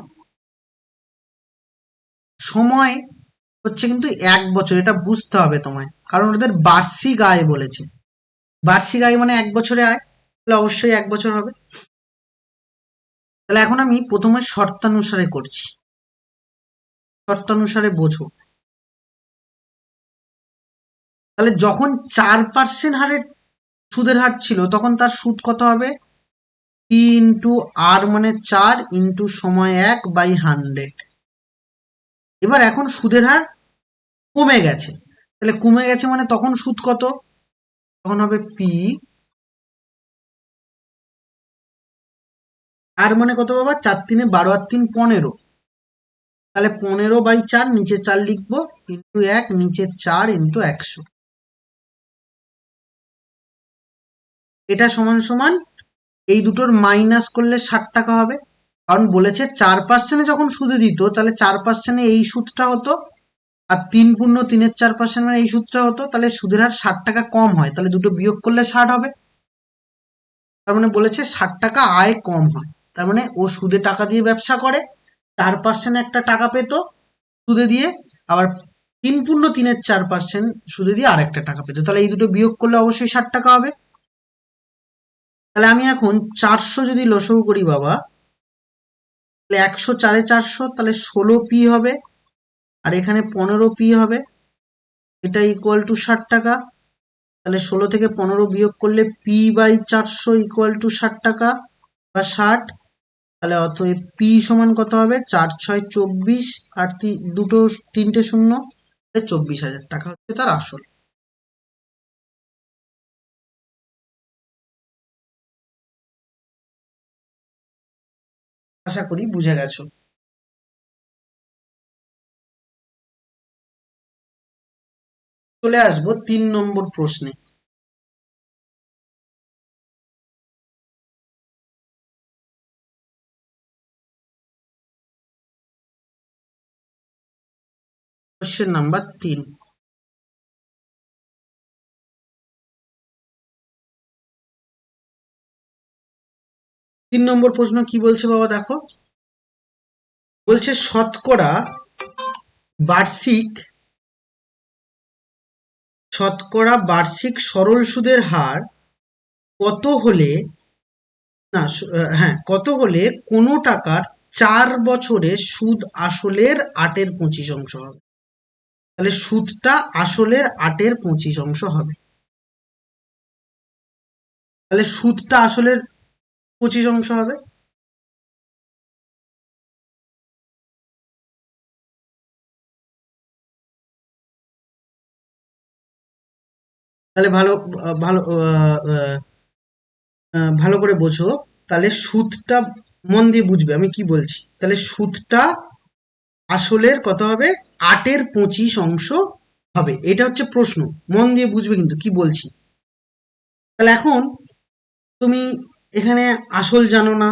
সময় হচ্ছে কিন্তু 1 বছর, এটা বুঝতে হবে তোমায়, কারণ ওদের বার্ষিক আয় বলেছে। বার্ষিক আয় মানে 1 বছরে আয়, তাহলে অবশ্যই 1 বছর হবে। তাহলে এখন আমি প্রথমে শর্তানুসারে করছি, শর্তানুসারে বোঝো। তাহলে যখন 4% হারে সুদের হার ছিল, তখন তার সুদ কত হবে? পি ইন্টু আর মানে 4 ইন্টু সময় 1/100। এবার এখন সুদের হার কমে গেছে, তাহলে কমে গেছে মানে তখন সুদ কত? তখন হবে পি আর মানে কত বাবা? 4 3 12 আর 3 15, তাহলে 15/4, নিচে 4 লিখবো, ইন্টু 1, নিচে 4 ইন্টু 100। এটা সমান সমান এই দুটোর মাইনাস করলে 60 টাকা হবে, কারণ বলেছে 4% যখন সুদে দিত, তাহলে 4% এই সুদটা হতো, আর 3.3 মানে এই সুদটা হতো, তাহলে সুদের হার 60 টাকা কম হয়, তাহলে দুটো বিয়োগ করলে 60 হবে। তার মানে বলেছে 60 টাকা আয় কম হয়, তার মানে ও সুদে টাকা দিয়ে ব্যবসা করে, 4% একটা টাকা পেত সুদে দিয়ে, আবার 3/3 4% সুদে দিয়ে আরেকটা টাকা পেত। তাহলে এই দুটো বিয়োগ করলে অবশ্যই 60 টাকা হবে। তাহলে আমি এখন 400 যদি লসগু করি বাবা, তাহলে 100 4 400, তাহলে 16p হবে, আর এখানে 15p হবে, এটা ইকুয়াল টু 60 টাকা। তাহলে 16 থেকে 15 বিয়োগ করলে p/400 ইকুয়াল টু 60 টাকা বা 60। তাহলে অতএব পি সমান কত হবে, 4 6 24, আর দুটো 3টে শূন্য, 24,000 টাকা হচ্ছে তার আসল। আশা করি বুঝে গেছো। চলে আসবো 3 নম্বর প্রশ্নে। Question number 3। 3 নম্বর প্রশ্ন কি বলছে বাবা, দেখো। বলছে বার্ষিক শতকরা বার্ষিক সরল সুদের হার কত হলে, না হ্যাঁ, কত হলে কোনো টাকার 4 বছরে সুদ আসলের 8/25 হবে। তাহলে সুদটা আসলের 8/25 হবে। তাহলে সুদটা আসলের 25 হবে। তাহলে ভালো ভালো করে বোঝো। তাহলে সুদটা মন দিয়ে বুঝবে আমি কি বলছি। তাহলে সুদটা আসলের কত হবে, 8/25 হবে। এটা হচ্ছে প্রশ্ন, মন দিয়ে বুঝবে কিন্তু কি বলছি। তাহলে এখন তুমি এখানে আসল জানো না,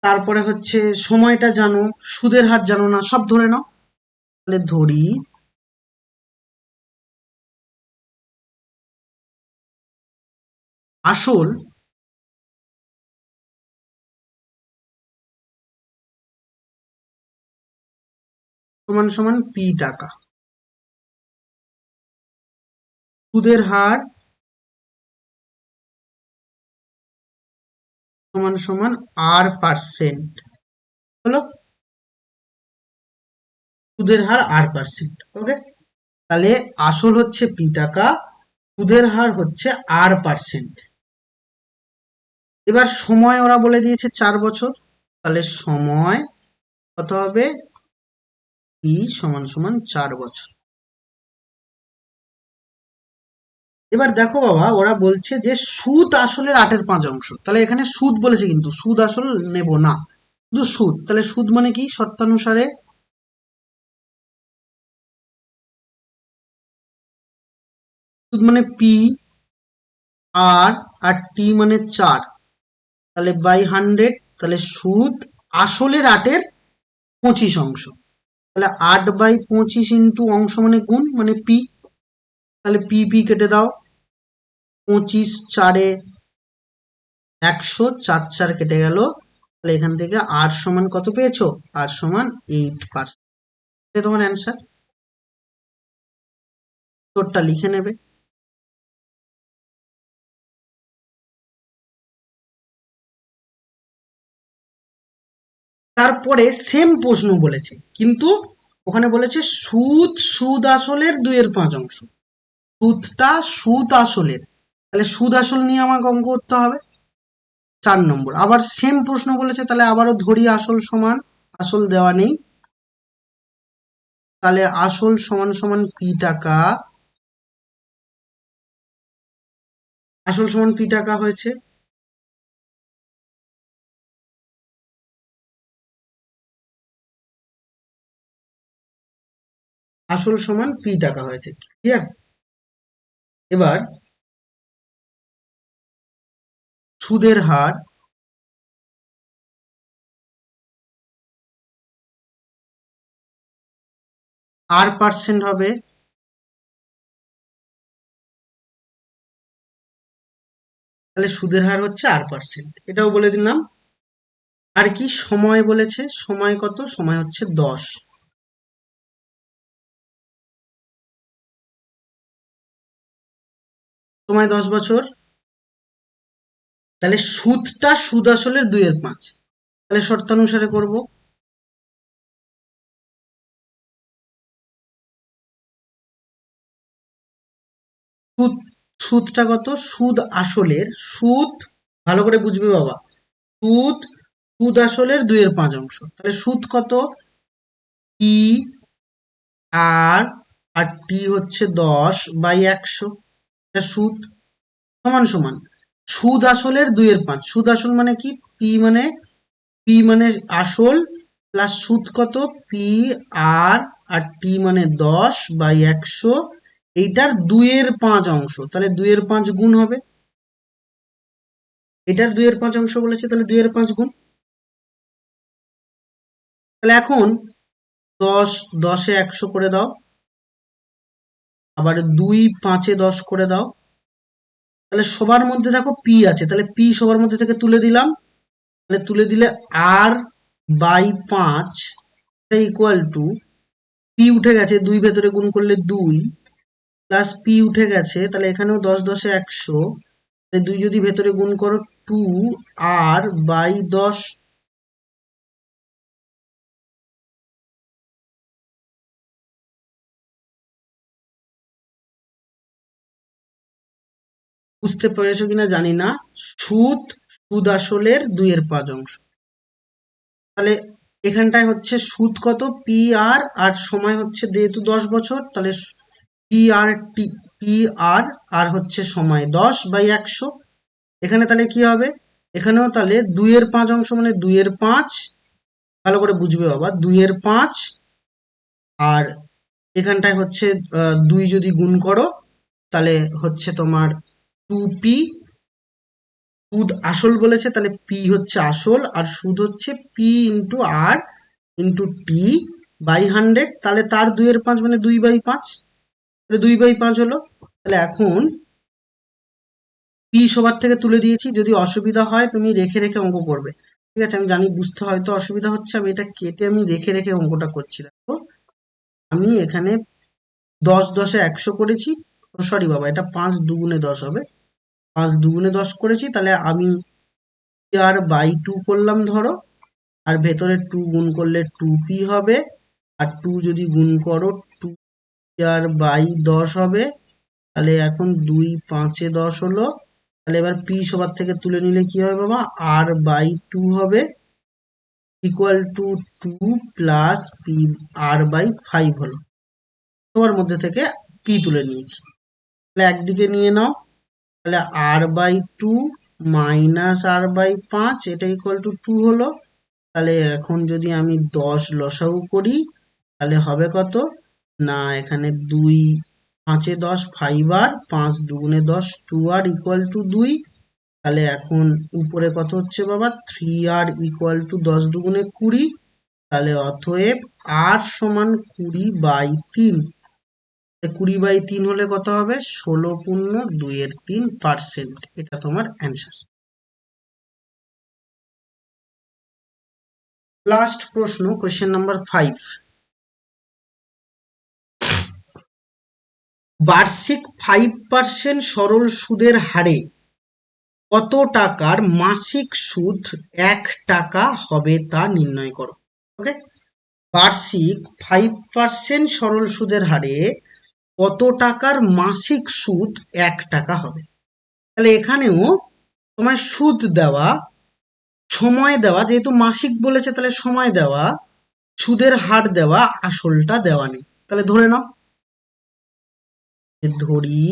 তারপরে হচ্ছে সময়টা জানো, সুদের হার জানো না, সব ধরে নাও। তাহলে ধরি আসল সমান সমান p টাকা, সুদের হার সমান সমান r%। হলো, সুদের হার r%। ওকে। তাহলে আসল হচ্ছে p টাকা, সুদের হার হচ্ছে r%। এবার সময় ওরা বলে দিয়েছে 4 বছর, তাহলে সময় কত হবে, p সমান সমান 4 বছর। এবার দেখো বাবা, ওরা বলছে যে সুদ আসলের 8/5। তাহলে এখানে সুদ বলেছে, কিন্তু সুদ আসল নেব না, শুধু সুদ। তাহলে সুদ মানে কি, শর্তানুসারে সুদ মানে পি, আর টি মানে 4, তাহলে বাই 100। তাহলে সুদ আসলের 8/25। তাহলে 8/25 ইন্টু অংশ মানে গুণ মানে পি। তাহলে পি পি কেটে দাও, 25 4 100, 4 4 কেটে গেল। তাহলে এখান থেকে আর সমান কত পেয়েছো, আর সমান 8%। এটা তোমার অ্যান্সার। তোরটা লিখে নেবে। তারপরে সেম প্রশ্ন বলেছে, কিন্তু ওখানে বলেছে সুদ আসলের 2/5। সুদটা সুদ আসলের, তাহলে সুদ আসল নিয়ে আমাকে অঙ্ক করতে হবে। 4 নম্বর আবার সেম প্রশ্ন বলেছে, তাহলে আবারও ধরি আসল সমান, আসল দেওয়া নেই, তাহলে আসল সমান সমান p টাকা, আসল সমান p টাকা হয়েছে। আসল সমান p টাকা হয়েছে, ক্লিয়ার। এবার সুদের হার r% হবে, তাহলে সুদের হার হচ্ছে r%, এটাও বলে দিলাম। আর কি সময় বলেছে, সময় কত, সময় হচ্ছে 10। সময় 10 বছর। তাহলে সুদটা সুদ আসলের 2/5। তাহলে শর্তানুসারে করব। সুদ, সুদটা কত, সুদ আসলের, সুদ ভালো করে বুঝবে বাবা, সুদ, সুদ আসলের 2/5 তাহলে সুদ কত, টি আর, আর টি হচ্ছে 10/100। এটা সুদ সমান সমান সুদ আসলের 2/5। সুদ আসল মানে কি, পি মানে, পি মানে আসল প্লাস সুদ কত, পি আর, আর টি মানে 10/100। এইটার 2/5 তাহলে 2/5 গুণ হবে। এটার 2/5 বলেছে, তাহলে 2/5 গুণ। তাহলে এখন 10, 10-এ 100 করে দাও, আবার 2, 5-এ 10 করে দাও। তাহলে সবার মধ্যে দেখো পি আছে, তাহলে পি সবার মধ্যে থেকে তুলে দিলাম। তাহলে তুলে দিলে r/5 ইকুয়াল টু, পি উঠে গেছে, 2 ভেতরে গুণ করলে 2 প্লাস পি উঠে গেছে, তাহলে এখানেও 10, 10-এ 100, 2 যদি ভেতরে গুণ করো 2r/10। বুঝতে পেরেছো কিনা জানি না। সুদ, সুদ আসলের 2/5। তাহলে এখানটায় হচ্ছে সুদ কত, পি আর, আর সময় হচ্ছে যেহেতু 10 বছর, তাহলে পি আর টি, পি আর, আর হচ্ছে সময় 10/100। এখানে তাহলে কি হবে, এখানেও তাহলে 2/5 মানে 2/5, ভালো করে বুঝবে বাবা, 2/5। আর এখানটায় হচ্ছে 2 যদি গুণ করো তাহলে হচ্ছে তোমার 2p। সুদ আসল বলেছে, তাহলে পি হচ্ছে আসল, আর সুদ হচ্ছে P into R into T by 100। তাহলে তার 2/5 মানে 2/5, তাহলে 2/5 হলো। তাহলে এখন পি সবার থেকে তুলে দিয়েছি, যদি অসুবিধা হয় তুমি রেখে রেখে অঙ্ক করবে। ঠিক আছে, আমি জানি বুঝতে হয়তো অসুবিধা হচ্ছে, আমি এটা কেটে আমি রেখে রেখে অঙ্কটা করছি। দেখো আমি এখানে 10, 10-এ 100 করেছি, সরি বাবা, এটা 5 দুগুণে 10 হবে, 5 দুগুণে 10 করেছি। তাহলে আমি r/2 করলাম ধরো, আর ভেতরে 2 গুণ করলে 2p হবে, আর 2 যদি গুণ করো 2r/10 হবে। তাহলে এখন 2, 5-এ 10 হলো। তাহলে এবার পি সবার থেকে তুলে নিলে কি হবে বাবা, r/2 হবে equal to 2 plus P r/5 হলো। সবার মধ্যে থেকে পি তুলে নিয়েছি, তাহলে একদিকে নিয়ে নাও। তাহলে r/2 মাইনাস r/5, এটা ইকুয়াল টু 2 হলো। তাহলে এখন যদি আমি 10 লসাগু করি তাহলে হবে কত না, এখানে 2, 5-এ 10 5r, 5 দুগুণে 10 2r ইকুয়াল টু 2। তাহলে এখন উপরে কত হচ্ছে বাবা, 3r ইকুয়াল টু 10 দুগুণে 20। তাহলে অতএব r সমান 20/3। 20/3 হলে কত হবে, 16.2-3%। এটা তোমার অ্যান্সার। লাস্ট প্রশ্ন, কোয়েশ্চেন নাম্বার 5। বার্ষিক 5% সরল সুদের হারে কত টাকার মাসিক সুদ 1 টাকা হবে তা নির্ণয় করো। ওকে, বার্ষিক 5% সরল সুদের হারে কত টাকার মাসিক সুদ 1 টাকা হবে। তাহলে এখানেও তোমার সুদ দেওয়া, সময় দেওয়া, যেহেতু মাসিক বলেছে তাহলে সময় দেওয়া, সুদের হার দেওয়া, আসলটা দেওয়া নেই। তাহলে ধরে নাও, ধরি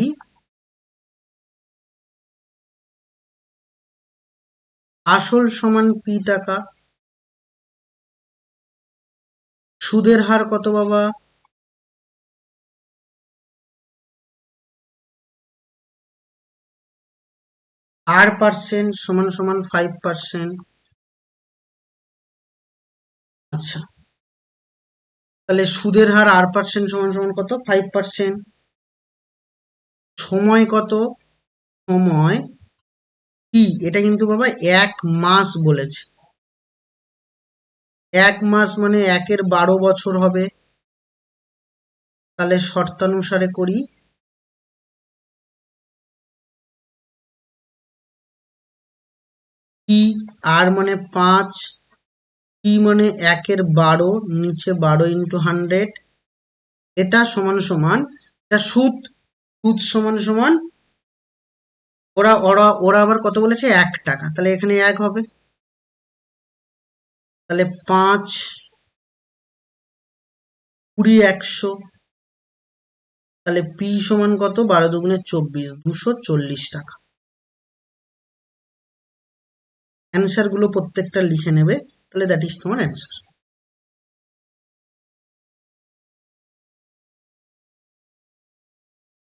আসল সমান পি টাকা, সুদের হার কত বাবা, r% সমান সমান 5%। আচ্ছা, তাহলে সুদের হার r% সমান সমান কত, 5%। সময় কত, সময় টি, এটা কিন্তু বাবা 1 মাস বলেছে। এক মাস মানে 1/12 হবে, তাহলে শর্তানুসারে করি। টি আর মানে 5, টি মানে 1/12, নিচে 12 × 100, এটা সমান সমান, এটা সুদ, সুদ সমান সমান, ওরা ওরা ওরা আবার কত বলেছে, 1 টাকা, তাহলে এখানে 1 হবে, তাহলে 5, 20, 100, তাহলে পি সমান কত, 12×2 = 24, 240 টাকা। অ্যান্সার গুলো প্রত্যেকটা লিখে নেবে, তাহলে দ্যাট ইজ তোমার অ্যান্সার।